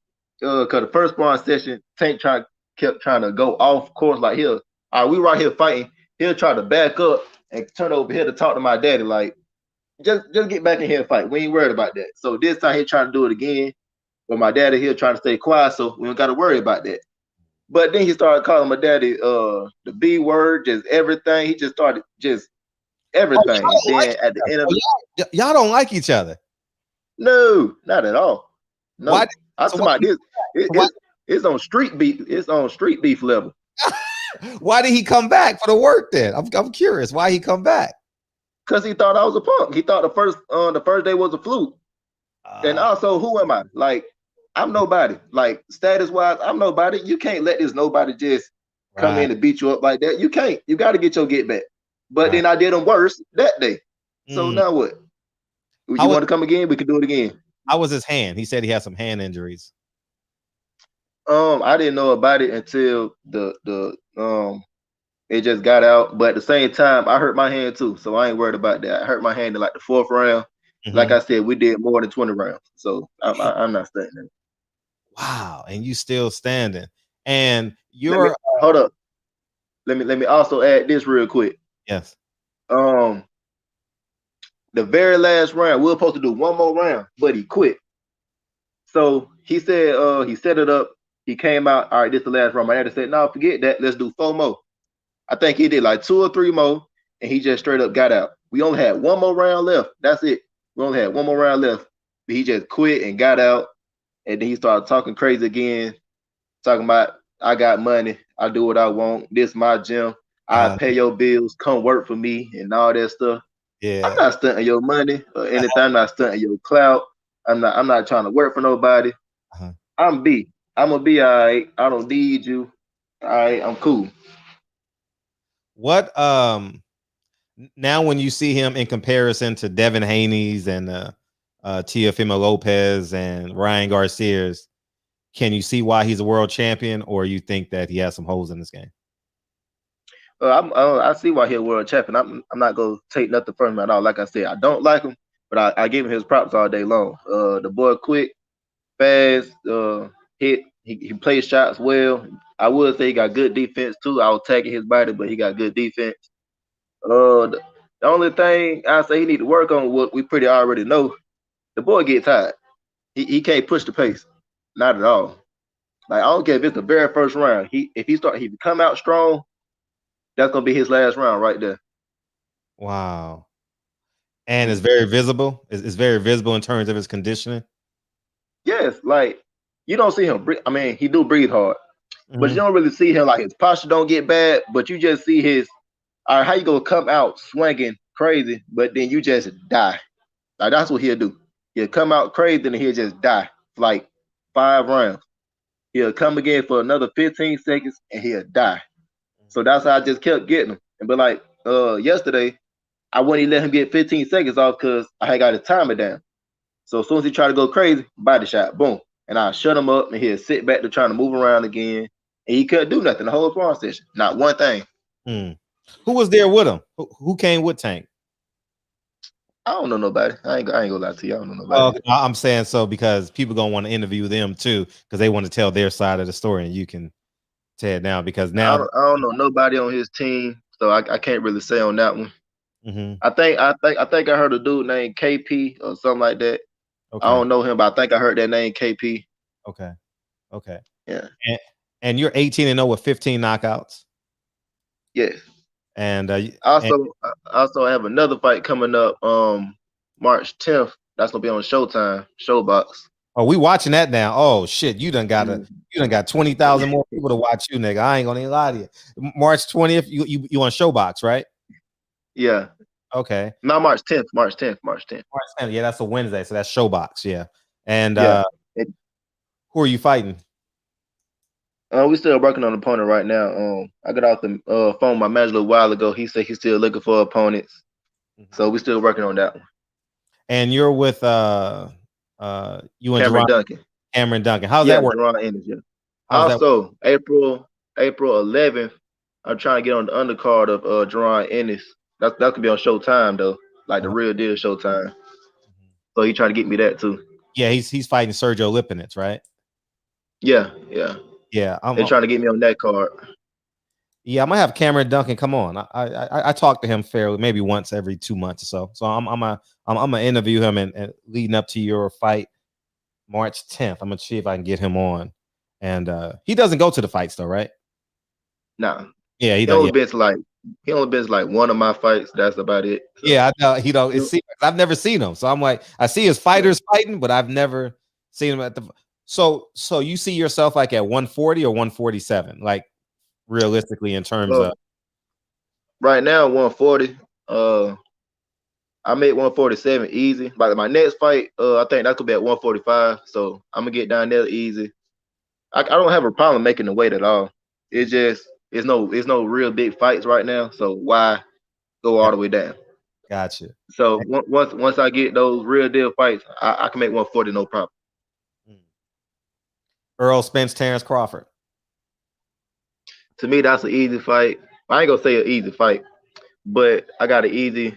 Cause the first sparring session, Tank kept trying to go off course. Like all right, we right here fighting. He'll try to back up and turn over here to talk to my daddy. Like, just get back in here and fight. We ain't worried about that. So this time he trying to do it again. But my daddy here trying to stay quiet, so we don't got to worry about that. But then he started calling my daddy the B word, just everything. He just started just everything. Then at the end of it, y'all don't like each other. No, not at all. No, why? I'm talking about this. It's on street beef. It's on street beef level. Why did he come back for the work then? I'm curious. Why he come back? Because he thought I was a punk. He thought the first day was a fluke. And also, who am I? Like, I'm nobody. Like, status wise, I'm nobody. You can't let this nobody just come in and beat you up like that. You can't. You got to get your get back. But then I did him worse that day. So now what? You want to come again? We can do it again. How was his hand? He said he had some hand injuries. I didn't know about it until it just got out. But at the same time, I hurt my hand too, so I ain't worried about that. I hurt my hand in like the 4th round. Like I said, we did more than 20 rounds, so I'm not standing. Wow, and you still standing? And hold up. Let me also add this real quick. Yes. The very last round, we were supposed to do one more round, but he quit. So he said he set it up. He came out. All right, this is the last round. My dad said, "No, forget that. Let's do 4 more." I think he did like 2 or 3 more, and he just straight up got out. We only had 1 more round left. That's it. We only had 1 more round left. But he just quit and got out, and then he started talking crazy again, talking about I got money, I do what I want. This my gym. I pay your bills. Come work for me and all that stuff. Yeah. I'm not stunting your money or anything. I'm not stunting your clout. I'm not trying to work for nobody. I'm B. I'm gonna be all right. I don't need you. All right, I'm cool. What now when you see him in comparison to Devin Haney's and Teofimo Lopez and Ryan Garcia's, can you see why he's a world champion, or you think that he has some holes in this game? I see why he's a world champion. I'm not gonna take nothing from him at all. Like I said, I don't like him, but I give him his props all day long. The boy quick, fast, hit. He plays shots well. I would say he got good defense too. I was tagging his body, but he got good defense. The only thing I say he need to work on, what we pretty already know, the boy get tired. He can't push the pace, not at all. Like, I don't care if it's the very first round. If he come out strong, that's gonna be his last round right there. Wow. And it's very visible. It's very visible in terms of his conditioning. Yes, like you don't see him. I mean, he do breathe hard, but you don't really see him. Like, his posture don't get bad, but you just see his. All right, how you gonna come out swinging crazy, but then you just die? Like, that's what he'll do. He'll come out crazy and he'll just die. Like 5 rounds. He'll come again for another 15 seconds and he'll die. So that's how I just kept getting him. And but like yesterday, I wouldn't even let him get 15 seconds off because I had got his timer down. So as soon as he tried to go crazy, body shot, boom. And I shut him up and he'll sit back to trying to move around again. And he couldn't do nothing the whole sparring session. Not one thing. Who was there with him? Who came with Tank? I don't know nobody. I ain't gonna lie to you. I don't know nobody. I'm saying so because people gonna want to interview them too, because they want to tell their side of the story, and you can tear it down because now I don't know nobody on his team, so I can't really say on that one. I think I heard a dude named KP or something like that. Okay. I don't know him, but I think I heard that name KP. Okay. Yeah. And you're 18-0 with 15 knockouts. Yes. And I also have another fight coming up March 10th. That's gonna be on Showtime, Showbox. Oh, we watching that now. Oh shit, you done got 20,000 more people to watch you, nigga. I ain't gonna even lie to you. March 20th, you on Showbox, right? Yeah. Okay. Not March 10th. March 10th. Yeah, that's a Wednesday, so that's Showbox. Yeah. And who are you fighting? We still working on an opponent right now. I got off the phone with my manager a while ago. He said he's still looking for opponents. So we still working on that one. And you're with you and Cameron Duncan. Cameron Duncan. How's Yeah, that work? Jerron Ennis. Yeah. How's that? Also, April 11th, I'm trying to get on the undercard of Jerron Ennis. That could be on Showtime though, like the real deal Showtime. So he trying to get me that too. Yeah, he's fighting Sergio Lipinets, right? Yeah. Yeah, They're trying to get me on that card. Yeah, I'm gonna have Cameron Duncan come on. I talk to him fairly, maybe once every 2 months or so. So I'm gonna interview him and leading up to your fight March 10th. I'm gonna see if I can get him on. And he doesn't go to the fights though, right? Nah. Yeah, he only been to like one of my fights. That's about it. So. Yeah, I know he don't. I've never seen him, so I'm like, I see his fighters fighting, but I've never seen him at the. So you see yourself like at 140 or 147, like realistically in terms of. Right now, 140. I made 147 easy. Like my next fight, I think that could be at 145. So I'm gonna get down there easy. I don't have a problem making the weight at all. It's just it's no real big fights right now. So why go all the way down? Gotcha. So once I get those real deal fights, I can make 140 no problem. Earl Spence, Terrence Crawford. To me, that's an easy fight. I ain't gonna say an easy fight, but I got an easy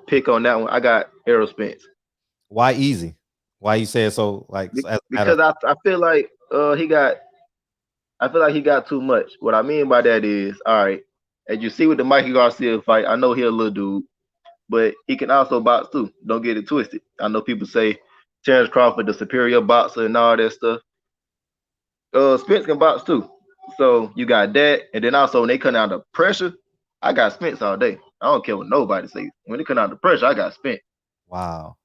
pick on that one. I got Errol Spence. Why easy? Why you say it so like? Because I feel like he got too much. What I mean by that is, all right, as you see with the Mikey Garcia fight, I know he's a little dude, but he can also box too. Don't get it twisted. I know people say Terrence Crawford the superior boxer and all that stuff. Spence can box too. So you got that, and then also when they come out of pressure, I got Spence all day. I don't care what nobody says. When they come out of pressure, I got Spence. Wow.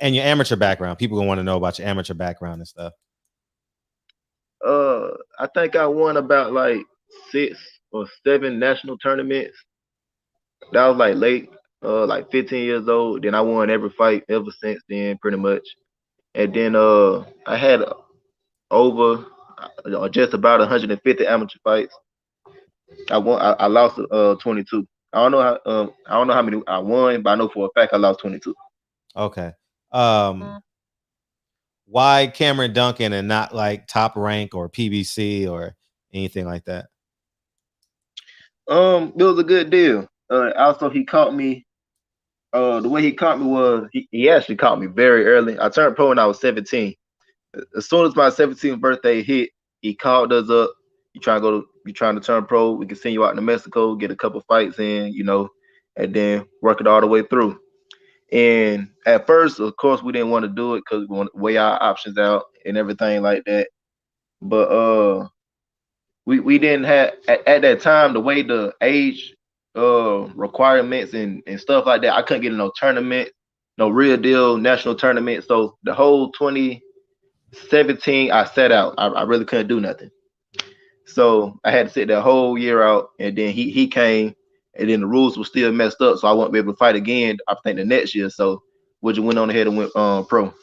And your amateur background. People gonna want to know about your amateur background and stuff. I think I won about like 6 or 7 national tournaments. That was like late, like 15 years old. Then I won every fight ever since then, pretty much. And then I had over just about 150 amateur fights. I lost 22. I don't know how many I won, but I know for a fact I lost 22. Okay. Why Cameron Duncan and not like Top Rank or PBC or anything like that? It was a good deal. Also, he caught me. The way he caught me was he actually caught me very early. I turned pro when I was 17. As soon as my 17th birthday hit, he called us up. You trying to turn pro? We can send you out to Mexico, get a couple fights in, and then work it all the way through. And at first, of course, we didn't want to do it because we want to weigh our options out and everything like that. But we didn't have at that time the way the age requirements and stuff like that. I couldn't get in no tournament, no real deal national tournament. So the whole 2017, I sat out. I really couldn't do nothing. So I had to sit that whole year out, and then he came, and then the rules were still messed up, so I wouldn't be able to fight again. I think the next year. So we just went on ahead and went pro.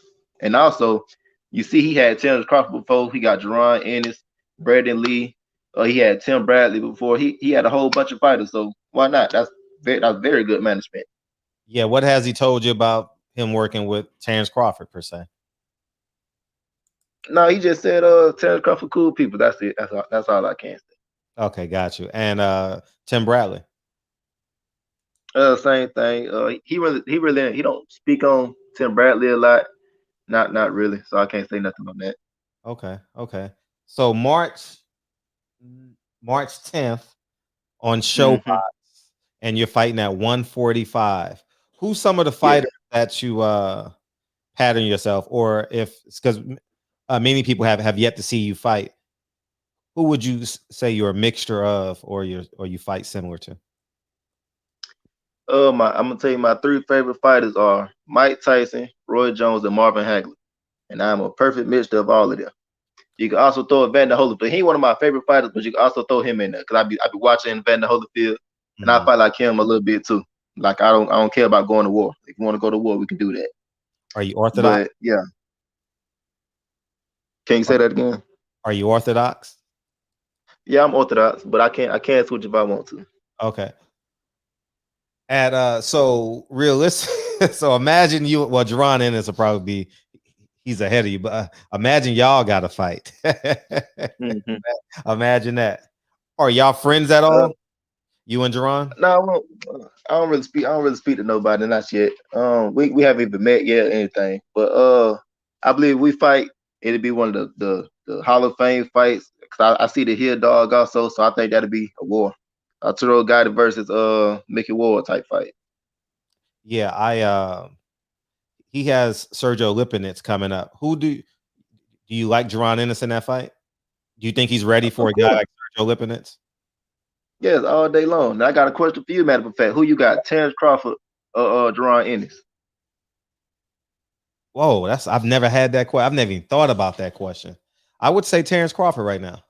And also, you see, he had Terrence Crawford before. He got Jerron Ennis, Brandon Lee. He had Tim Bradley before. He had a whole bunch of fighters. So why not? That's very good management. Yeah. What has he told you about him working with Terrence Crawford per se? No, he just said Terrence Crawford cool people. That's it. That's all I can say. Okay, got you. And Tim Bradley. Same thing. He don't speak on Tim Bradley a lot. Not really. So I can't say nothing on that. Okay. So March 10th on Showbox, and you're fighting at 145. Who's some of the fighters that you pattern yourself, or if it's because many people have yet to see you fight? Who would you say you're a mixture of, or you fight similar to? I'm gonna tell you my 3 favorite fighters are Mike Tyson, Roy Jones, and Marvin Hagler, and I'm a perfect mixture of all of them. You can also throw Evander Holyfield. He ain't one of my favorite fighters, but you can also throw him in there because I be watching Evander Holyfield, and I fight like him a little bit too. Like I don't care about going to war. If you want to go to war, we can do that. Are you orthodox? But yeah. Can you say that again? Are you orthodox? Yeah, I'm orthodox, but I can't switch if I want to. Okay. So realistic. So imagine you. Well, Jerron Ennis will probably be. He's ahead of you, but imagine y'all got to fight. Mm-hmm. Imagine that. Are y'all friends at all? You and Jerron? No, I don't really speak. I don't really speak to nobody, not yet. We haven't even met yet or anything. But I believe we fight. It'll be one of the Hall of Fame fights. Cause I see the Hill Dog also, so I think that'll be a war. Arturo Gatti versus Mickey Ward type fight. Yeah, he has Sergio Lipinets coming up. Who do you like Jerron Ennis in that fight? Do you think he's ready for a guy like Sergio Lipinets? Yes, all day long. Now I got a question for you, matter of fact. Who you got? Terrence Crawford or Jerron Ennis? Whoa, I've never had that question. I've never even thought about that question. I would say Terrence Crawford right now.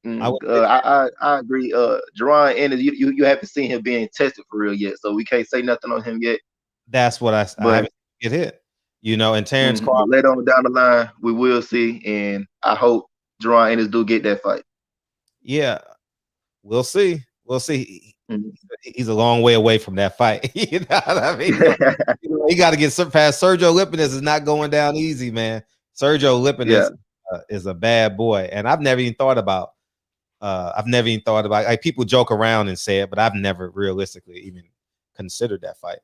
I agree. Jerron Ennis, you haven't seen him being tested for real yet, so we can't say nothing on him yet. That's what I haven't get hit. And Terrence Crawford. Later on down the line, we will see, and I hope Jerron Ennis do get that fight. Yeah, we'll see. We'll see. He's a long way away from that fight. You know what I mean? He got to get past Sergio Lipinets. Is not going down easy, man. Sergio Lipinets is a bad boy, and I've never even thought about. Like people joke around and say it, but I've never realistically even considered that fight.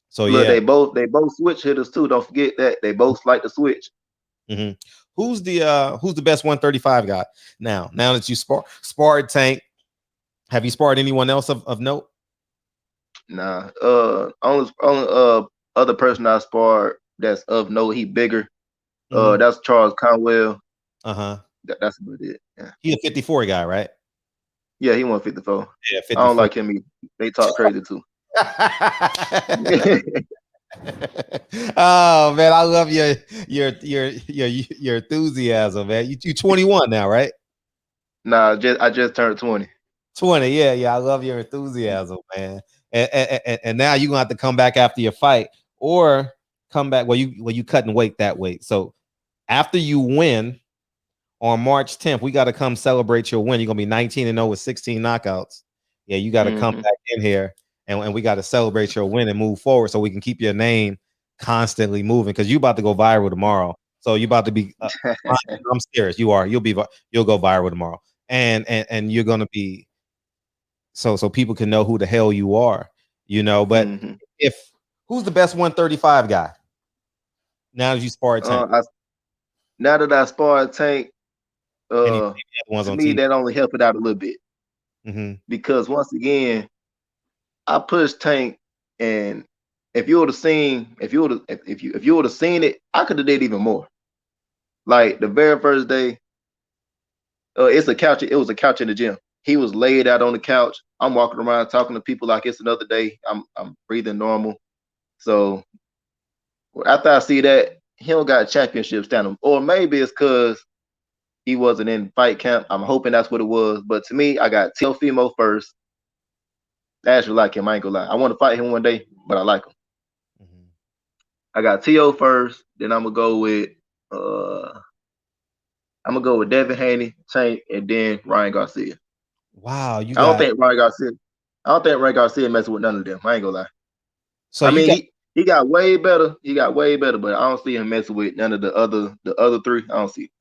So look, they both switch hitters too. Don't forget that they both like to switch. Mm-hmm. Who's the best 135 guy now? Now that you sparred Tank, have you sparred anyone else of note? Nah. Only other person I sparred that's of note. He bigger. That's Charles Conwell. That's about it. Yeah. He a 54 guy, right? Yeah, he 154. Yeah, 54. I don't like him. They talk crazy too. Oh man, I love your enthusiasm, man. You 21 now, right? Nah, I just turned 20. 20, yeah. I love your enthusiasm, man. And now you're gonna have to come back after your fight, or come back. Well, you cutting weight that weight. So after you win on March 10th, we got to come celebrate your win. You're gonna be 19-0 with 16 knockouts. Yeah, you got to come back in here. And we got to celebrate your win and move forward so we can keep your name constantly moving, because you about to go viral tomorrow. So you about to be I'm serious. You'll go viral tomorrow. And you're going to be so people can know who the hell you are, but who's the best 135 guy? Now that you sparred Tank. Now that I sparred Tank, to me that only helped it out a little bit. Because once again, I pushed Tank, and if you would have seen it, I could have did even more. Like the very first day, it was a couch in the gym. He was laid out on the couch. I'm walking around talking to people like it's another day. I'm breathing normal. So after I see that, he don't got championship standing, or maybe it's because he wasn't in fight camp. I'm hoping that's what it was. But to me, I got Teofimo first. I actually like him. I ain't gonna lie. I want to fight him one day, but I like him. I got T.O. first. Then I'm gonna go with Devin Haney, Tank, and then Ryan Garcia. Wow, I don't think Ryan Garcia messing with none of them. I ain't gonna lie. So he got way better. But I don't see him messing with none of the other three. I don't see it.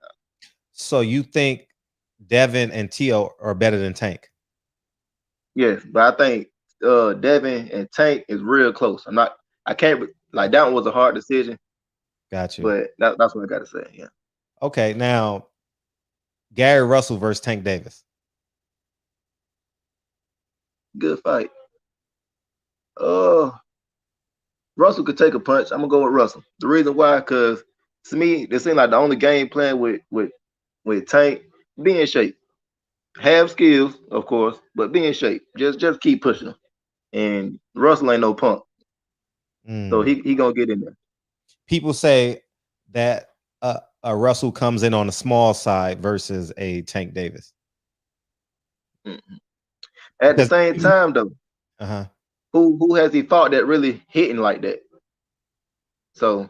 So you think Devin and T.O. are better than Tank? Yes, but I think Devin and Tank is real close. I can't like that one was a hard decision. Got you. But that's what I gotta say. Yeah. Okay, now Gary Russell versus Tank Davis. Good fight. Russell could take a punch. I'm gonna go with Russell. The reason why, because to me, this seems like the only game plan with Tank, be in shape. Have skills, of course, but be in shape. Just keep pushing him. And Russell ain't no punk. So he gonna get in there. People say that a Russell comes in on the small side versus a Tank Davis. At the same time, though, who has he fought that really hitting like that? So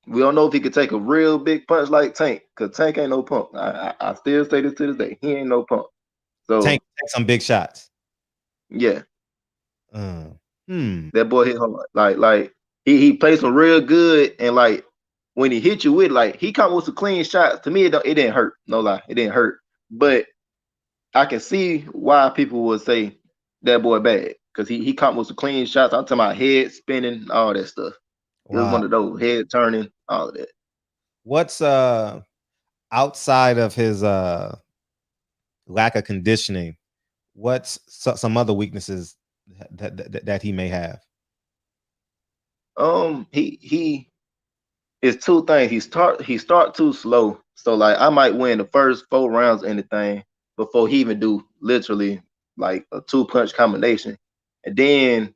we don't know if he could take a real big punch like Tank, because Tank ain't no punk. I still say this to this day. He ain't no punk. So Tank takes some big shots. Yeah. That boy hit hard. Like he played some real good, and like when he hit you with, like, he caught with some clean shots. To me, it didn't hurt. No lie, it didn't hurt. But I can see why people would say that boy bad, because he caught with some clean shots. I'm talking about head spinning, all that stuff. It was one of those, head turning, all of that. What's outside of his lack of conditioning, what's some other weaknesses that he may have? He it's two things. He start too slow. So like I might win the first 4 rounds or anything before he even do literally like a 2-punch combination. And then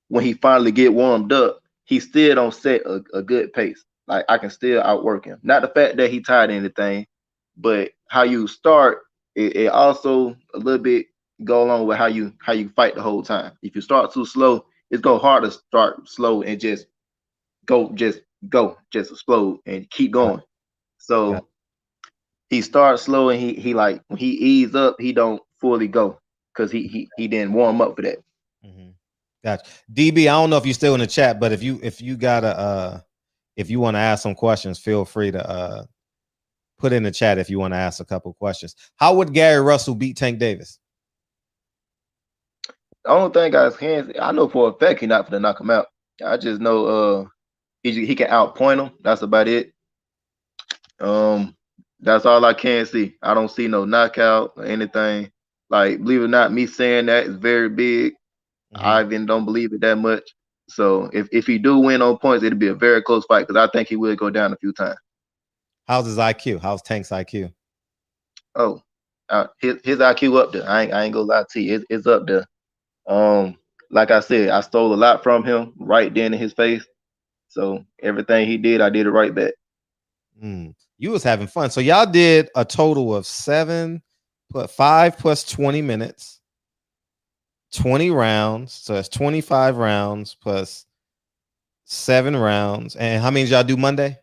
when he finally get warmed up, he still don't set a good pace. Like I can still outwork him. Not the fact that he tired or anything, but how you start, it also a little bit go along with how you fight the whole time. If you start too slow, it's go hard to start slow and just explode and keep going. So he starts slow, and he like when he ease up, he don't fully go because he didn't warm up for that. Gotcha. DB, I don't know if you're still in the chat, but if you gotta if you want to ask some questions, feel free to put in the chat if you want to ask a couple questions. How would Gary Russell beat Tank Davis? The only thing guys hands, I know for a fact he's not gonna knock him out. I just know he can outpoint him. That's about it. That's all I can see. I don't see no knockout or anything. Like, believe it or not, me saying that is very big. I even don't believe it that much. So if he do win on points, it'll be a very close fight, because I think he will go down a few times. How's his IQ? How's Tank's IQ? Oh, his IQ up there. I ain't gonna lie to you. It's up there. Like I said, I stole a lot from him right then in his face. So everything he did, I did it right back. You was having fun. So y'all did a total of 5 plus 20 minutes, 20 rounds. So that's 25 rounds plus 7 rounds. And how many did y'all do Monday?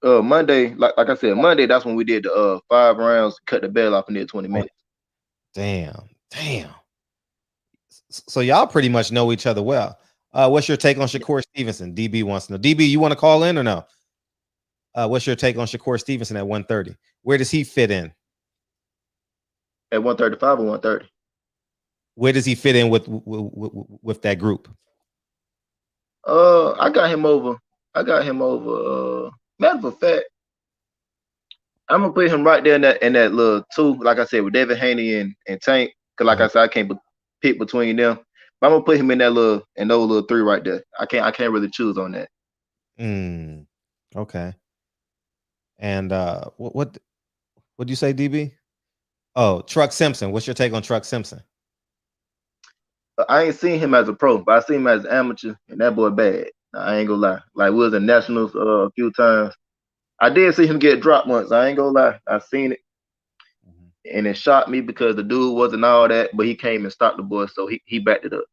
Monday, like I said, Monday, that's when we did the 5 rounds, cut the bell off, and did 20 minutes. Damn. So y'all pretty much know each other well. What's your take on Shakur Stevenson? DB wants to know. DB, you want to call in or no? What's your take on Shakur Stevenson at 130? Where does he fit in? At 135 or 130? Where does he fit in with that group? I got him over. Matter of fact, I'm gonna put him right there in that little 2. Like I said, with David Haney and Tank. Cause like I said, I can't pick between them. But I'm gonna put him in those little 3 right there. I can't really choose on that. Okay. And what do you say, DB? Oh, Truck Simpson. What's your take on Truck Simpson? I ain't seen him as a pro, but I seen him as an amateur, and that boy bad. I ain't gonna lie. Like, we was in nationals a few times. I did see him get dropped once. I ain't gonna lie. I seen it, and it shocked me because the dude wasn't all that, but he came and stopped the boy, so he backed it up.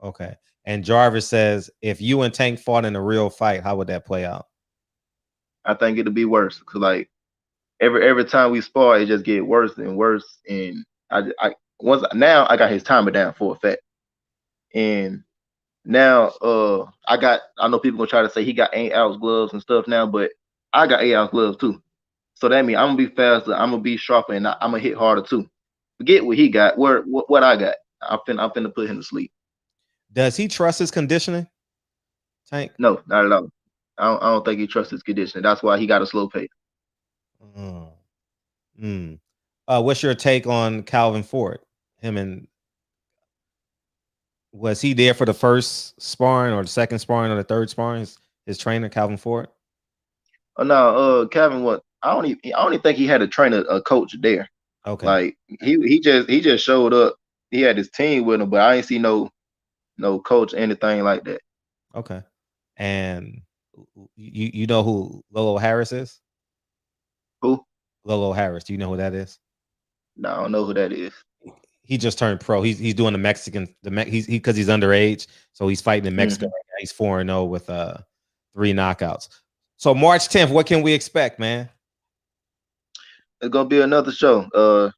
Okay. And Jarvis says, if you and Tank fought in a real fight, how would that play out? I think it'll be worse, because like every time we spar, it just get worse and worse. And now I got his timer down for a fact, and now I know people gonna try to say he got 8-ounce gloves and stuff now, but I got 8-ounce gloves too. So that means I'm gonna be faster, I'm gonna be sharper, and I'm gonna hit harder too. Forget what he got, what I got. I'm finna put him to sleep. Does he trust his conditioning, Tank? No, not at all. I don't think he trusts his conditioning. That's why he got a slow pace. What's your take on Calvin Ford? Was he there for the first sparring or the second sparring or the third sparring? His trainer, Calvin Ford? Oh no, Calvin, what? I don't even think he had a coach there. Okay. Like he just showed up. He had his team with him, but I ain't see no coach or anything like that. Okay. And you know who Lolo Harris is? Who? Lolo Harris. Do you know who that is? No, I don't know who that is. He just turned pro. He's doing the Mexican. Because he's underage, so he's fighting in Mexico. Right now. He's 4-0 with 3 knockouts. So March 10th, what can we expect, man? It's gonna be another show.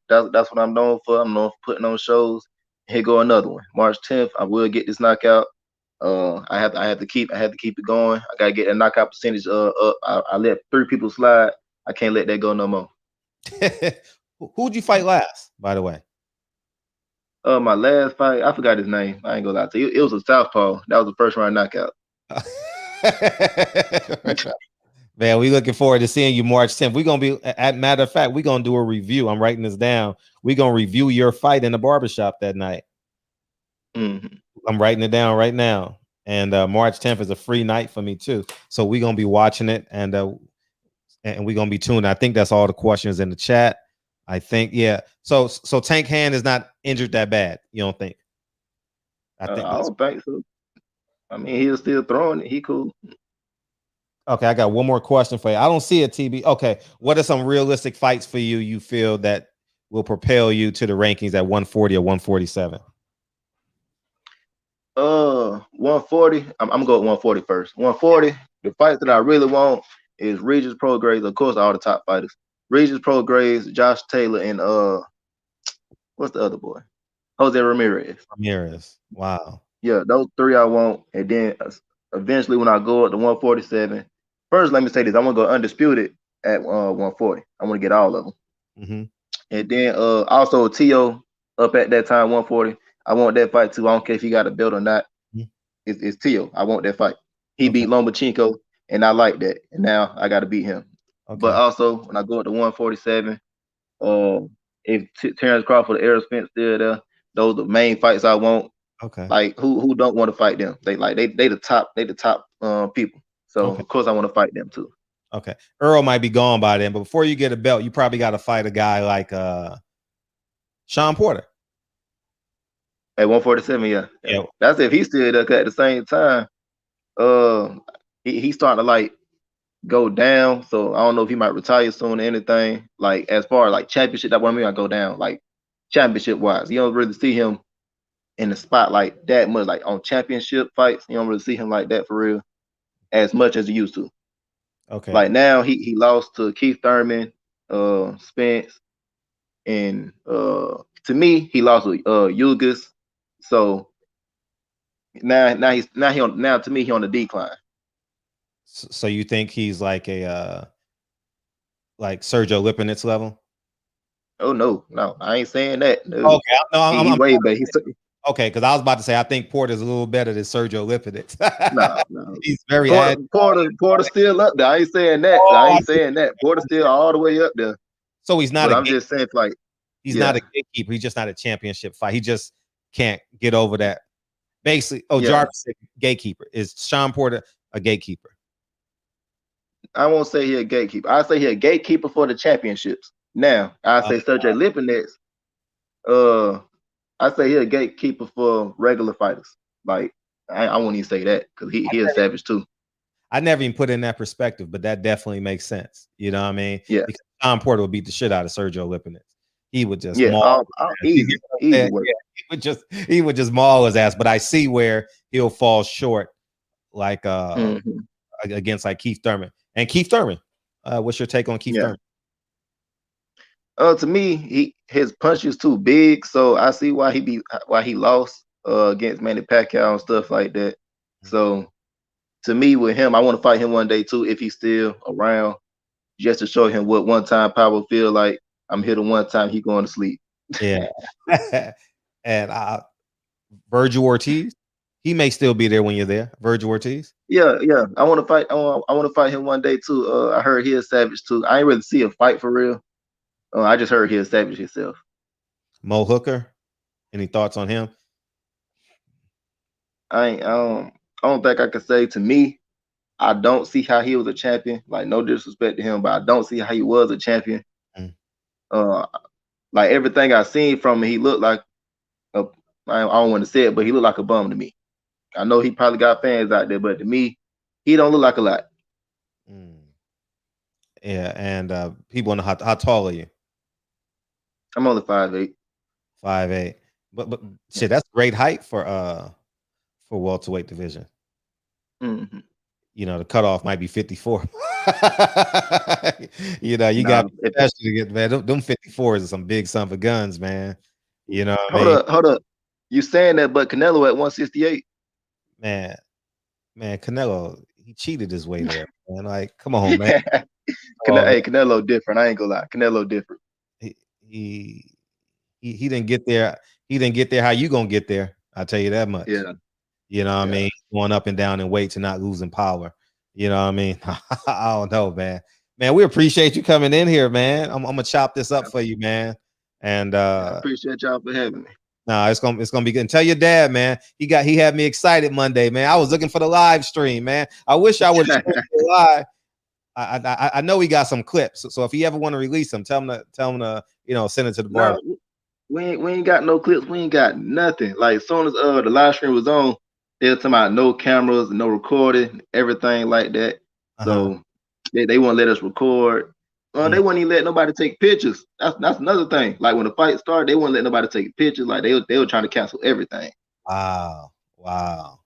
That's what I'm known for. I'm known for putting on shows. Here go another one. March 10th, I will get this knockout. I have to keep it going. I gotta get that knockout percentage up. I let 3 people slide. I can't let that go no more. Who'd you fight last, by the way? My last fight, I forgot his name. I ain't gonna lie to you. It was a southpaw. That was the first round knockout. Man, we looking forward to seeing you March 10th. We're gonna be, at matter of fact, we're gonna do a review. I'm writing this down. We're gonna review your fight in the barbershop that night. Mm-hmm. I'm writing it down right now. And March 10th is a free night for me too. So we're gonna be watching it, and we're gonna be tuned. I think that's all the questions in the chat. I think, yeah. So Tank Hand is not injured that bad. You don't think? I don't think so. I mean, he was still throwing it. He cool. Okay, I got one more question for you. I don't see a TB. Okay, what are some realistic fights for you? You feel that will propel you to the rankings at 140 or 147? 140. I'm gonna go with 140 first. 140. The fights that I really want is Regis Prograis. Of course, all the top fighters. Regis Prograis, Josh Taylor, and what's the other boy? Jose Ramirez. Wow. Yeah, those 3 I want, and then eventually when I go up to 147. First, let me say this: I want to go undisputed at 140. I want to get all of them. Mm-hmm. And then also Tio up at that time 140. I want that fight too. I don't care if he got a belt or not. Mm-hmm. It's Tio. I want that fight. He beat Lomachenko, and I like that. And now I got to beat him. Okay. But also when I go up to 147, if Terrence Crawford or Errol Spence still there, those are the main fights I want. Okay. Like who don't want to fight them? They the top people. So of course I want to fight them too. Okay. Earl might be gone by then, but before you get a belt, you probably got to fight a guy like Sean Porter. At 147, yeah. That's if he's still there. At the same time, he's starting to like go down. So I don't know if he might retire soon or anything. Like as far as like championship, that one I go down. Like championship wise, you don't really see him in the spotlight that much. Like on championship fights, you don't really see him like that for real, as much as he used to. Okay. Like now he lost to Keith Thurman, Spence, and to me he lost with Ugas. So now to me he on the decline. So you think he's like a like Sergio Lipinets level? Oh no, I ain't saying that. No. Okay, no, I'm way better. Okay, because I was about to say I think Porter's a little better than Sergio Lipinets. No. He's very Porter's still up there. I ain't saying that. I ain't saying that. Porter's still all the way up there. So he's not. I'm just saying, like he's not a gatekeeper. He's just not a championship fight. He just can't get over that. Basically, Jarvis gatekeeper. Is Sean Porter a gatekeeper? I won't say he's a gatekeeper. I say he's a gatekeeper for the championships. Now I say Sergio Lipinets. I say he's a gatekeeper for regular fighters. Like I won't even say that because he is savage too. I never even put it in that perspective, but that definitely makes sense. You know what I mean? Yeah. Because Sean Porter would beat the shit out of Sergio Lipinets. He would just easy. He would just maul his ass. But I see where he'll fall short, like against like Keith Thurman. And Keith Thurman, what's your take on Keith Thurman? To me, his punch is too big, so I see why he lost against Manny Pacquiao and stuff like that. So to me, with him, I want to fight him one day too if he's still around, just to show him what one time power feel like. I'm here the one time he going to sleep. Yeah. And Virgil Ortiz, he may still be there when you're there. Virgil Ortiz. Yeah. I want to fight. I want to fight him one day too. I heard he is savage too. I ain't really see a fight for real. I just heard he is savage himself. Mo Hooker, any thoughts on him? I don't think I could say. To me, I don't see how he was a champion. Like no disrespect to him, but I don't see how he was a champion. Like everything I seen from him, he looked like I don't want to say it, but he looked like a bum to me. I know he probably got fans out there, but to me, he don't look like a lot. Yeah, and people know how tall are you? I'm only 5'8". 5'8". But shit, that's great height for welterweight division. Mm-hmm. You know, the cutoff might be 54. You know, you got to get, man. Them 54s are some big son of guns, man. You know, hold up. You saying that, but Canelo at 168. Man, Canelo, he cheated his way there. Man, like, come on, man. Hey, Canelo different. I ain't gonna lie. Canelo different. He didn't get there. He didn't get there how you gonna get there. I'll tell you that much. Yeah. You know what I mean? Going up and down in weights and not losing power. You know what I mean? I don't know, man. Man, we appreciate you coming in here, man. I'm gonna chop this up for you, man. And I appreciate y'all for having me. No, it's gonna be good. And tell your dad, man. He had me excited Monday, man. I was looking for the live stream, man. I wish I would have live. I know he got some clips, so if he ever want to release them, tell him to send it to the bar. No, we ain't got no clips. We ain't got nothing. Like as soon as the live stream was on, they were talking about no cameras, no recording, everything like that. So they won't let us record. They wouldn't even let nobody take pictures. That's another thing. Like when the fight started, they wouldn't let nobody take pictures. Like they were trying to cancel everything. Wow. Well,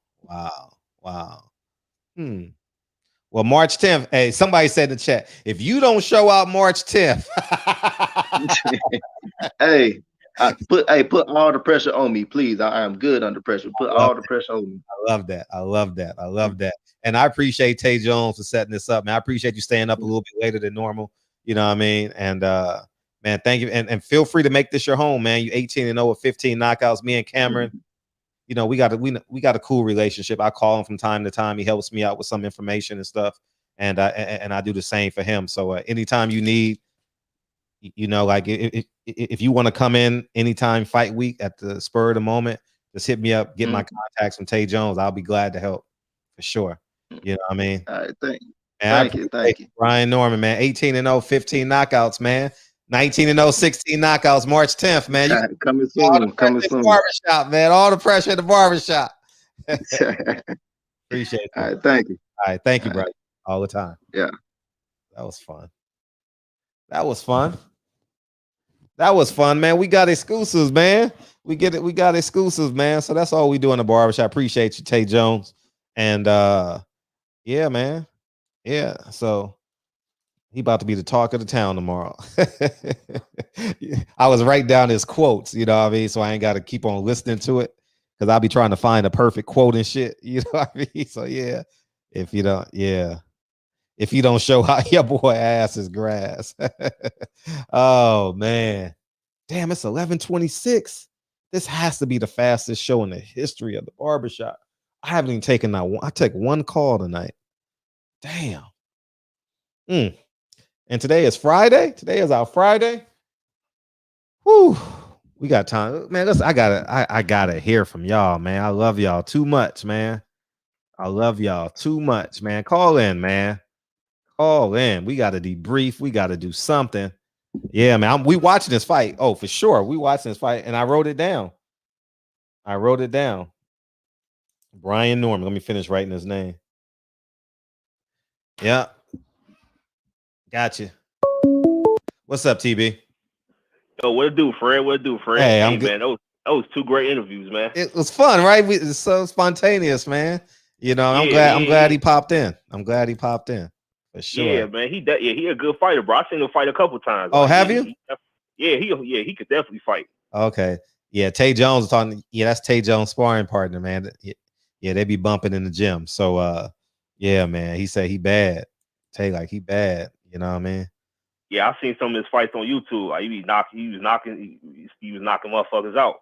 March 10th. Hey, somebody said in the chat, if you don't show out March 10th. Hey, put all the pressure on me, please. I am good under pressure. Put all the pressure on me. I love that. And I appreciate Tay Jones for setting this up, man. I appreciate you staying up a little bit later than normal. You know what I mean? And man, thank you. And feel free to make this your home, man. You 18-0 with 15 knockouts. Me and Cameron, you know, we got a cool relationship. I call him from time to time. He helps me out with some information and stuff. And I do the same for him. So anytime you need, you know, like if you want to come in anytime fight week at the spur of the moment, just hit me up, get my contacts from Tay Jones. I'll be glad to help for sure. You know what I mean? All right, thank you. Brian Norman, man. 18-0, 15 knockouts, man. 19-0, 16 knockouts, March 10th, man. Coming soon. Barbershop, man. All the pressure at the barbershop. Appreciate it. All right, thank you. All right, thank you, brother. All the time. Yeah. That was fun, man. We got exclusives, man. We got exclusives, man. So that's all we do in the barbershop. Appreciate you, Tay Jones. And yeah, man. Yeah. So he about to be the talk of the town tomorrow. I was writing down his quotes, you know what I mean? So I ain't got to keep on listening to it because I'll be trying to find a perfect quote and shit. You know what I mean? So yeah, if you don't show how your boy ass is grass. Oh man. Damn, it's 11:26. This has to be the fastest show in the history of the barbershop. I haven't even taken that one. I took one call tonight. Damn. And today is Friday. Today is our Friday. Whew. We got time. Man, listen, I gotta hear from y'all, man. I love y'all too much, man. I love y'all too much, man. Call in, man. Call in. We gotta debrief. We gotta do something. Yeah, man. We watching this fight. Oh, for sure. We watching this fight, and I wrote it down. Brian Norman. Let me finish writing his name. Yeah. Gotcha. What's up, TB? Yo, what it do, Fred? Hey, I'm good. Man. That was two great interviews, man. It was fun, right? It's so spontaneous, man. You know, I'm glad he popped in. For sure. Yeah, man. He a good fighter, bro. I seen him fight a couple times. Oh, have you? He could definitely fight. Okay. Yeah, Tay Jones was talking. Yeah, that's Tay Jones' sparring partner, man. Yeah, they be bumping in the gym. So yeah, man. He said he bad. Tay like he bad. You know what I mean? Yeah, I've seen some of his fights on YouTube. Like he was knocking motherfuckers out.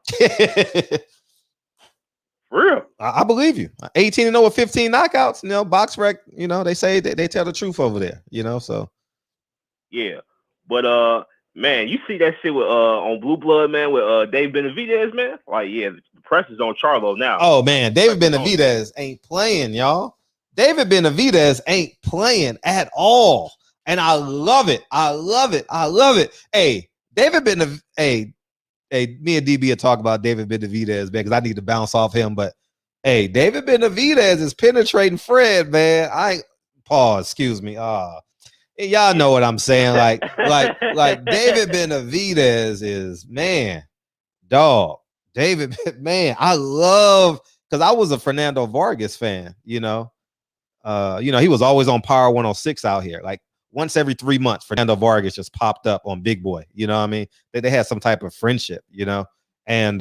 For real. I believe you. 18-0 with 15 knockouts. You know, box rec. You know, they say they tell the truth over there. You know, so yeah. But man, you see that shit with on Blue Blood, man, with Dave Benavidez, man. Like, yeah, the press is on Charlo now. Oh man, David Benavidez ain't playing, y'all. David Benavidez ain't playing at all. And I love it. Hey, me and DB will talk about David Benavidez, man, because I need to bounce off him. But hey, David Benavidez is penetrating Fred, man. Excuse me. Y'all know what I'm saying. Like David Benavidez is, man, dog. David, man, I love, because I was a Fernando Vargas fan, you know. He was always on Power 106 out here. Like once every 3 months, Fernando Vargas just popped up on Big Boy. You know what I mean? They had some type of friendship, you know? And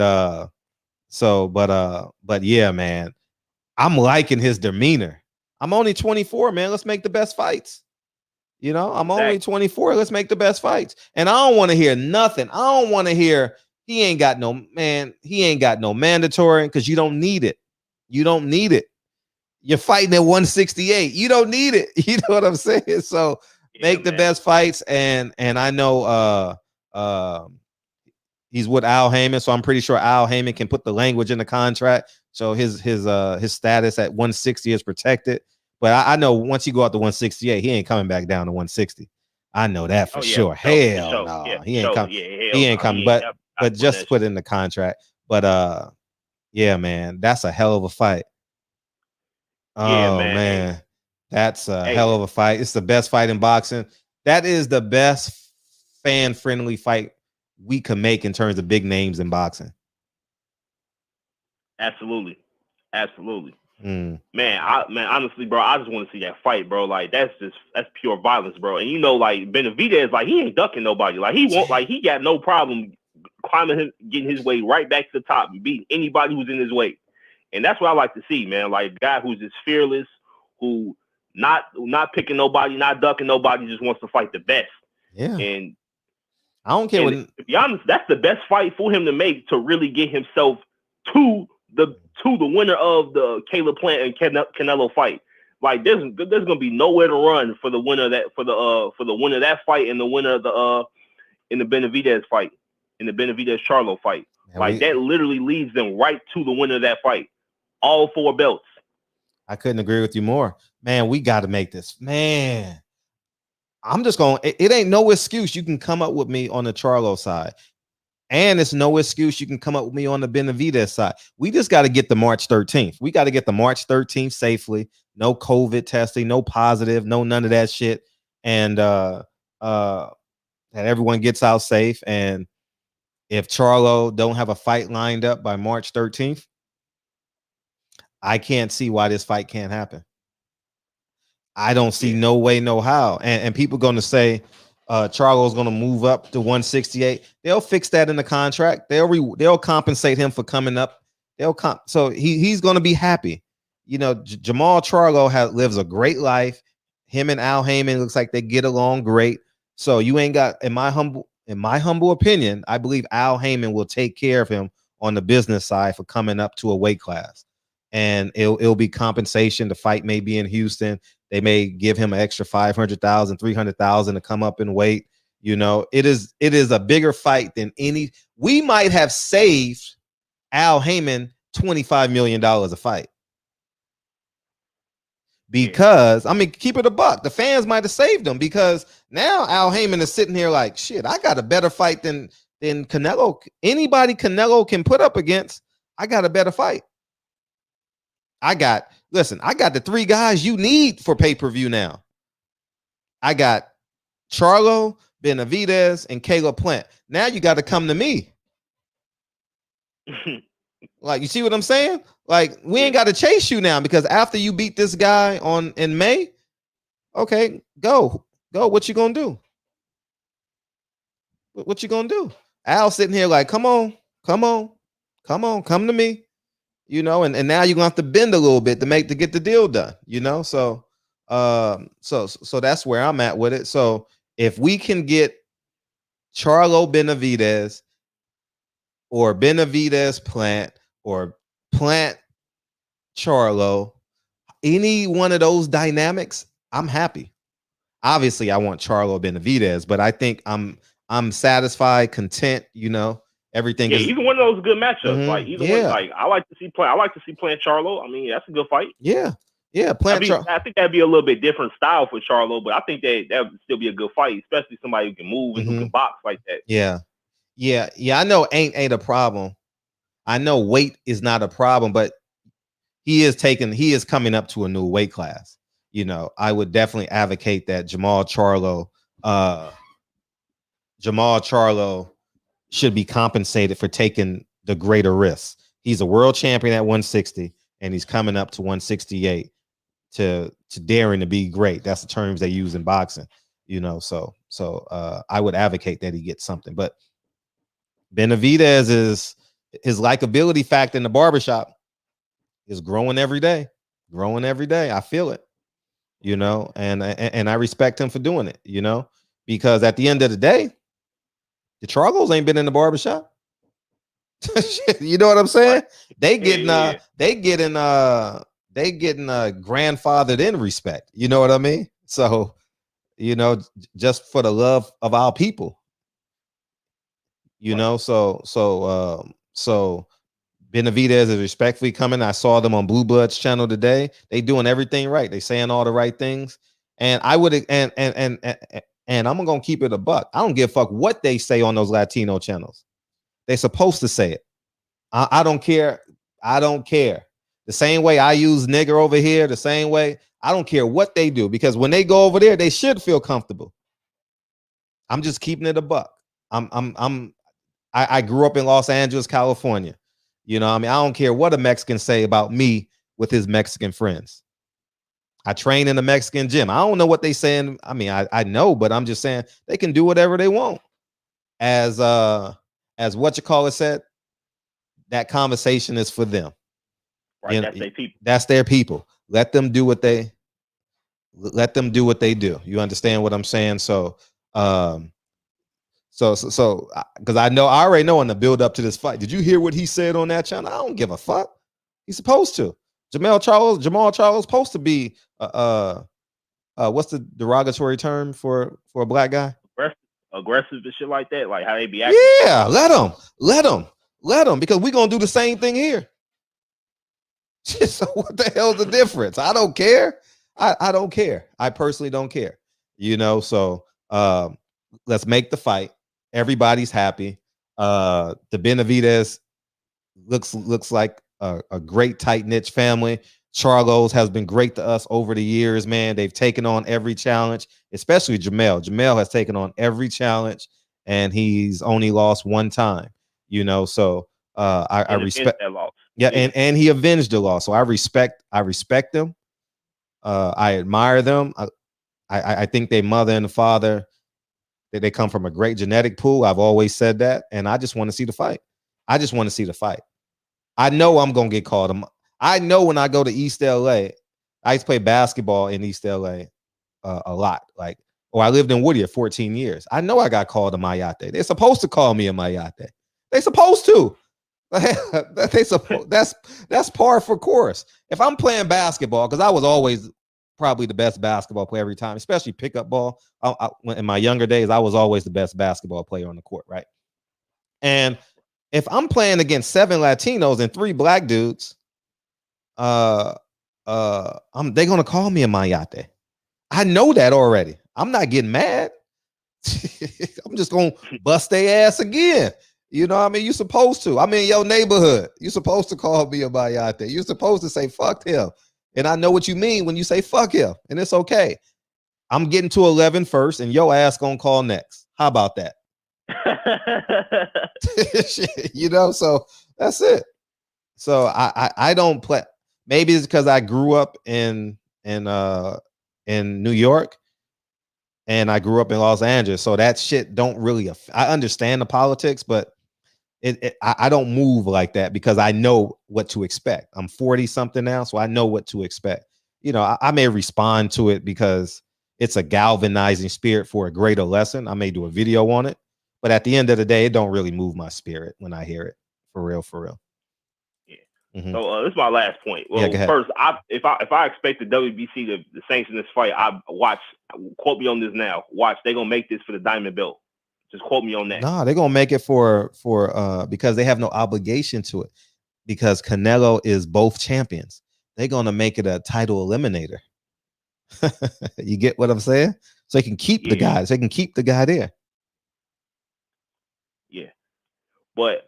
So, but yeah, man, I'm liking his demeanor. I'm only 24, man. Let's make the best fights. You know, I'm only 24. Let's make the best fights. And I don't want to hear nothing. I don't want to hear he ain't got no mandatory, because you don't need it. You don't need it. You're fighting at 168. You don't need it. You know what I'm saying? So make the best fights. And I know he's with Al Heyman, so I'm pretty sure Al Heyman can put the language in the contract, so his status at 160 is protected. But I know once you go out to 168, he ain't coming back down to 160. I know that for sure. Hell no, he ain't coming. He ain't coming. But just put in the contract. But yeah, man, that's a hell of a fight. Oh man, that's a hell of a fight. It's the best fight in boxing. That is the best fan-friendly fight we can make in terms of big names in boxing. Absolutely. Man, honestly, bro, I just want to see that fight, bro. Like that's pure violence, bro. And you know, like Benavidez, like he ain't ducking nobody. Like he got no problem getting his way right back to the top and beating anybody who's in his way. And that's what I like to see, man. Like a guy who's just fearless, who not picking nobody, not ducking nobody, just wants to fight the best. Yeah. And I don't care. To be honest, that's the best fight for him to make to really get himself to the winner of the Caleb Plant and Canelo fight. Like there's gonna be nowhere to run for the winner of that fight and the winner of the in the Benavidez fight, in the Benavidez Charlo fight. Man, that literally leads them right to the winner of that fight. All 4 belts. I couldn't agree with you more. Man, we got to make this. Man, I'm just going, it ain't no excuse you can come up with me on the Charlo side. And it's no excuse you can come up with me on the Benavidez side. We just got to get the March 13th. We got to get the March 13th safely. No COVID testing, no positive, no none of that shit. And that everyone gets out safe. And if Charlo don't have a fight lined up by March 13th, I can't see why this fight can't happen. I don't see no way, no how. And people going to say Charlo's going to move up to 168. They'll fix that in the contract. They'll compensate him for coming up. So he's going to be happy. You know, Jamal Charlo lives a great life. Him and Al Heyman looks like they get along great. So you ain't got, in my humble opinion, I believe Al Heyman will take care of him on the business side for coming up to a weight class. And it'll be compensation. The fight may be in Houston. They may give him an extra 500,000, 300,000 to come up in weight. You know, it is a bigger fight than any. We might have saved Al Heyman $25 million a fight. Because, I mean, keep it a buck. The fans might have saved him because now Al Heyman is sitting here like, shit, I got a better fight than Canelo. Anybody Canelo can put up against, I got a better fight. I got the 3 guys you need for pay-per-view now. I got Charlo, Benavidez, and Caleb Plant. Now you got to come to me. Like, you see what I'm saying? Like, we ain't got to chase you now because after you beat this guy in May, okay, go. What you gonna do? What you gonna do? Al sitting here like, come on, come to me. You know, and now you're gonna have to bend a little bit to get the deal done, you know. So that's where I'm at with it. So if we can get Charlo Benavidez or Benavidez Plant or Plant Charlo, any one of those dynamics, I'm happy. Obviously, I want Charlo Benavidez, but I think I'm satisfied, content, you know. Everything is even one of those good matchups. Like either one, like I like to see Plant Charlo. I mean, that's a good fight. Yeah. Plant Charlo. I think that'd be a little bit different style for Charlo, but I think that would still be a good fight, especially somebody who can move and who can box like that. Yeah. I know ain't a problem. I know weight is not a problem, but he is coming up to a new weight class. You know, I would definitely advocate that Jamal Charlo should be compensated for taking the greater risks. He's a world champion at 160 and he's coming up to 168 to daring to be great. That's the terms they use in boxing, you know. So I would advocate that he gets something. But Benavidez his likability factor in the barbershop is growing every day. I feel it, you know, and I respect him for doing it, you know, because at the end of the day, the Chargos ain't been in the barbershop. You know what I'm saying? They getting grandfathered in respect. You know what I mean? So, you know, just for the love of our people. You know, so Benavidez is respectfully coming. I saw them on Blue Bloods channel today. They doing everything right. They saying all the right things. And I would and I'm gonna keep it a buck. I don't give a fuck what they say on those Latino channels. They're supposed to say it. I don't care. I don't care. The same way I use nigger over here, the same way. I don't care what they do, because when they go over there, they should feel comfortable. I'm just keeping it a buck. I grew up in Los Angeles, California. You know, I mean, I don't care what a Mexican say about me with his Mexican friends. I train in a Mexican gym. I don't know what they saying. I mean, I know, but I'm just saying they can do whatever they want. As what you call it said, that conversation is for them. Right, that's their people. That's their people. Let them do what they do. You understand what I'm saying? So because I already know in the build up to this fight. Did you hear what he said on that channel? I don't give a fuck. He's supposed to. Jamal Charles supposed to be what's the derogatory term for a black guy? Aggressive and shit like that, like how they be acting. Yeah, let them, because we're gonna do the same thing here. So what the hell's the difference? I don't care. I don't care. I personally don't care. You know, so let's make the fight. Everybody's happy. The Benavidez looks like a great tight-knit family. Chargos has been great to us over the years, man. They've taken on every challenge, especially Jamel. Jamel has taken on every challenge, and he's only lost one time. You know, so I respect that loss. Yeah, and he avenged the loss. So I respect them. I admire them. I think their mother and the father, they come from a great genetic pool. I've always said that, and I just want to see the fight. I know I'm gonna get called. I know when I go to East LA, I used to play basketball in East LA a lot. I lived in Whittier 14 years. I know I got called a Mayate. They're supposed to call me a Mayate. They're supposed to. That's par for course. If I'm playing basketball, because I was always probably the best basketball player every time, especially pickup ball. In my younger days, I was always the best basketball player on the court, right? And if I'm playing against 7 Latinos and 3 black dudes, they're gonna call me a Mayate. I know that already. I'm not getting mad. I'm just gonna bust their ass again. You know what I mean? You're supposed to. I'm in your neighborhood. You're supposed to call me a Mayate. You're supposed to say fuck him. And I know what you mean when you say fuck him. And it's okay. I'm getting to 11 first, and your ass gonna call next. How about that? You know, so that's it. So I don't play. Maybe it's because I grew up in New York, and I grew up in Los Angeles. So that shit don't really. I understand the politics, but I don't move like that because I know what to expect. I'm 40 something now, so I know what to expect. You know, I may respond to it because it's a galvanizing spirit for a greater lesson. I may do a video on it, but at the end of the day, it don't really move my spirit when I hear it. For real. Yeah. Mm-hmm. So this is my last point. Well, yeah, first, if I expect the WBC to sanction this fight, quote me on this now. Watch, they're gonna make this for the diamond belt. Just quote me on that. No, they're gonna make it for because they have no obligation to it, because Canelo is both champions. They're gonna make it a title eliminator. You get what I'm saying? So they can keep the guys. They can keep the guy there. Yeah, but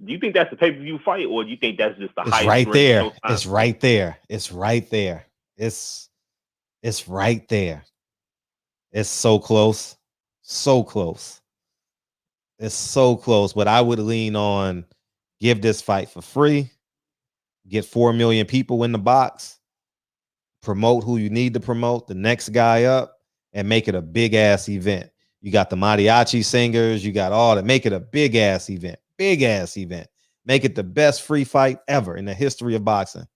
do you think that's a pay-per-view fight, or do you think that's just the It's right there. It's right there. It's right there. It's right there. It's so close. So close. It's so close, but I would lean on give this fight for free, get 4 million people in the box, promote who you need to promote, the next guy up, and make it a big ass event. You got the mariachi singers, you got all that. Make it a big ass event. make it the best free fight ever in the history of boxing.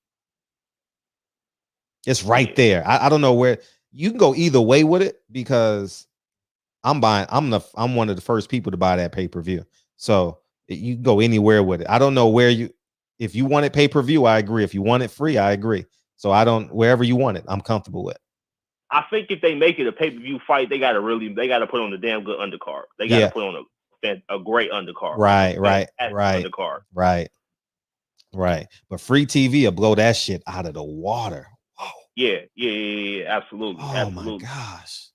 It's right there. I don't know where you can go either way with it because I'm one of the first people to buy that pay-per-view. So you can go anywhere with it. I don't know if you want it pay-per-view, I agree. If you want it free, I agree. So wherever you want it, I'm comfortable with. I think if they make it a pay-per-view fight, they got to put on a damn good undercard. They got to put on a great undercard. Right. Undercard. Right. But free TV will blow that shit out of the water. Whoa. Yeah. Absolutely. Oh Absolutely. my gosh.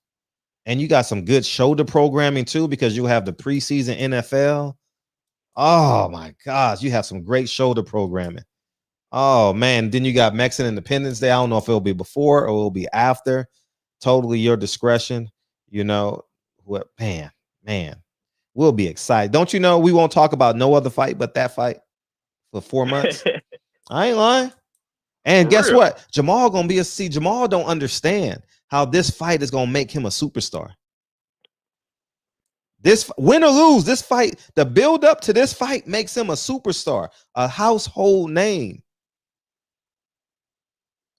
And you got some good shoulder programming too, because you have the preseason NFL. Oh my gosh, you have some great shoulder programming. Oh man, then you got Mexican Independence Day. I don't know if it'll be before or it'll be after. Totally your discretion. You know what, man, we'll be excited. Don't you know we won't talk about no other fight but that fight for 4 months? I ain't lying. And For guess real. what? Jamal gonna be Jamal don't understand how this fight is gonna make him a superstar. This win or lose, this fight, the build up to this fight makes him a superstar, a household name.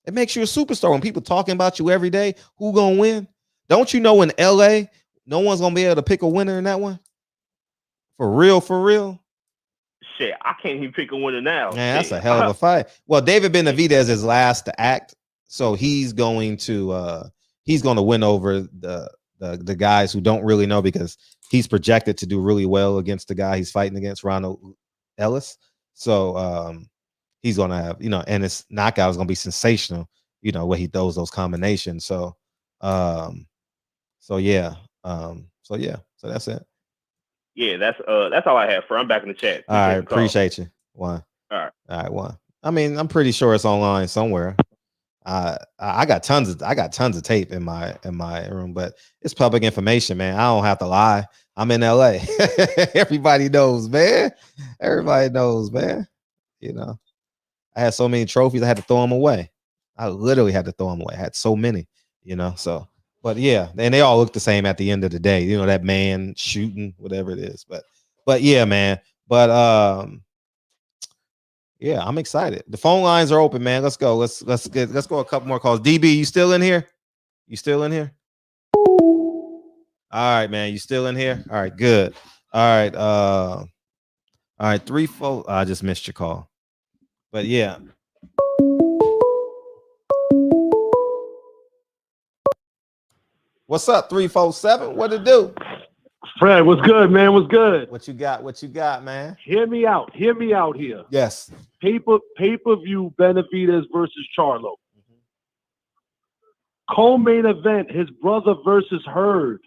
It makes you a superstar when people talking about you every day. Who gonna win? Don't you know in LA, no one's gonna be able to pick a winner in that one? For real, for real. Shit, I can't even pick a winner now. Man, that's a hell of a fight. Well, David Benavidez is last to act, so he's going to win over the guys who don't really know, because he's projected to do really well against the guy he's fighting against, Ronald Ellis. So he's gonna have, and his knockout is gonna be sensational, when he throws those combinations. So yeah. So that's it. Yeah, that's all I have for. I'm back in the chat. All right, appreciate you. One. All right, one. I mean, I'm pretty sure it's online somewhere. I got tons of tape in my room, but it's public information, man. I don't have to lie. I'm in LA. Everybody knows, man. Everybody knows, man. I had so many trophies, I had to throw them away. I literally had to throw them away. I had so many, so. But yeah, and they all look the same at the end of the day. That man shooting, whatever it is. But yeah, man. But yeah, I'm excited. The phone lines are open, man. Let's go. Let's go a couple more calls. DB, you still in here? You still in here? All right, man. You still in here? All right, good. All right, 3, 4. I just missed your call. But yeah. What's up, 347? What it do? Fred, what's good, man? What's good? What you got, man? Hear me out here. Yes. Pay-per-view Benavidez versus Charlo. Co-main event, his brother versus Hurd.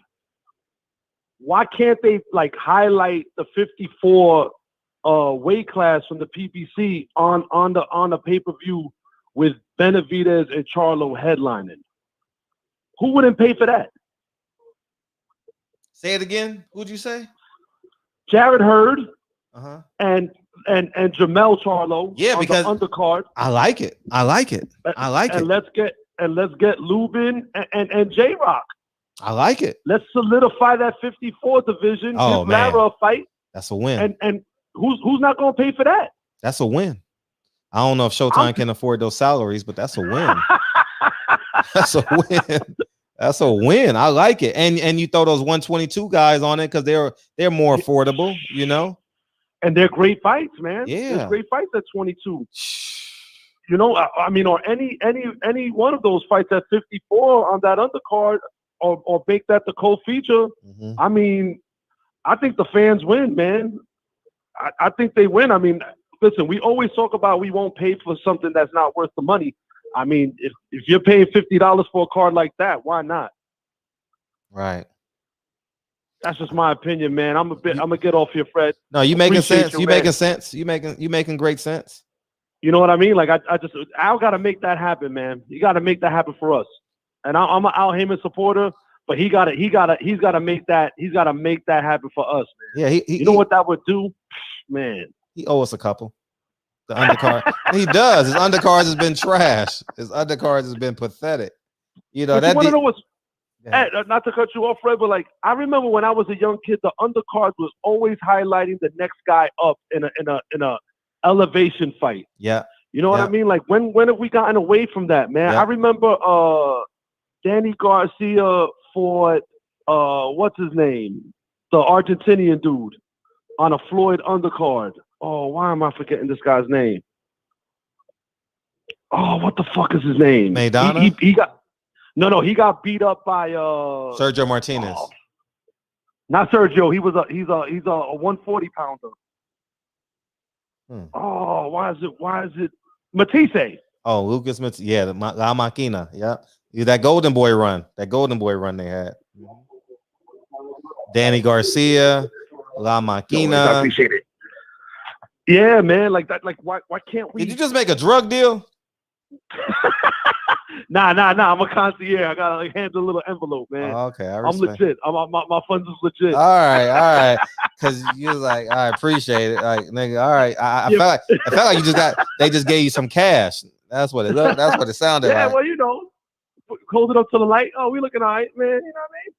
Why can't they highlight the 54 weight class from the PBC on the pay-per-view with Benavidez and Charlo headlining? Who wouldn't pay for that? Say it again. Who'd you say? Jared Hurd and Jamel Charlo. Yeah, because on the undercard. I like it. And let's get Lubin and J Rock. I like it. Let's solidify that 54 division. Oh, give Lara a fight. That's a win. And who's not going to pay for that? That's a win. I don't know if Showtime can afford those salaries, but that's a win. That's a win. That's a win. I like it. And you throw those 122 guys on it because they're more affordable, And they're great fights, man. Yeah. There's great fights at 22. I mean, or any one of those fights at 54 on that undercard, or make that the co-feature. Mm-hmm. I mean, I think the fans win, man. I think they win. I mean, listen, we always talk about we won't pay for something that's not worth the money. I mean, if you're paying $50 for a card like that, why not? Right. That's just my opinion, man. I'm gonna get off here, Fred. No, you making sense. You making sense. You making great sense. You know what I mean? Like Al got to make that happen, man. You got to make that happen for us. And I'm an Al Heyman supporter, but he's got to make that happen for us, man. Yeah, you know what that would do, man. He owes us a couple. The undercard. He does. His undercards has been trash. His undercards has been pathetic. But you want to know what's not to cut you off, Fred, but I remember when I was a young kid, the undercard was always highlighting the next guy up in elevation fight. Yeah. You know what I mean? Like when have we gotten away from that, man? I remember Danny Garcia fought what's his name? The Argentinian dude on a Floyd undercard. Oh, why am I forgetting this guy's name? Oh, what the fuck is his name? Maidana? He got he got beat up by Sergio Martinez. Not Sergio. He's a 140 pounder. Oh, why is it Matisse? Oh, Lucas Matisse. Yeah, La Machina. Yeah. That Golden Boy run. They had. Danny Garcia, La Machina. I appreciate it. Yeah, man. Like that. Like why can't we? Did you just make a drug deal? Nah. I'm a concierge. I gotta handle a little envelope, man. Oh, okay, I'm legit. My funds is legit. All right. Because you was like, I appreciate it. Like, nigga, all right. I felt like you they just gave you some cash. That's what it looked. That's what it sounded like. Yeah, well, hold it up to the light. Oh, we looking all right, man. You know what I mean?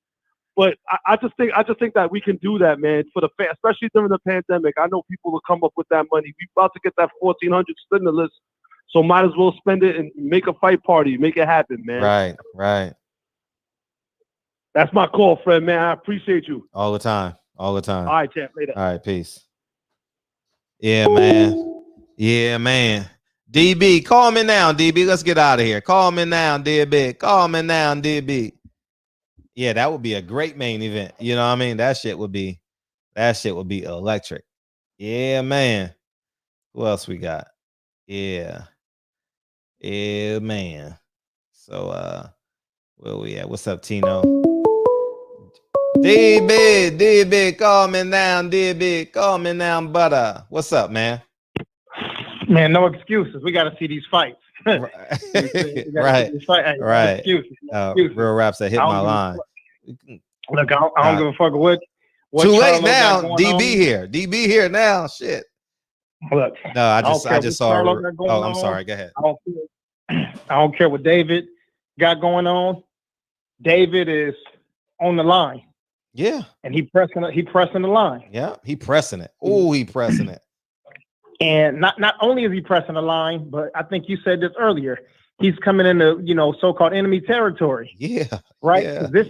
But I just think that we can do that, man, for the fans, especially during the pandemic. I know people will come up with that money. We about to get that 1,400 stimulus, so might as well spend it and make a fight party, make it happen, man. Right. That's my call, friend, man. I appreciate you. All the time. All right, champ. Later. All right, peace. Yeah, man. DB, call me now, DB. Let's get out of here. Call me now, DB. Yeah, that would be a great main event. You know what I mean? That shit would be electric. Yeah, man. Who else we got? Yeah, man. So where we at? What's up, Tino? DB, call me now, DB. Call me now, butter. What's up, man? Man, no excuses. We got to see these fights. Right. Real raps that hit my line. Look, I don't give a fuck what too late Charlo now. DB here now. Shit. Look, no, I just saw. I'm sorry. Go ahead. I don't care what David got going on. David is on the line. Yeah, and he pressing the line. Yeah, he pressing it. Oh, he pressing it. And not only is he pressing the line, but I think you said this earlier. He's coming into so-called enemy territory. Yeah, right. Yeah, this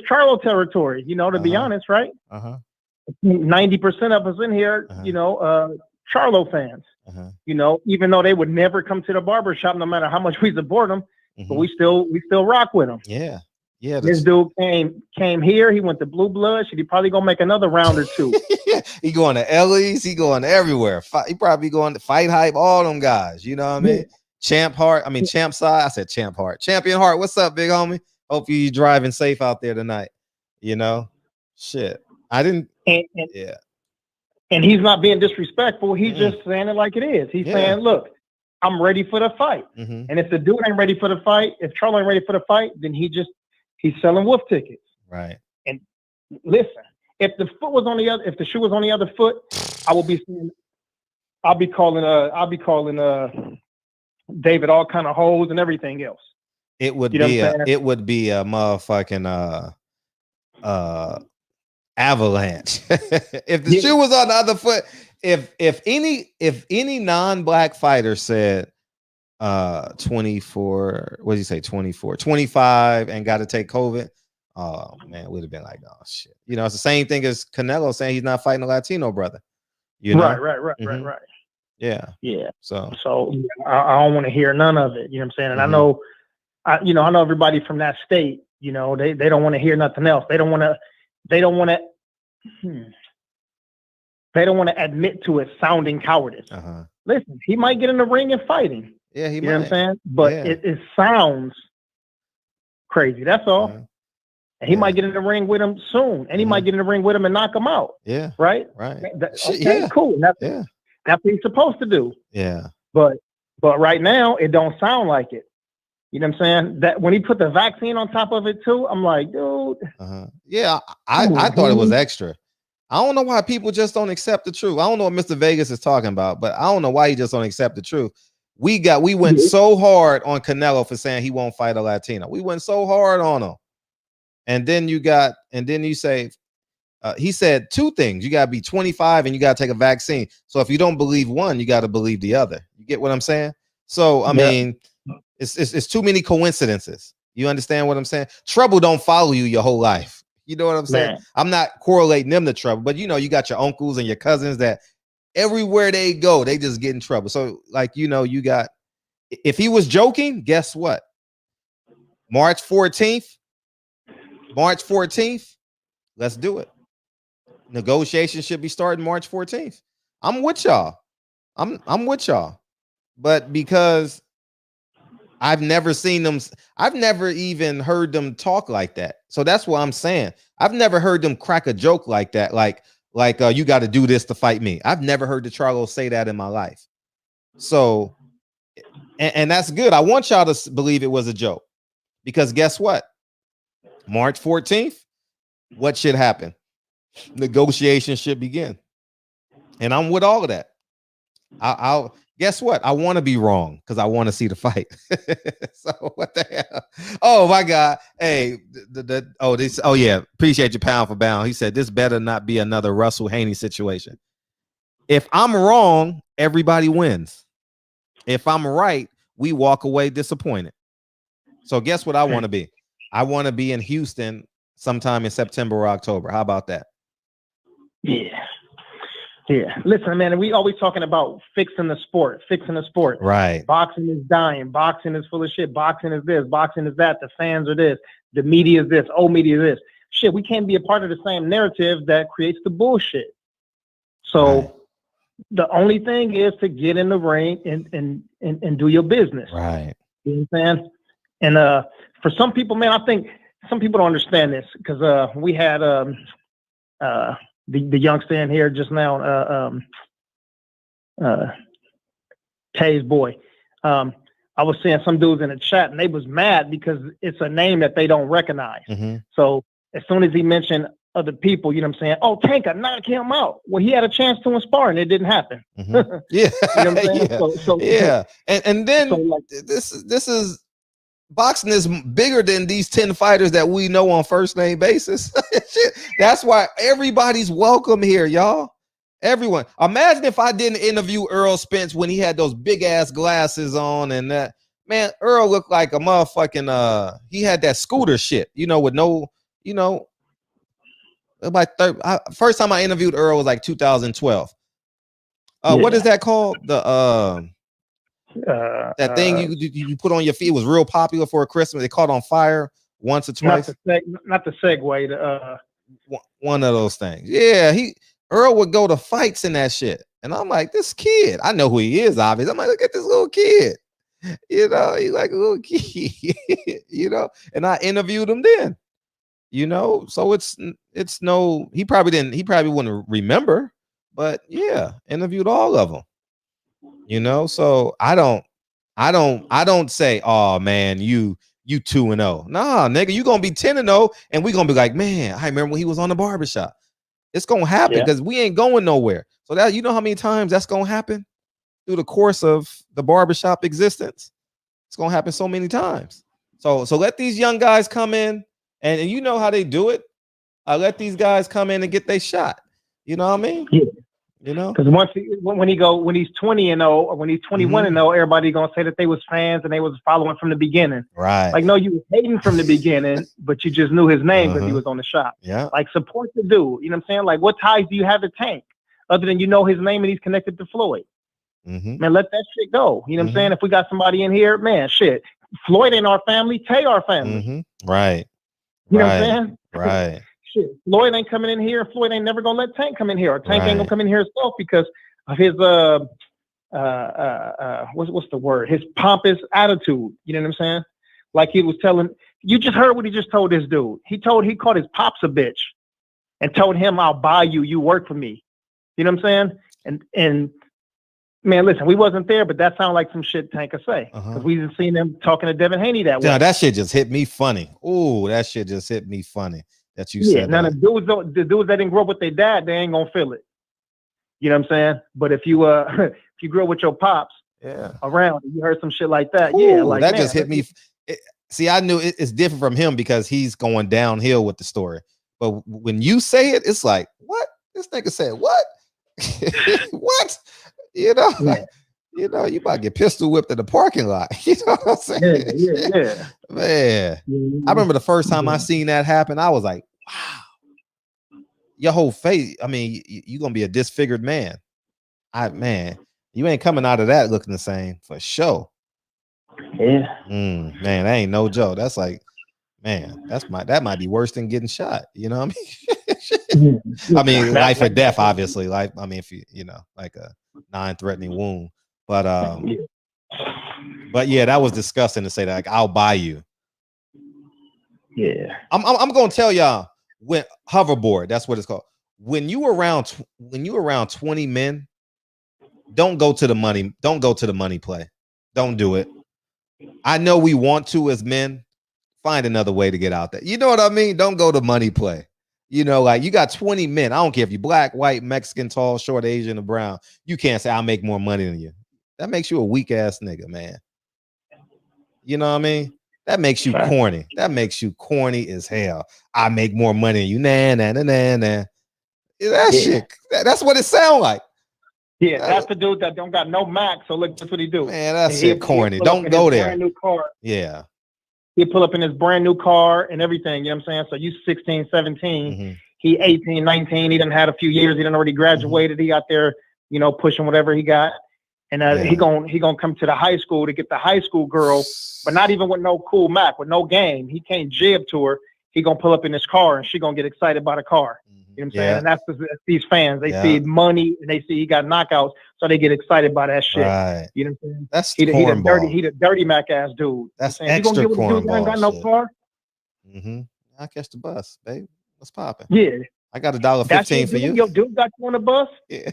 Charlo territory. To be honest, right? 90% of us in here, Charlo fans. Even though they would never come to the barbershop, no matter how much we support them, but we still rock with them. Yeah. This dude came here. He went to Blue Blood. He probably gonna make another round or two. He going to Ellie's. He going everywhere. He probably going to Fight Hype. All them guys. You know what I mean? Champ Side. I said Champ Heart. Champion Heart. What's up, big homie? Hope you driving safe out there tonight. Shit. I didn't. And he's not being disrespectful. He's just saying it like it is. He's saying, "Look, I'm ready for the fight." And if the dude ain't ready for the fight, if Charlo ain't ready for the fight, then he's selling wolf tickets. Right. And listen, if the shoe was on the other foot, I'll be calling David all kind of hoes and everything else. It would be a motherfucking avalanche. If the shoe was on the other foot, if any non-black fighter said 24, what did you say, 24, 25 and got to take COVID, oh man, would have been like, oh shit. It's the same thing as Canelo saying he's not fighting a Latino brother. Right. Yeah. So I don't want to hear none of it. You know what I'm saying? And I know everybody from that state. They don't want to hear nothing else. They don't want to admit to it sounding cowardice. Listen, he might get in the ring and fighting. Yeah, he might. You know what I'm saying? But it sounds crazy. That's all. And he might get in the ring with him soon. And he might get in the ring with him and knock him out. Yeah. Right? Cool. That's what he's supposed to do. Yeah. But right now, it don't sound like it. You know what I'm saying? That when he put the vaccine on top of it too, I'm like, dude. Yeah, I thought it was extra. I don't know why people just don't accept the truth. I don't know what Mr. Vegas is talking about, but I don't know why he just don't accept the truth. We went so hard on Canelo for saying he won't fight a Latino. We went so hard on him. And then you say he said two things. You got to be 25 and you got to take a vaccine. So if you don't believe one, you got to believe the other. You get what I'm saying? So, I mean, it's too many coincidences. You understand what I'm saying? Trouble don't follow you your whole life. You know what I'm saying? I'm not correlating them to trouble, but you know, you got your uncles and your cousins that everywhere they go, they just get in trouble. So like, you know, you got, if he was joking, guess what? March 14th, let's do it. Negotiations should be starting March 14th. I'm with y'all. I'm with y'all. But because I've never seen them, I've never even heard them talk like that. So that's what I'm saying. I've never heard them crack a joke like that. Like you got to do this to fight me. I've never heard the Charlo say that in my life. So, and that's good. I want y'all to believe it was a joke, because guess what? March 14th, what should happen? Negotiations should begin. And I'm with all of that. I'll guess what? I want to be wrong because I want to see the fight. So what the hell? Oh my God. Hey, appreciate you pound for pound. He said this better not be another Russell Haney situation. If I'm wrong, everybody wins. If I'm right, we walk away disappointed. So guess what I want to be? I want to be in Houston sometime in September or October. How about that? Yeah. Listen, man, we always talking about fixing the sport. Right. Boxing is dying. Boxing is full of shit. Boxing is this. Boxing is that. The fans are this. The media is this. Old media is this. Shit, we can't be a part of the same narrative that creates the bullshit. So the only thing is to get in the ring and do your business. Right. You know what I'm saying? And for some people, man, I think some people don't understand this, because we had the youngster in here just now, Tay's boy. I was seeing some dudes in the chat and they was mad because it's a name that they don't recognize. Mm-hmm. So as soon as he mentioned other people, you know what I'm saying? Oh, Tanker knocked him out. Well, he had a chance to inspire and it didn't happen. Mm-hmm. Yeah. You know what I'm saying? Yeah. So yeah. And then so like, this is boxing is bigger than these 10 fighters that we know on first name basis. That's why everybody's welcome here, y'all. Everyone. Imagine if I didn't interview Earl Spence when he had those big ass glasses on and that. Man, Earl looked like a motherfucking he had that scooter shit, you know, with no, you know, like first time I interviewed Earl was like 2012. What is that called? The that thing you put on your feet was real popular for a Christmas. They caught on fire once or twice. Not the Segway. One of those things. Yeah, Earl would go to fights and that shit, and I'm like, this kid. I know who he is. Obviously, I'm like, look at this little kid. You know, he's like a little kid. You know, and I interviewed him then. You know, so it's no. He probably wouldn't remember, but yeah, interviewed all of them. You know, so I don't say, oh man, you 2-0. Nah, nigga, you gonna be 10-0, and we gonna be like, man, I remember when he was on the barbershop. It's gonna happen because we ain't going nowhere. So that, you know how many times that's gonna happen through the course of the barbershop existence? It's gonna happen so many times. So let these young guys come in, and you know how they do it. Let these guys come in and get their shot. You know what I mean? Yeah. You know, because when he's 20-0 or when he's 21-0, everybody gonna say that they was fans and they was following from the beginning. Right. Like, no, you was hating from the beginning, but you just knew his name because he was on the shop. Yeah. Like, support the dude. You know what I'm saying? Like, what ties do you have to Tank other than you know his name and he's connected to Floyd? Mm-hmm. Man, let that shit go. You know what I'm saying? If we got somebody in here, man, shit. Floyd ain't our family. Tay our family. Mm-hmm. Right. You know what I'm saying? Right. Shit, Floyd ain't coming in here. Floyd ain't never gonna let Tank come in here, or Tank ain't gonna come in here himself because of his what's the word? His pompous attitude. You know what I'm saying? Like he was telling you, just heard what he just told this dude. He called his pops a bitch and told him, "I'll buy you. You work for me." You know what I'm saying? And man, listen, we wasn't there, but that sounded like some shit Tank could say because we didn't see them talking to Devin Haney that way. Yeah, that shit just hit me funny. Ooh, that shit just hit me funny. That you said. Now the dudes that didn't grow up with their dad, they ain't gonna feel it. You know what I'm saying? But if you grew up with your pops, around, and you heard some shit like that, like that just hit me. See, I knew it's different from him because he's going downhill with the story. But when you say it, it's like, what? This nigga said what? What? You know, you know, you about to get pistol whipped in the parking lot. You know what I'm saying? Yeah. Man, I remember the first time I seen that happen, I was like, wow. Your whole face, I mean, you're gonna be a disfigured man. Man, you ain't coming out of that looking the same for sure. Yeah. Man, that ain't no joke. That's like, man, that might be worse than getting shot. You know what I mean? I mean, life or death, obviously. Like, I mean, if you know, like a non-threatening wound. But yeah, that was disgusting to say that. Like, I'll buy you. Yeah. I'm gonna tell y'all, when hoverboard, that's what it's called. When you around 20 men, don't go to the money play. Don't do it. I know we want to as men. Find another way to get out there. You know what I mean? Don't go to money play. You know, like, you got 20 men. I don't care if you're black, white, Mexican, tall, short, Asian, or brown. You can't say I'll make more money than you. That makes you a weak ass nigga, man. You know what I mean? That makes you corny. That makes you corny as hell. I make more money than you. Nah. That shit. That's what it sounds like. Yeah, that's the dude that don't got no Mac. So look, that's what he do. Man, that's it. Corny. Don't go there. Brand new car. Yeah. He pull up in his brand new car and everything. You know what I'm saying? So you 16, 17. He 18, 19. He done had a few years. He done already graduated. He out there, you know, pushing whatever he got. And he gonna come to the high school to get the high school girl, but not even with no cool Mac, with no game. He can't jib to her. He gonna pull up in his car and she gonna get excited by the car. You know what I'm saying? And that's these fans. They see money and they see he got knockouts, so they get excited by that shit. Right. You know what I'm saying? That's he the dirty Mac ass dude. That's extra. You gonna get with the dude that ain't got no car? I'll catch the bus, babe. What's popping? Yeah. I got $1.15 for you. Your dude got you on the bus? Yeah.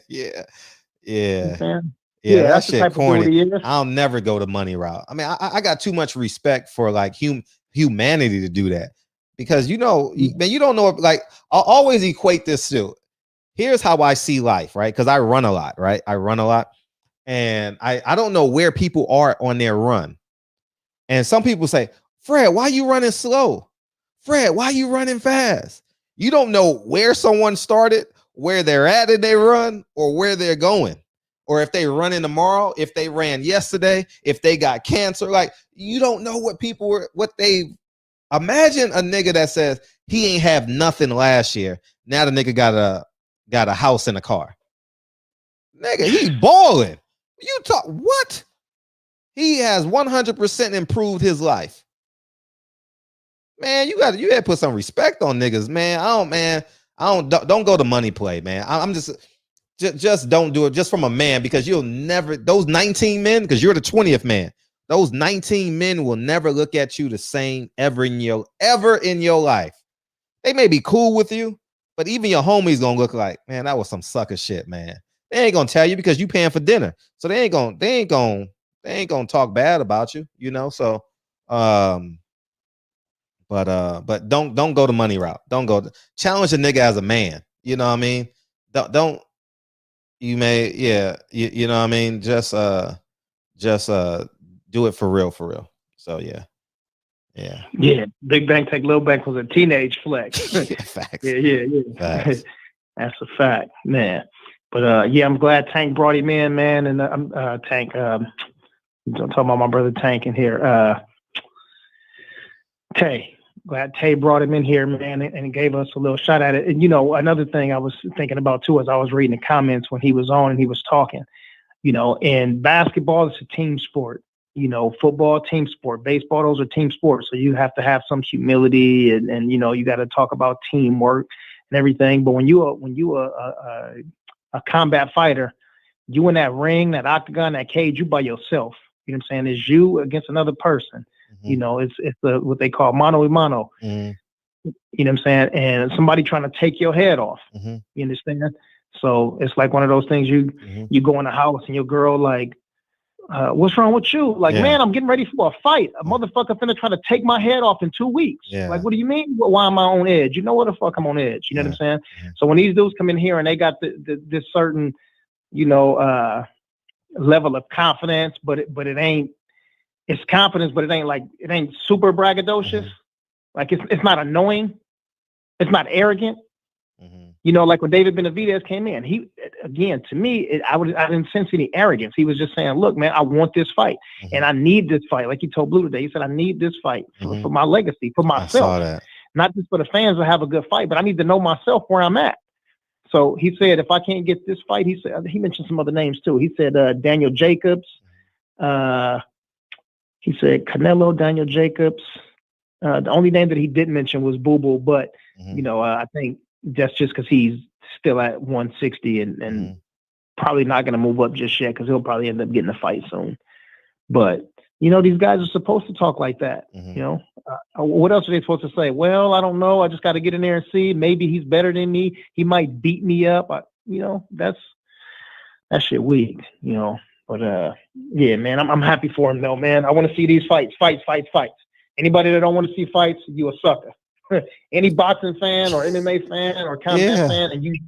You know yeah, that that's the shit type corny. Of dude he is. I'll never go the money route. I mean, I got too much respect for like humanity to do that, because you know, man, you don't know. Like, I'll always equate this to, here's how I see life, right? Because I run a lot, right? I run a lot, and I don't know where people are on their run. And some people say, Fred, why you running slow? Fred, why you running fast? You don't know where someone started, where they're at in their run, or where they're going. Or if they running tomorrow, if they ran yesterday, if they got cancer. Like, you don't know what people were, what they imagine. A nigga that says he ain't have nothing last year. Now the nigga got a house and a car. Nigga, he balling. You talk what? He has 100% improved his life. Man, you got to put some respect on niggas, man. Don't go to money play, man. I'm just don't do it just from a man, because you'll never, those 19 men, because you're the 20th man. Those 19 men will never look at you the same ever in your life. They may be cool with you, but even your homies gonna look like, man, that was some sucker shit, man. They ain't gonna tell you because you paying for dinner, so they ain't gonna talk bad about you, you know. So, but don't go the money route. Don't go challenge a nigga as a man. You know what I mean? Don't. You may, you know what I mean? Just do it for real. So yeah. Big Bank Take Little Bank was a teenage flex. Facts. Yeah. Facts. That's a fact, man. But I'm glad Tank brought him in, man. And Tank, I'm talking about my brother Tank in here. Tay, glad Tay brought him in here, man, and gave us a little shot at it. And you know, another thing I was thinking about too, as I was reading the comments when he was on and he was talking, you know, and basketball is a team sport. You know, football, team sport, baseball, those are team sports. So you have to have some humility and you know, you got to talk about teamwork and everything. But when you a combat fighter, you in that ring, that octagon, that cage, you by yourself. You know what I'm saying? It's you against another person. You know, it's what they call mano a mano. You know what I'm saying? And somebody trying to take your head off. You understand? So it's like one of those things you go in the house and your girl like, what's wrong with you? Like, man, I'm getting ready for a fight. A motherfucker finna try to take my head off in 2 weeks. Like, what do you mean? Why am I on edge? You know what the fuck I'm on edge. You know what I'm saying? So when these dudes come in here and they got this certain, you know, level of confidence, but it ain't, it's confidence, but it ain't super braggadocious. Like it's not annoying. It's not arrogant. You know, like when David Benavidez came in, he, again, to me, I didn't sense any arrogance. He was just saying, look, man, I want this fight and I need this fight. Like he told Blue today, he said, I need this fight for my legacy, for myself. I saw that. Not just for the fans to have a good fight, but I need to know myself where I'm at. So he said, if I can't get this fight, he said, he mentioned some other names too. He said, Daniel Jacobs. He said Canelo, Daniel Jacobs. The only name that he didn't mention was Boo Boo, but you know, I think that's just because he's still at 160 and probably not going to move up just yet because he'll probably end up getting a fight soon. But, you know, these guys are supposed to talk like that. You know, what else are they supposed to say? Well, I don't know. I just got to get in there and see. Maybe he's better than me. He might beat me up. You know, that shit weak, you know. But, yeah, man, I'm happy for him, though, man. I want to see these fights. Anybody that don't want to see fights, you a sucker. Any boxing fan or MMA fan or combat fan, and you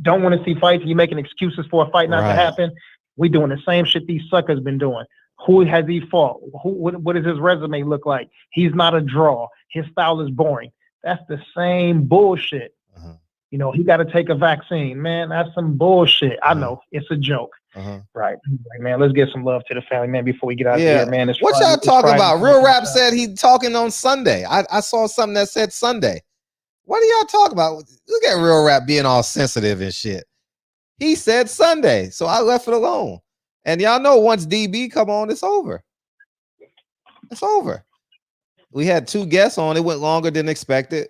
don't want to see fights, you making excuses for a fight not to happen. We doing the same shit these suckers been doing. Who has he fought? What does his resume look like? He's not a draw. His style is boring. That's the same bullshit. You know, he got to take a vaccine, man. That's some bullshit. I know it's a joke. Right. Like, man, let's get some love to the family, man, before we get out of here, man. What y'all talking about? Real Rap said he talking on Sunday. I saw something that said Sunday. What are y'all talking about? Look at Real Rap being all sensitive and shit. He said Sunday, so I left it alone. And y'all know once DB come on, it's over. It's over. We had 2 guests on. It went longer than expected.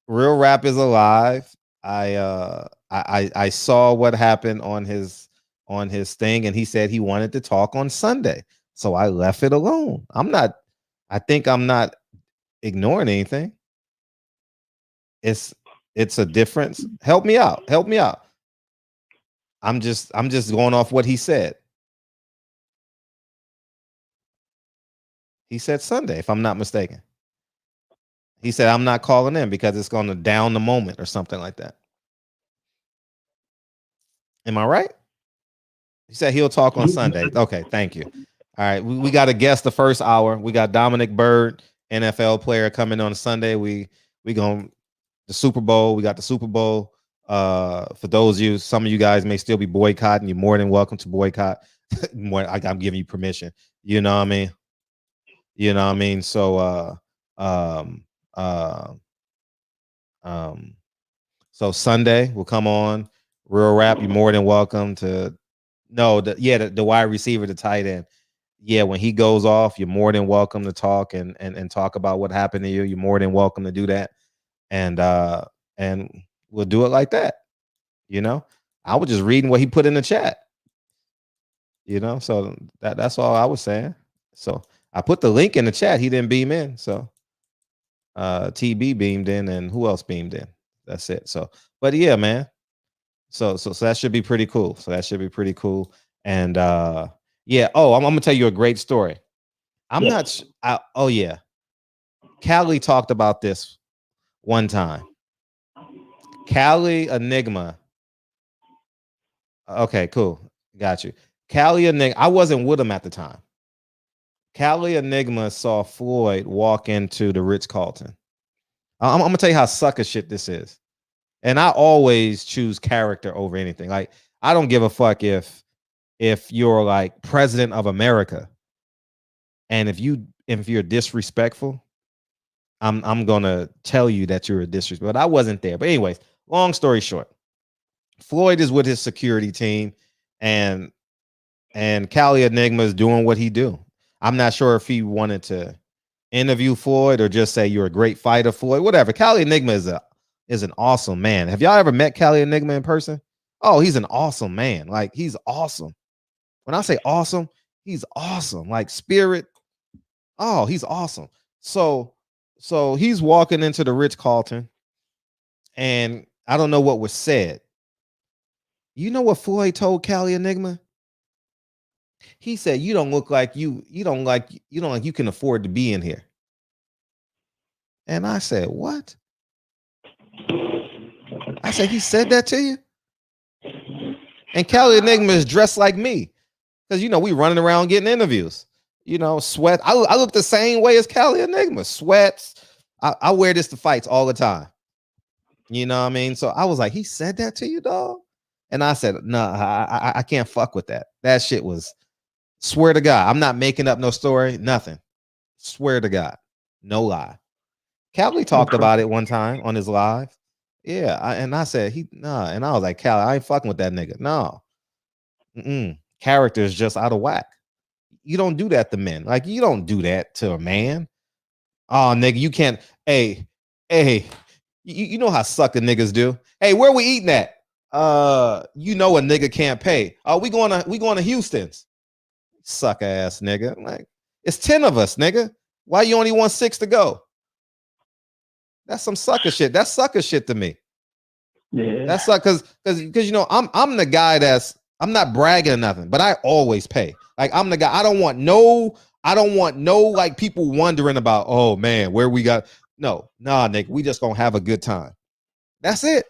Real Rap is alive. I saw what happened on his thing, and he said he wanted to talk on Sunday. So I left it alone. I think I'm not ignoring anything. It's a difference. Help me out. I'm just going off what he said. He said Sunday, if I'm not mistaken. He said, I'm not calling in because it's going to down the moment or something like that. Am I right? He said he'll talk on Sunday. Okay, thank you. All right, we got a guest the first hour. We got Dominic Byrd, NFL player, coming on Sunday. We going the Super Bowl. We got the Super Bowl. For those of you, some of you guys may still be boycotting. You're more than welcome to boycott. I'm giving you permission. You know what I mean? So so Sunday we'll come on. Real Rap, you're more than welcome to. No, the wide receiver, the tight end. Yeah, when he goes off, you're more than welcome to talk and talk about what happened to you. You're more than welcome to do that. And we'll do it like that. You know, I was just reading what he put in the chat. You know, so that's all I was saying. So I put the link in the chat. He didn't beam in. So TB beamed in, and who else beamed in? That's it. So, but yeah, man. So that should be pretty cool. And yeah. Oh, I'm gonna tell you a great story. Oh yeah. Cali talked about this one time. Cali Enigma. Okay, cool. Got you. Cali Enigma. I wasn't with him at the time. Cali Enigma saw Floyd walk into the Ritz-Carlton. I'm gonna tell you how sucker shit this is. And I always choose character over anything. Like, I don't give a fuck if you're like president of America, and if you're disrespectful, I'm gonna tell you that you're a disrespect. But I wasn't there. But anyways, long story short, Floyd is with his security team, and Cali Enigma is doing what he do. I'm not sure if he wanted to interview Floyd or just say you're a great fighter, Floyd. Whatever. Cali Enigma is an awesome man. Have y'all ever met Cali Enigma in person? Oh, he's an awesome man. Like, he's awesome. When I say awesome, he's awesome. Like, spirit. Oh, he's awesome. So he's walking into the Ritz-Carlton, and I don't know what was said. You know what Floyd told Cali Enigma? He said, "You don't look like you don't like you can afford to be in here." And I said, "What?" I said, "He said that to you?" And Cali Enigma is dressed like me, because we running around getting interviews. Sweat. I look the same way as Cali Enigma. Sweats. I wear this to fights all the time. You know what I mean? So I was like, he said that to you, dog? And I said, no, I can't fuck with that. That shit was, swear to God, I'm not making up no story, nothing. Swear to God, no lie. Callie talked about it one time on his live. Yeah, and I said, nah. And I was like, Callie, I ain't fucking with that nigga. No. Character is just out of whack. You don't do that to men. Like, you don't do that to a man. Oh, nigga, you can't. Hey, you know how sucker niggas do. Hey, where we eating at? You know a nigga can't pay. Oh, we going to Houston's. Sucker ass nigga. Like, it's 10 of us, nigga. Why you only want 6 to go? That's some sucker shit. That's sucker shit to me. Yeah. That's like because you know I'm the guy I'm not bragging or nothing, but I always pay. Like, I'm the guy. I don't want no like people wondering about, oh man, where we got. No, nah, Nick. We just gonna have a good time. That's it.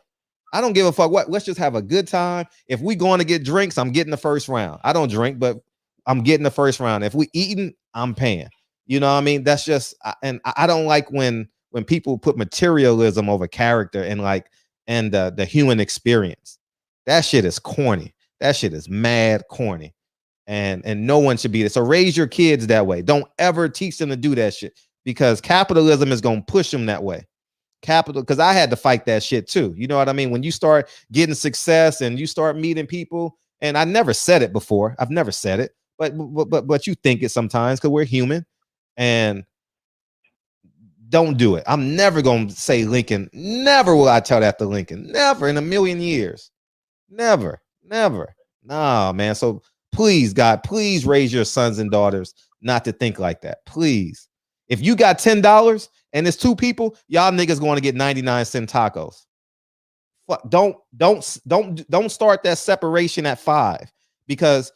I don't give a fuck what. Let's just have a good time. If we going to get drinks, I'm getting the first round. I don't drink, but I'm getting the first round. If we eating, I'm paying. You know what I mean? That's just, and I don't like when people put materialism over character and the human experience. That shit is corny. That shit is mad corny. And no one should be there. So raise your kids that way. Don't ever teach them to do that shit, because capitalism is going to push them that way. Because I had to fight that shit too. You know what I mean? When you start getting success and you start meeting people, and I never said it before. I've never said it, but you think it sometimes because we're human. And don't do it. I'm never going to say Lincoln. Never will I tell that to Lincoln. Never in a million years. Never. Nah, man. So please, God, please raise your sons and daughters not to think like that. Please. If you got $10 and it's 2 people, y'all niggas going to get 99-cent tacos. Don't start that separation at 5 because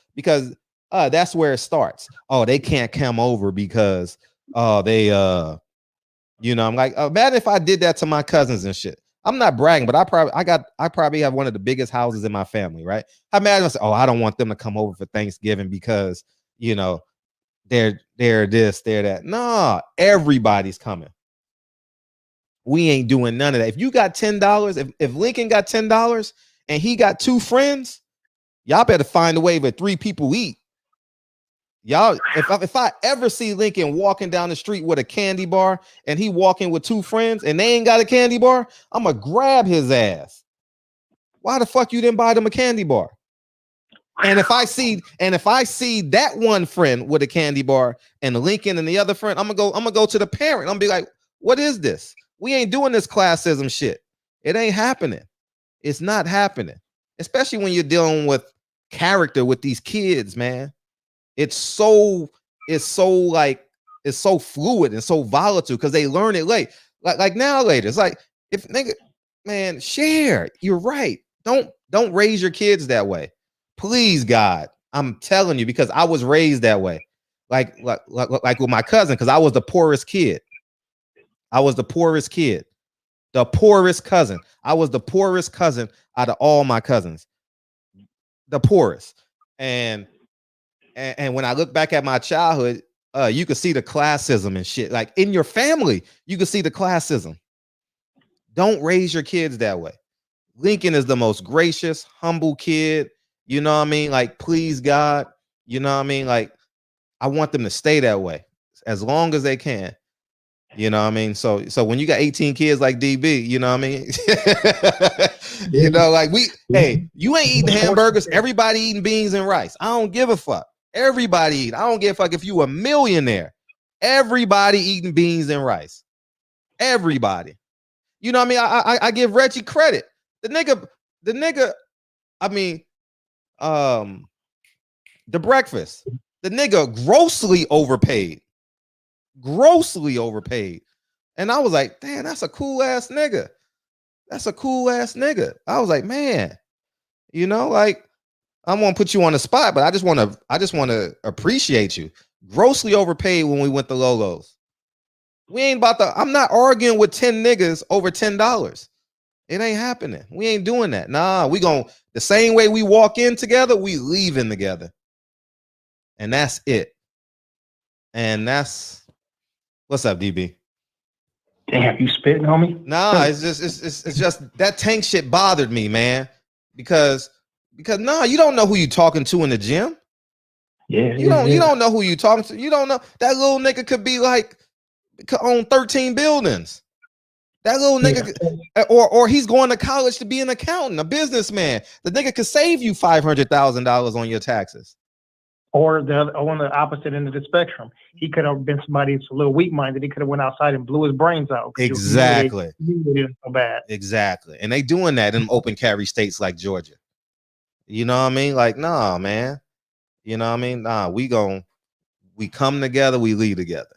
that's where it starts. Oh, they can't come over because they you know, I'm like, imagine if I did that to my cousins and shit. I'm not bragging, but I probably have one of the biggest houses in my family, right? I imagine I say, oh, I don't want them to come over for Thanksgiving because, you know, they're this, they're that. No, everybody's coming. We ain't doing none of that. If you got $10, if Lincoln got $10 and he got 2 friends, y'all better find a way where 3 people eat. Y'all, if I ever see Lincoln walking down the street with a candy bar and he walking with 2 friends and they ain't got a candy bar, I'm gonna grab his ass. Why the fuck you didn't buy them a candy bar? And if I see that one friend with a candy bar and Lincoln and the other friend, I'm gonna go to the parent. I'm gonna be like, what is this? We ain't doing this classism shit. It ain't happening. It's not happening. Especially when you're dealing with character with these kids, man. It's so fluid and so volatile because they learn it late. Like now later. It's like, if nigga, man, share. You're right. Don't raise your kids that way. Please, God. I'm telling you, because I was raised that way. Like with my cousin, because I was the poorest kid. The poorest cousin. I was the poorest cousin out of all my cousins. The poorest. And when I look back at my childhood, you can see the classism and shit. Like in your family, you can see the classism. Don't raise your kids that way. Lincoln is the most gracious, humble kid. You know what I mean? Like, please, God. You know what I mean? Like, I want them to stay that way as long as they can. You know what I mean? So when you got 18 kids like DB, you know what I mean? You know, like hey, you ain't eating hamburgers. Everybody eating beans and rice. I don't give a fuck. Everybody eat. I don't give a fuck if you a millionaire. Everybody eating beans and rice. Everybody. You know what I mean? I give Reggie credit. The nigga, I mean, the breakfast. The nigga grossly overpaid. And I was like, damn, that's a cool ass nigga. I was like, man, you know, like, I won't put you on the spot, but I just want to appreciate you. Grossly overpaid when we went to Lolo's. I'm not arguing with 10 niggas over $10. It ain't happening. We ain't doing that. Nah, we gon' the same way we walk in together, we leaving together. And that's it. And that's what's up, DB. Damn, you spitting on me? Nah, it's just that Tank shit bothered me, man. Because nah, you don't know who you talking to in the gym. Yeah, you don't know who you talking to. You don't know that little nigga could be like could own 13 buildings. That little nigga, or he's going to college to be an accountant, a businessman. The nigga could save you $500,000 on your taxes. Or on the opposite end of the spectrum, he could have been somebody that's a little weak-minded. He could have went outside and blew his brains out. Exactly. He didn't so bad. Exactly. And they doing that in open carry states like Georgia. You know what I mean? Like, nah, man. You know what I mean? Nah, we come together, we lead together.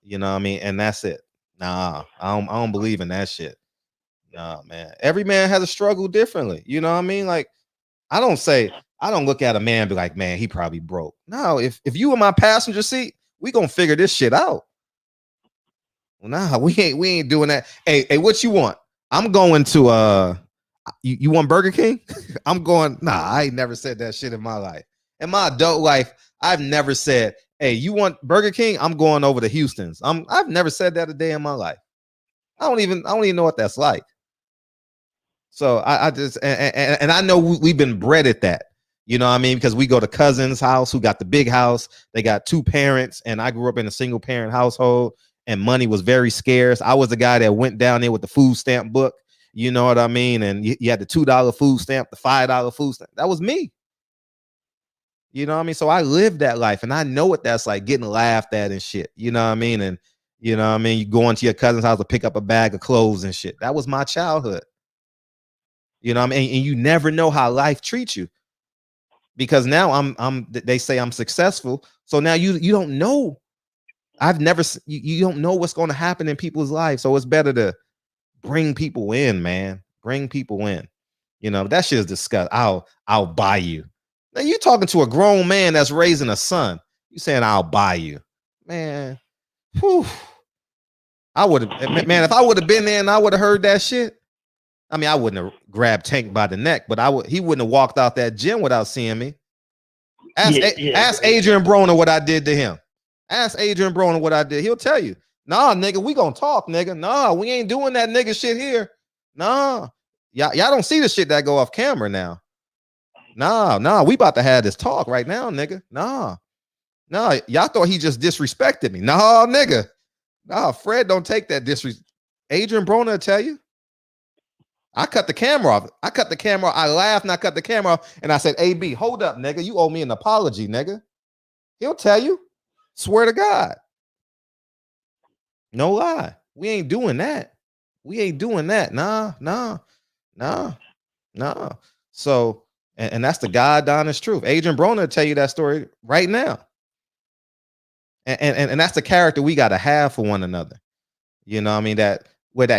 You know what I mean? And that's it. Nah, I don't believe in that shit. Nah, man. Every man has a struggle differently. You know what I mean? Like, I don't look at a man and be like, man, he probably broke. No, if you in my passenger seat, we gonna figure this shit out. Nah, we ain't doing that. Hey, what you want? I'm going to you want Burger King? I'm going, nah, I ain't never said that shit in my life. In my adult life, I've never said, hey, you want Burger King? I'm going over to Houston's. I've never said that a day in my life. I don't even know what that's like. So I just and I know we've been bred at that. You know what I mean? Because we go to cousins' house who got the big house. They got 2 parents, and I grew up in a single parent household, and money was very scarce. I was the guy that went down there with the food stamp book. You know what I mean? And you had the $2 food stamp, the $5 food stamp. That was me. You know what I mean? So I lived that life, and I know what that's like, getting laughed at and shit. You know what I mean? And you know what I mean? You go into your cousin's house to pick up a bag of clothes and shit. That was my childhood. You know what I mean? And you never know how life treats you. Because now they say I'm successful. So now you don't know. You don't know what's going to happen in people's lives. So it's better to bring people in, man. Bring people in. You know, that shit is disgusting. I'll buy you. Now you talking to a grown man that's raising a son. You saying I'll buy you. Man. Whew. I would have, man, if I would have been there and I would have heard that shit. I mean, I wouldn't have grabbed Tank by the neck, but he wouldn't have walked out that gym without seeing me. Ask Adrian Broner what I did to him. Ask Adrian Broner what I did. He'll tell you. Nah, nigga, we gonna talk, nigga. Nah, we ain't doing that nigga shit here. Nah. Y'all don't see the shit that go off camera now. Nah, we about to have this talk right now, nigga. Nah, y'all thought he just disrespected me. Nah, nigga. Nah, Fred don't take that disrespect. Adrian Broner will tell you. I cut the camera off. I laughed and I cut the camera off. And I said, AB, hold up, nigga. You owe me an apology, nigga. He'll tell you. Swear to God. No lie. We ain't doing that. Nah. So, and that's the God honest truth. Adrian Broner will tell you that story right now. And that's the character we got to have for one another. You know what I mean? That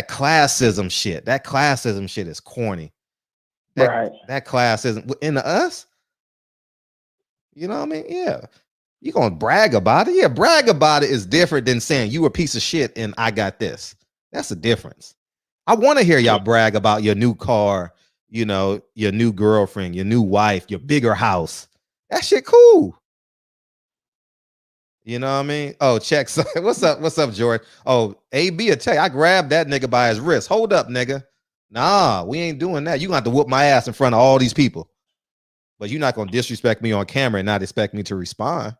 classism shit is corny. That classism into us. You know what I mean? Yeah. You gonna brag about it? Yeah, brag about it is different than saying you a piece of shit and I got this. That's the difference. I want to hear y'all brag about your new car, you know, your new girlfriend, your new wife, your bigger house. That shit cool. You know what I mean? Oh, check. What's up, George? Oh, AB will tell you, I grabbed that nigga by his wrist. Hold up, nigga. Nah, we ain't doing that. You gonna have to whoop my ass in front of all these people. But you're not gonna disrespect me on camera and not expect me to respond.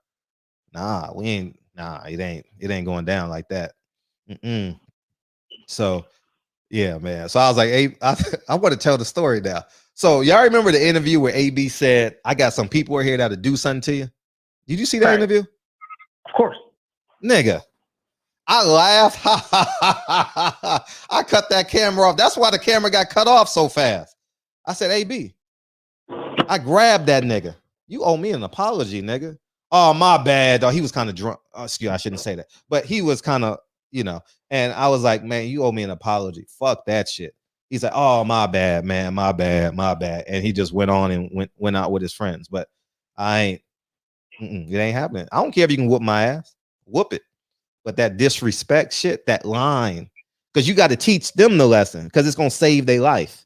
Nah, it ain't going down like that. So yeah, man. So I was like, hey, I want to tell the story now. So y'all remember the interview where AB said, I got some people here that'll do something to you? Did you see that interview? Of course. Nigga, I laughed. I cut that camera off. That's why the camera got cut off so fast. I said, AB, I grabbed that nigga. You owe me an apology, nigga. Oh, my bad, dog. He was kind of drunk. Oh, excuse me, I shouldn't say that. But he was kind of, you know, and I was like, man, you owe me an apology. Fuck that shit. He's like, oh, my bad, man. My bad. And he just went on and went out with his friends. But it ain't happening. I don't care if you can whoop my ass. Whoop it. But that disrespect shit, that line, because you got to teach them the lesson because it's going to save their life.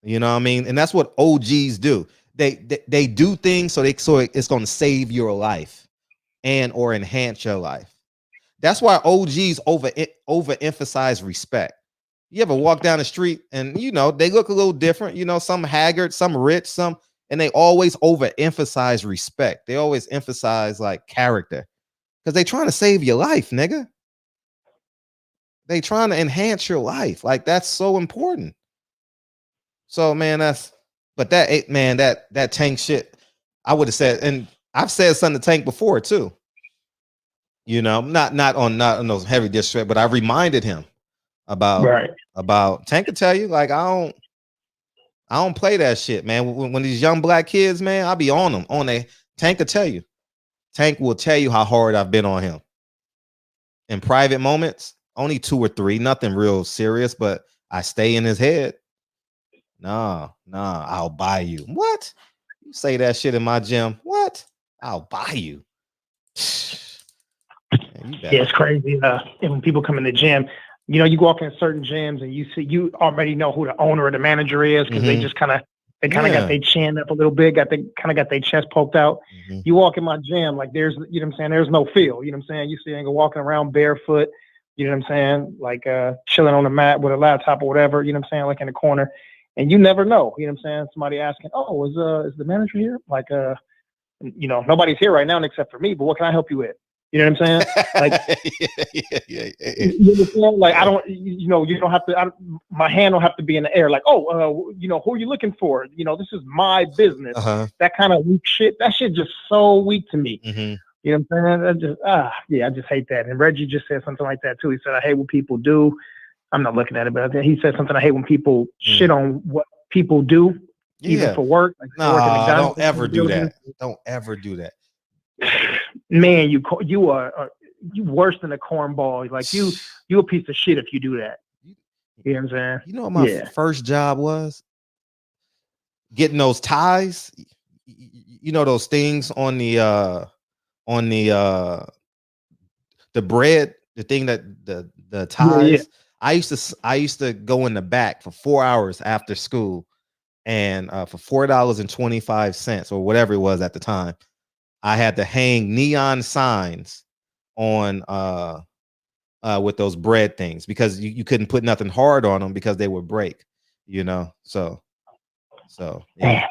You know what I mean? And that's what OGs do. They do things so it's going to save your life and or enhance your life. That's why OGs overemphasize respect. You ever walk down the street and they look a little different, some haggard, some rich, and they always overemphasize respect. They always emphasize like character because they trying to save your life, nigga. They trying to enhance your life. Like that's so important. So man, that Tank shit, I would have said, and I've said something to Tank before too. Not on those heavy disrespect, but I reminded him about Tank could tell you, like, I don't play that shit, man. When these young black kids, man, I be on them. Tank could tell you. Tank will tell you how hard I've been on him. In private moments, only 2 or 3, nothing real serious, but I stay in his head. Nah, I'll buy you. What? You say that shit in my gym? What? I'll buy you. Man, it's crazy. And when people come in the gym, you walk in certain gyms and you already know who the owner or the manager is because they just kind of got their chin up a little bit, got their chest poked out. You walk in my gym, like there's, you know what I'm saying, there's no feel. You know what I'm saying? You see a nigga walking around barefoot, you know what I'm saying, like chilling on the mat with a laptop or whatever, you know what I'm saying, like in the corner. And you never know, you know what I'm saying? Somebody asking, oh, is the manager here? Like, nobody's here right now except for me, but what can I help you with? You know what I'm saying? Like, yeah. You understand? Like, I don't, you don't have to, my hand don't have to be in the air. Like, who are you looking for? This is my business. That kind of weak shit. That shit just so weak to me. You know what I'm saying? I just hate that. And Reggie just said something like that too. He said, I hate what people do. I'm not looking at it, but he said something. I hate when people shit on what people do, even for work. Like, don't ever do that. Don't ever do that. Man, you are worse than a cornball. Like you a piece of shit if you do that. You know what I'm saying? You know what my first job was? Getting those ties. Those things on the bread, the thing that the ties. Yeah. I used to go in the back for 4 hours after school, and for $4.25 or whatever it was at the time, I had to hang neon signs on with those bread things because you couldn't put nothing hard on them because they would break, So yeah.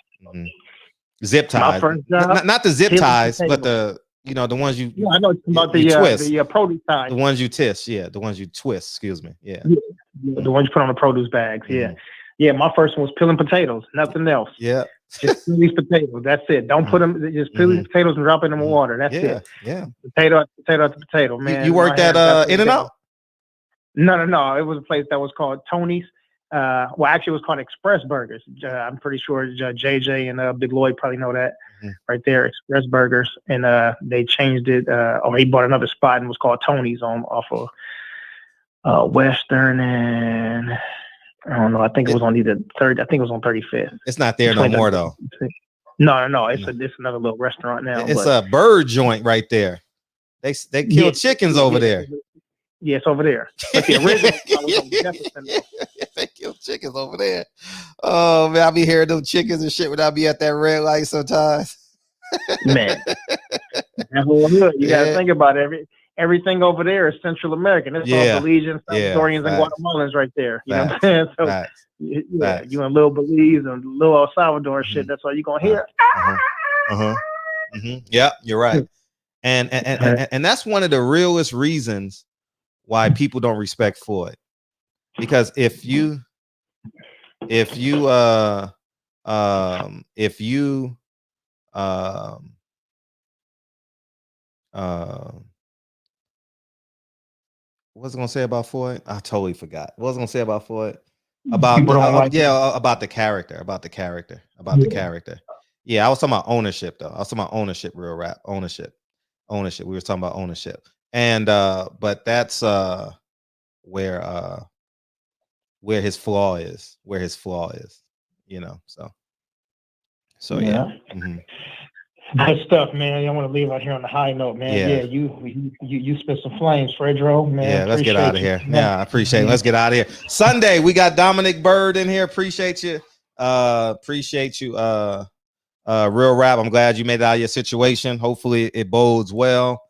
Zip ties, not the zip ties, but the ones you. Yeah, I know about the twist. The produce ties. The ones you twist, the ones you twist. Excuse me, the ones you put on the produce bags. Yeah. My first one was peeling potatoes, nothing else. Yeah. Just peel these potatoes. That's it. Don't put them. Just peel these potatoes and drop it in the water. That's it. Yeah. Potato after potato. Man, you worked at In-N-Out? No. It was a place that was called Tony's. Well, actually, it was called Express Burgers. I'm pretty sure JJ and Big Lloyd probably know that right there. Express Burgers, and they changed it. Or he bought another spot and it was called Tony's off of Western and. I don't know. I think it was on either 30. I think it was on 35th. It's not there no more though. No. It's another little restaurant now. It's a bird joint right there. They kill chickens over there. Yeah, it's over there. But the original was on Jefferson. They kill chickens over there. Oh man, I be hearing them chickens and shit when I be at that red light sometimes. Man, that whole hood. You gotta think about it. Everything over there is Central American. It's all Belizeans, Salvadorians, and Guatemalans right there. You know what I'm saying? So, you in Little Belize and Little El Salvador shit. That's all you're gonna hear. Yeah, you're right. And that's one of the realest reasons why people don't respect Floyd. Because if you what was I gonna say about Floyd? I totally forgot. What was I gonna say about Floyd? About the character. Yeah, I was talking about ownership though. I was talking about ownership, real rap. Ownership. We were talking about ownership. And but that's where his flaw is. So yeah. Good stuff, man. I want to leave out here on the high note, man. Yeah, you spit some flames, Fredro, man. Yeah, let's get out of here. Yeah, I appreciate it. Let's get out of here. Sunday, we got Dominic Bird in here. Appreciate you. Real rap. I'm glad you made it out of your situation. Hopefully it bodes well.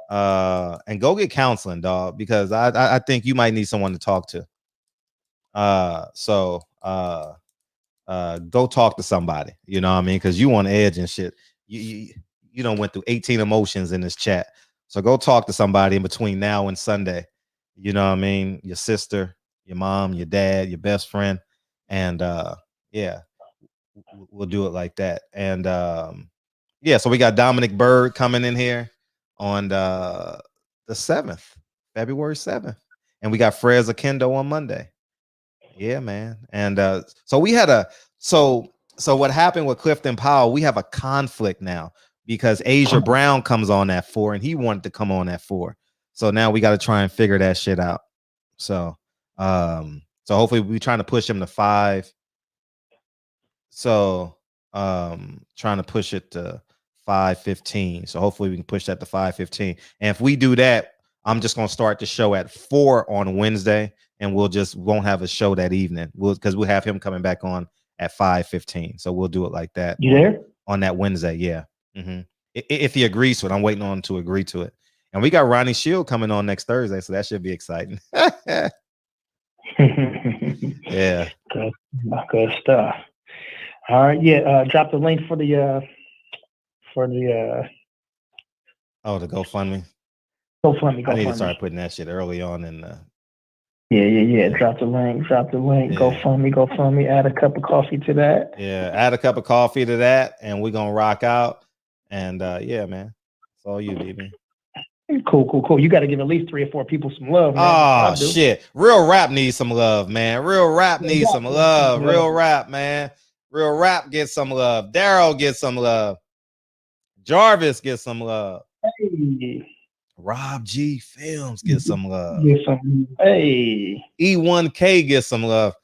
And go get counseling, dog, because I think you might need someone to talk to. So go talk to somebody, you know what I mean? Because you on edge and shit. You done went through 18 emotions in this chat. So go talk to somebody in between now and Sunday. You know what I mean? Your sister, your mom, your dad, your best friend. And yeah, we'll do it like that. And yeah, so we got Dominic Bird coming in here on the 7th, February 7th. And we got Frez Akendo on Monday. Yeah, man. And so we had so what happened with Clifton Powell, we have a conflict now because Asia Brown comes on at 4 and he wanted to come on at 4. So now we got to try and figure that shit out. So hopefully we're trying to push him to 5. So trying to push it to 5:15. So hopefully we can push that to 5:15. And if we do that, I'm just gonna start the show at 4 on Wednesday, and won't have a show that evening. Because we'll have him coming back on at 5:15. So we'll do it like that. You there? On that Wednesday, yeah. Mm-hmm. If he agrees to it, I'm waiting on him to agree to it. And we got Ronnie Shield coming on next Thursday, so that should be exciting. Yeah. Good stuff. All right, yeah. Drop the link for the the GoFundMe. GoFundMe. I need to start putting that shit early on in the. Yeah. Drop the link. Yeah. GoFundMe. Add a cup of coffee to that. Yeah, add a cup of coffee to that, and we're gonna rock out. And yeah, man, it's all you, DB. Cool. You got to give at least 3 or 4 people some love, man. Oh shit, real rap needs some love, man. Real rap needs some love. Real rap, man. Real rap gets some love. Daryl gets some love. Jarvis gets some love. Hey. Rob G Films gets some love. Hey. E1K gets some love.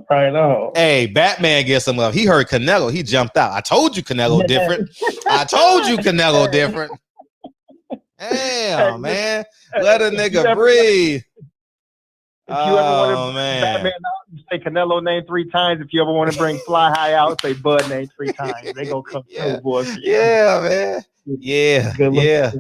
Right on. Hey, Batman gets some love. He heard Canelo. He jumped out. I told you Canelo different. I told you Canelo different. Damn, man. Let a nigga breathe. If you ever want to bring Batman out, you say Canelo name 3 times. If you ever want to bring Fly High out, say Bud name 3 times. They gonna come through, boy. Yeah, man. Yeah, man.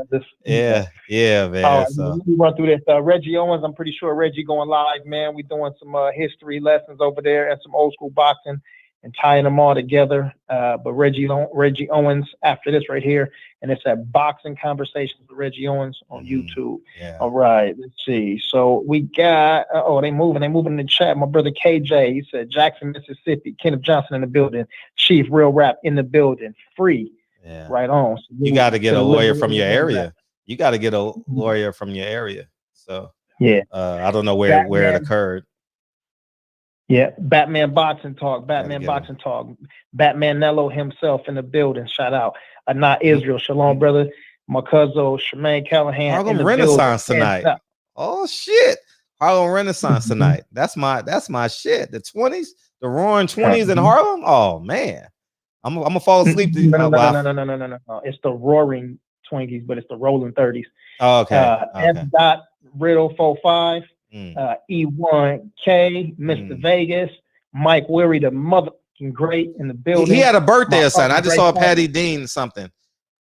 All right, we run through this. Reggie Owens, I'm pretty sure Reggie going live, man. We doing some history lessons over there and some old school boxing and tying them all together. But Reggie Owens after this right here, and it's at Boxing Conversations with Reggie Owens on YouTube. Yeah. All right, let's see. So we got they moving in the chat. My brother KJ, he said Jackson, Mississippi. Kenneth Johnson in the building. Chief Real Rap in the building. Free. Yeah. Right on. So you got to get a lawyer from your area. You got to get a lawyer from your area. So yeah, I don't know where it occurred. Yeah, Batman Boxing Talk. Batman Nello himself in the building. Shout out. Not Israel. Shalom, brother. My cousin Shemaine Callahan. Harlem Renaissance tonight. Oh shit. Harlem Renaissance tonight. That's my shit. The 20s, the roaring 20s in Harlem. Oh man. I'm gonna fall asleep. No. It's the roaring 20s, but it's the rolling 30s. Oh, okay. F. Riddle 45. E1K, Mr. Vegas, Mike Weary, the motherfucking great in the building. He had a birthday or something. I just saw Patty Dean something.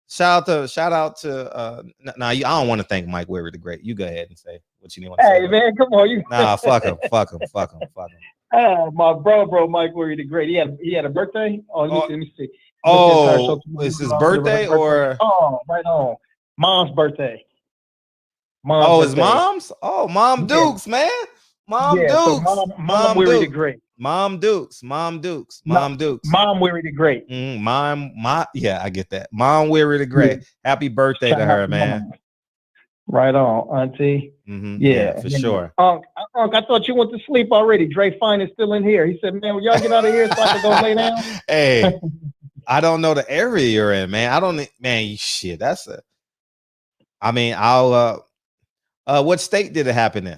Shout out to I don't want to thank Mike Weary the great. You go ahead and say what you want to say. Hey man, come on. Fuck him. My bro, Mike Weary the great. He had a birthday. Oh, let me see. Oh, is his birthday or? Oh, right on. Mom's birthday. His mom's? Oh, Mom Dukes, man. Mom Dukes. So Mom Weary the great. Mom Dukes. Mom Weary the great. Yeah, I get that. Mom Weary the great. Happy birthday to her, man. Right on, Auntie. Mm-hmm. Yeah, for sure. Unc, I thought you went to sleep already. Dre Fine is still in here. He said, man, will y'all get out of here so I can go lay down? Hey, I don't know the area you're in, man. Shit, what state did it happen in?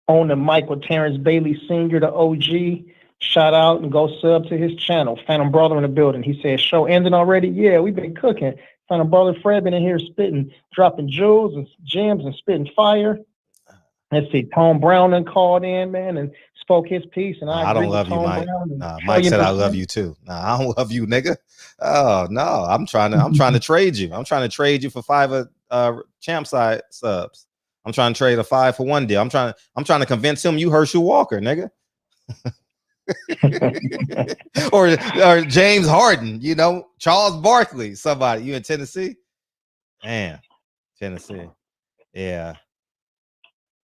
On the Michael Terrence Bailey Sr., the OG. Shout out and go sub to his channel. Phantom Brother in the building. He said, show ending already? Yeah, we've been cooking. Phantom Brother Fred been in here spitting, dropping jewels and gems and spitting fire. Let's see, Tom Brown called in, man, and spoke his piece, and I I agree don't with love you, Tone Mike. Brown. Nah, Mike said I love you too. Nah, I don't love you, nigga. Oh no, I'm trying to trade you. I'm trying to trade you for 5 champ side subs. I'm trying to trade a 5-for-1 deal. I'm trying to convince him you Herschel Walker, nigga. or James Harden, you know, Charles Barkley, somebody. You in Tennessee? Man, Tennessee. Yeah.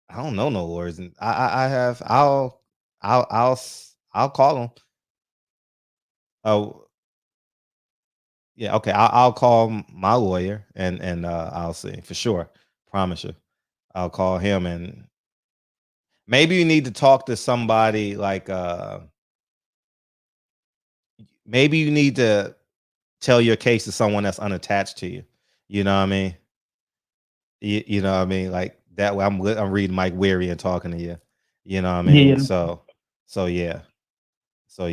I don't know no lawyers, and I'll call them. Oh, yeah, okay. I'll call my lawyer and I'll see for sure. Promise you, I'll call him, and maybe you need to talk to somebody like maybe you need to tell your case to someone that's unattached to you. You know what I mean? You know what I mean? Like that way, I'm reading Mike Weary and talking to you. You know what I mean? Yeah. So yeah. So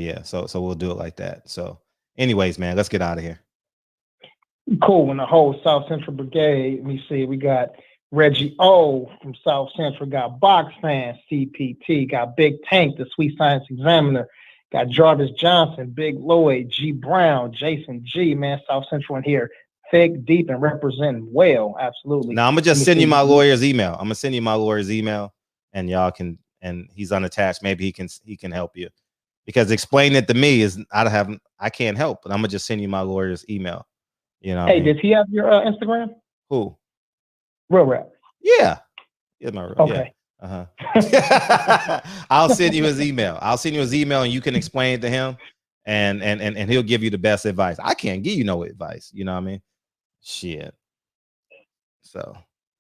we'll do it like that. So, anyways, man, let's get out of here. Cool. And the whole South Central Brigade. Let me see. We got Reggie O from South Central. Got Box Fan, CPT. Got Big Tank, the Sweet Science Examiner. Got Jarvis Johnson, Big Lloyd, G Brown, Jason G. Man, South Central in here. Thick, deep, and representing well. Absolutely. Now I'm gonna just send you my lawyer's email. I'm gonna send you my lawyer's email, and y'all can. And he's unattached. Maybe he can help you. Because explaining it to me is I can't help, but I'm gonna just send you my lawyer's email. You know. Hey, does he have your Instagram? Who? Real Rap. Yeah. Yeah, my okay. Yeah. I'll send you his email. And you can explain it to him, and he'll give you the best advice. I can't give you no advice. You know what I mean? Shit. So,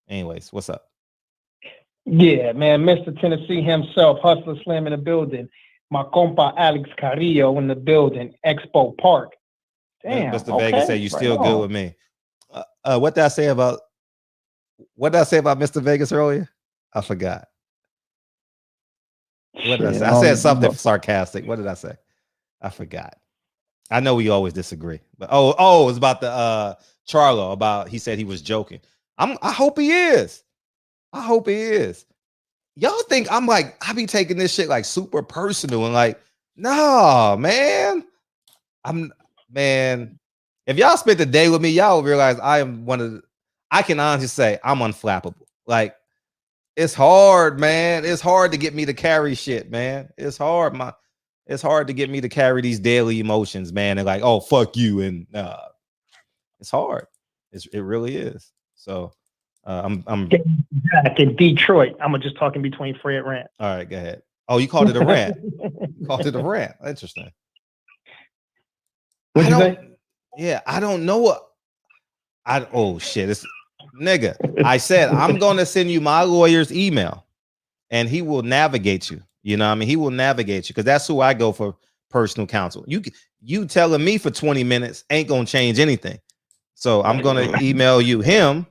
anyways, what's up? Yeah, man, Mr. Tennessee himself, Hustler Slam in the building. My compa Alex Carrillo in the building, Expo Park. Damn, Mr. Vegas said you still good with me. What did I say about Mr. Vegas earlier? I forgot. What did I say? I said something sarcastic. What did I say? I forgot. I know we always disagree, but it was about the Charlo. About he said he was joking. I hope he is. Y'all think I'm like, I be taking this shit like super personal and like, no, man. If y'all spent the day with me, y'all will realize I can honestly say I'm unflappable. Like, it's hard, man. It's hard to get me to carry shit, man. It's hard to get me to carry these daily emotions, man. And like, oh, fuck you. And it's hard. It really is. So I'm back in Detroit. I'm just talking between Fred rant. All right, go ahead. Oh, you called it a rant. You called it a rant. Interesting. What'd you say? Yeah, I don't know what. Oh shit, it's nigga. I said I'm gonna send you my lawyer's email, and he will navigate you. You know what I mean? He will navigate you because that's who I go for personal counsel. You telling me for 20 minutes ain't gonna change anything. So I'm gonna email you him.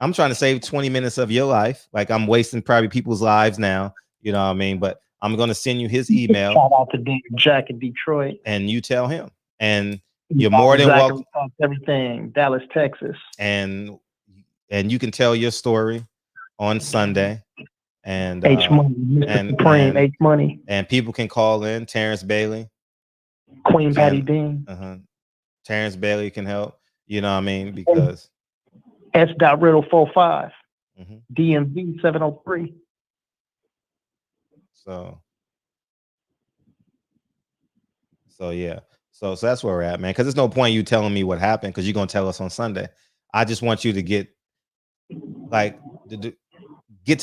I'm trying to save 20 minutes of your life. Like I'm wasting probably people's lives now. You know what I mean? But I'm going to send you his email. Shout out to Jack in Detroit. And you tell him. And you're more than welcome. Everything. Dallas, Texas. And you can tell your story on Sunday. And H Money. And H Money. And people can call in. Terrence Bailey. Queen Patty Dean. Terrence Bailey can help. You know what I mean? Because S.Riddle 45, DMV 703. So yeah. So that's where we're at, man. Because there's no point you telling me what happened because you're gonna tell us on Sunday. I just want you to get to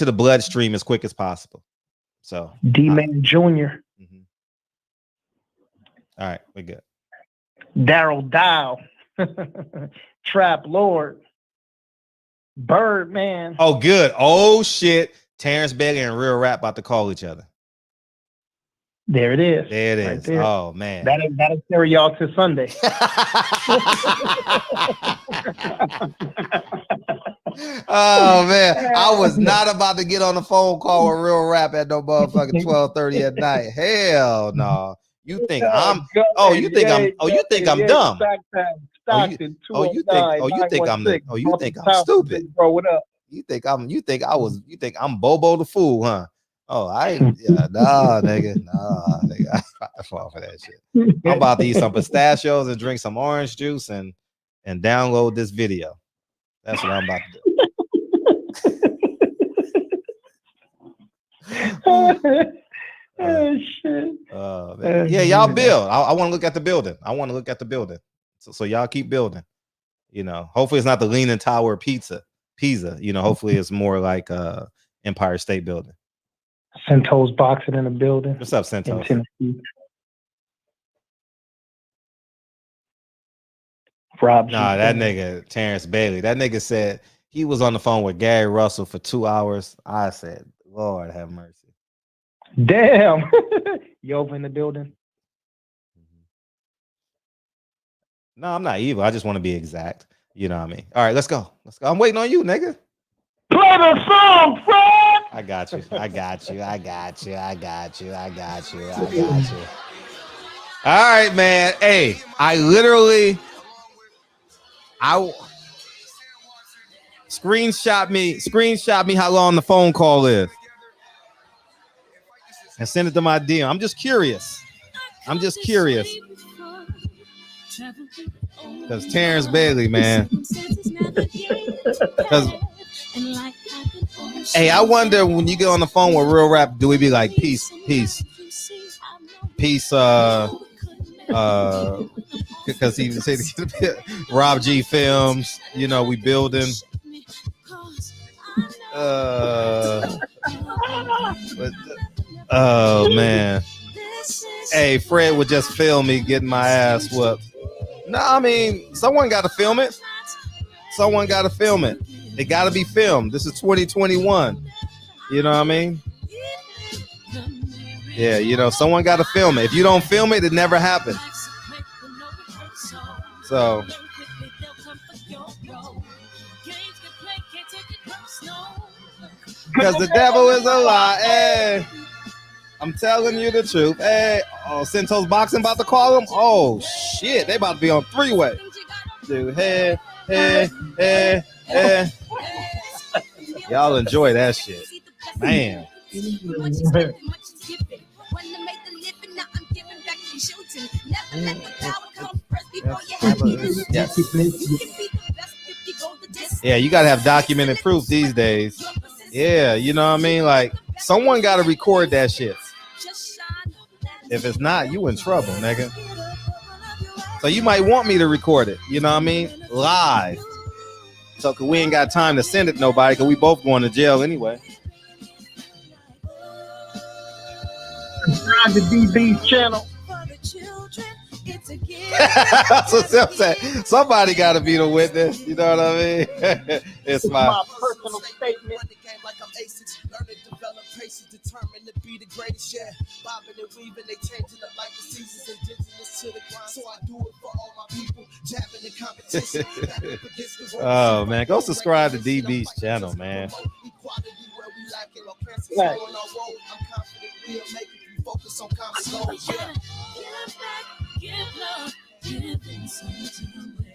the bloodstream as quick as possible. So D-Man Jr. All right, we're good. Daryl Dow, Trap Lord. Birdman. Oh, good. Oh, shit. Terrence Bailey and Real Rap about to call each other. There it is. There it is. Right. Oh, man. That'll carry y'all to Sunday. Oh, man. I was not about to get on the phone call with Real Rap at no motherfucking 12:30 at night. Hell no. You think I'm dumb. You think I'm stupid. Bro, what up? You think I'm Bobo the Fool, huh? Oh, nigga. I fall for that shit. I'm about to eat some pistachios and drink some orange juice and download this video. That's what I'm about to do. Shit. Yeah, y'all build. I want to look at the building. So y'all keep building. You know, hopefully it's not the Leaning Tower of Pisa. You know, hopefully it's more like Empire State Building. Centos boxing in the building. What's up, Centos? Rob. Nah, that nigga Terrence Bailey. That nigga said he was on the phone with Gary Russell for 2 hours. I said, Lord have mercy. Damn. You over in the building? No, I'm not evil. I just want to be exact. You know what I mean? All right, let's go. I'm waiting on you, nigga. Play the song, Fred. I got you. All right, man. Hey, screenshot me how long the phone call is and send it to my DM. I'm just curious because Terrence Bailey, man. Hey, I wonder when you get on the phone with Real Rap, do we be like peace, because he said Rob G Films, you know, we building. Oh man. Hey, Fred would just film me getting my ass whooped. No, I mean, someone got to film it. It got to be filmed. This is 2021. You know what I mean? Yeah, you know, someone got to film it. If you don't film it, it never happened. So, because the devil is a lie. Hey, I'm telling you the truth. Hey, Centos Boxing about to call him. Oh shit, they about to be on 3-way. Dude, hey. Y'all enjoy that shit, man. Yes. Yeah, you gotta have documented proof these days. Yeah, you know what I mean? Like, someone gotta record that shit. If it's not, you in trouble, nigga. So you might want me to record it, you know what I mean? Live. So, cause we ain't got time to send it to nobody, cause we both going to jail anyway. Subscribe to DB's channel. That's what Sim said. Somebody got to be the witness. You know what I mean? It's my personal statement. Learning, develop patience, determined to be the greatest. Yeah, bobbing and weaving, they changing up like the seasons, indigenous to the grind. So I do it for all my people, jabbing the competition. Oh man, go subscribe to DB's channel, man. Right. Focus on common goals. Yeah. Give love, giving something away.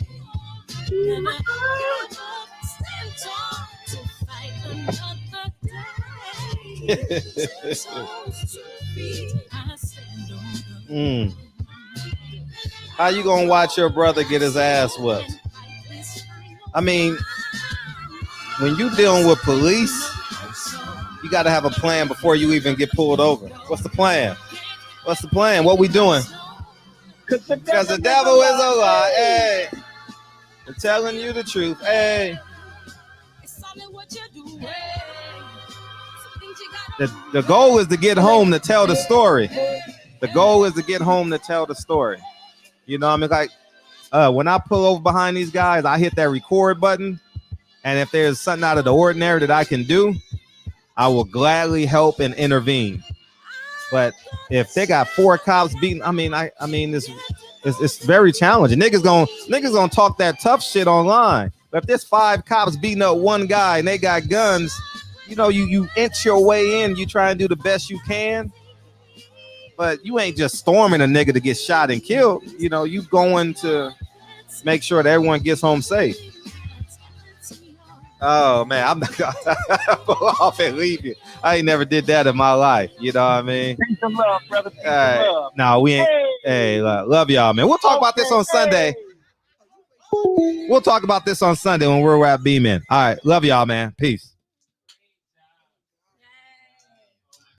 Never give up, stand tall to fight another day. How you gonna watch your brother get his ass whooped? I mean, when you dealing with police, you got to have a plan before you even get pulled over. What's the plan? What we doing? Because the devil is a lie. Hey, I'm telling you the truth. Hey, the goal is to get home to tell the story. You know what I mean? Like, when I pull over behind these guys, I hit that record button, and if there's something out of the ordinary that I can do, I will gladly help and intervene. But if they got 4 cops beating, I mean, it's very challenging. Niggas gonna talk that tough shit online. But if there's 5 cops beating up one guy and they got guns, you know, you inch your way in. You try and do the best you can. But you ain't just storming a nigga to get shot and killed. You know, you going to make sure that everyone gets home safe. Oh man, I'm not gonna go off and leave you. I ain't never did that in my life. You know what I mean? Peace and love, brother. Peace and love. No, we ain't. Hey, love y'all, man. We'll talk about this on Sunday. We'll talk about this on Sunday when we're at B-Man. All right, love y'all, man. Peace.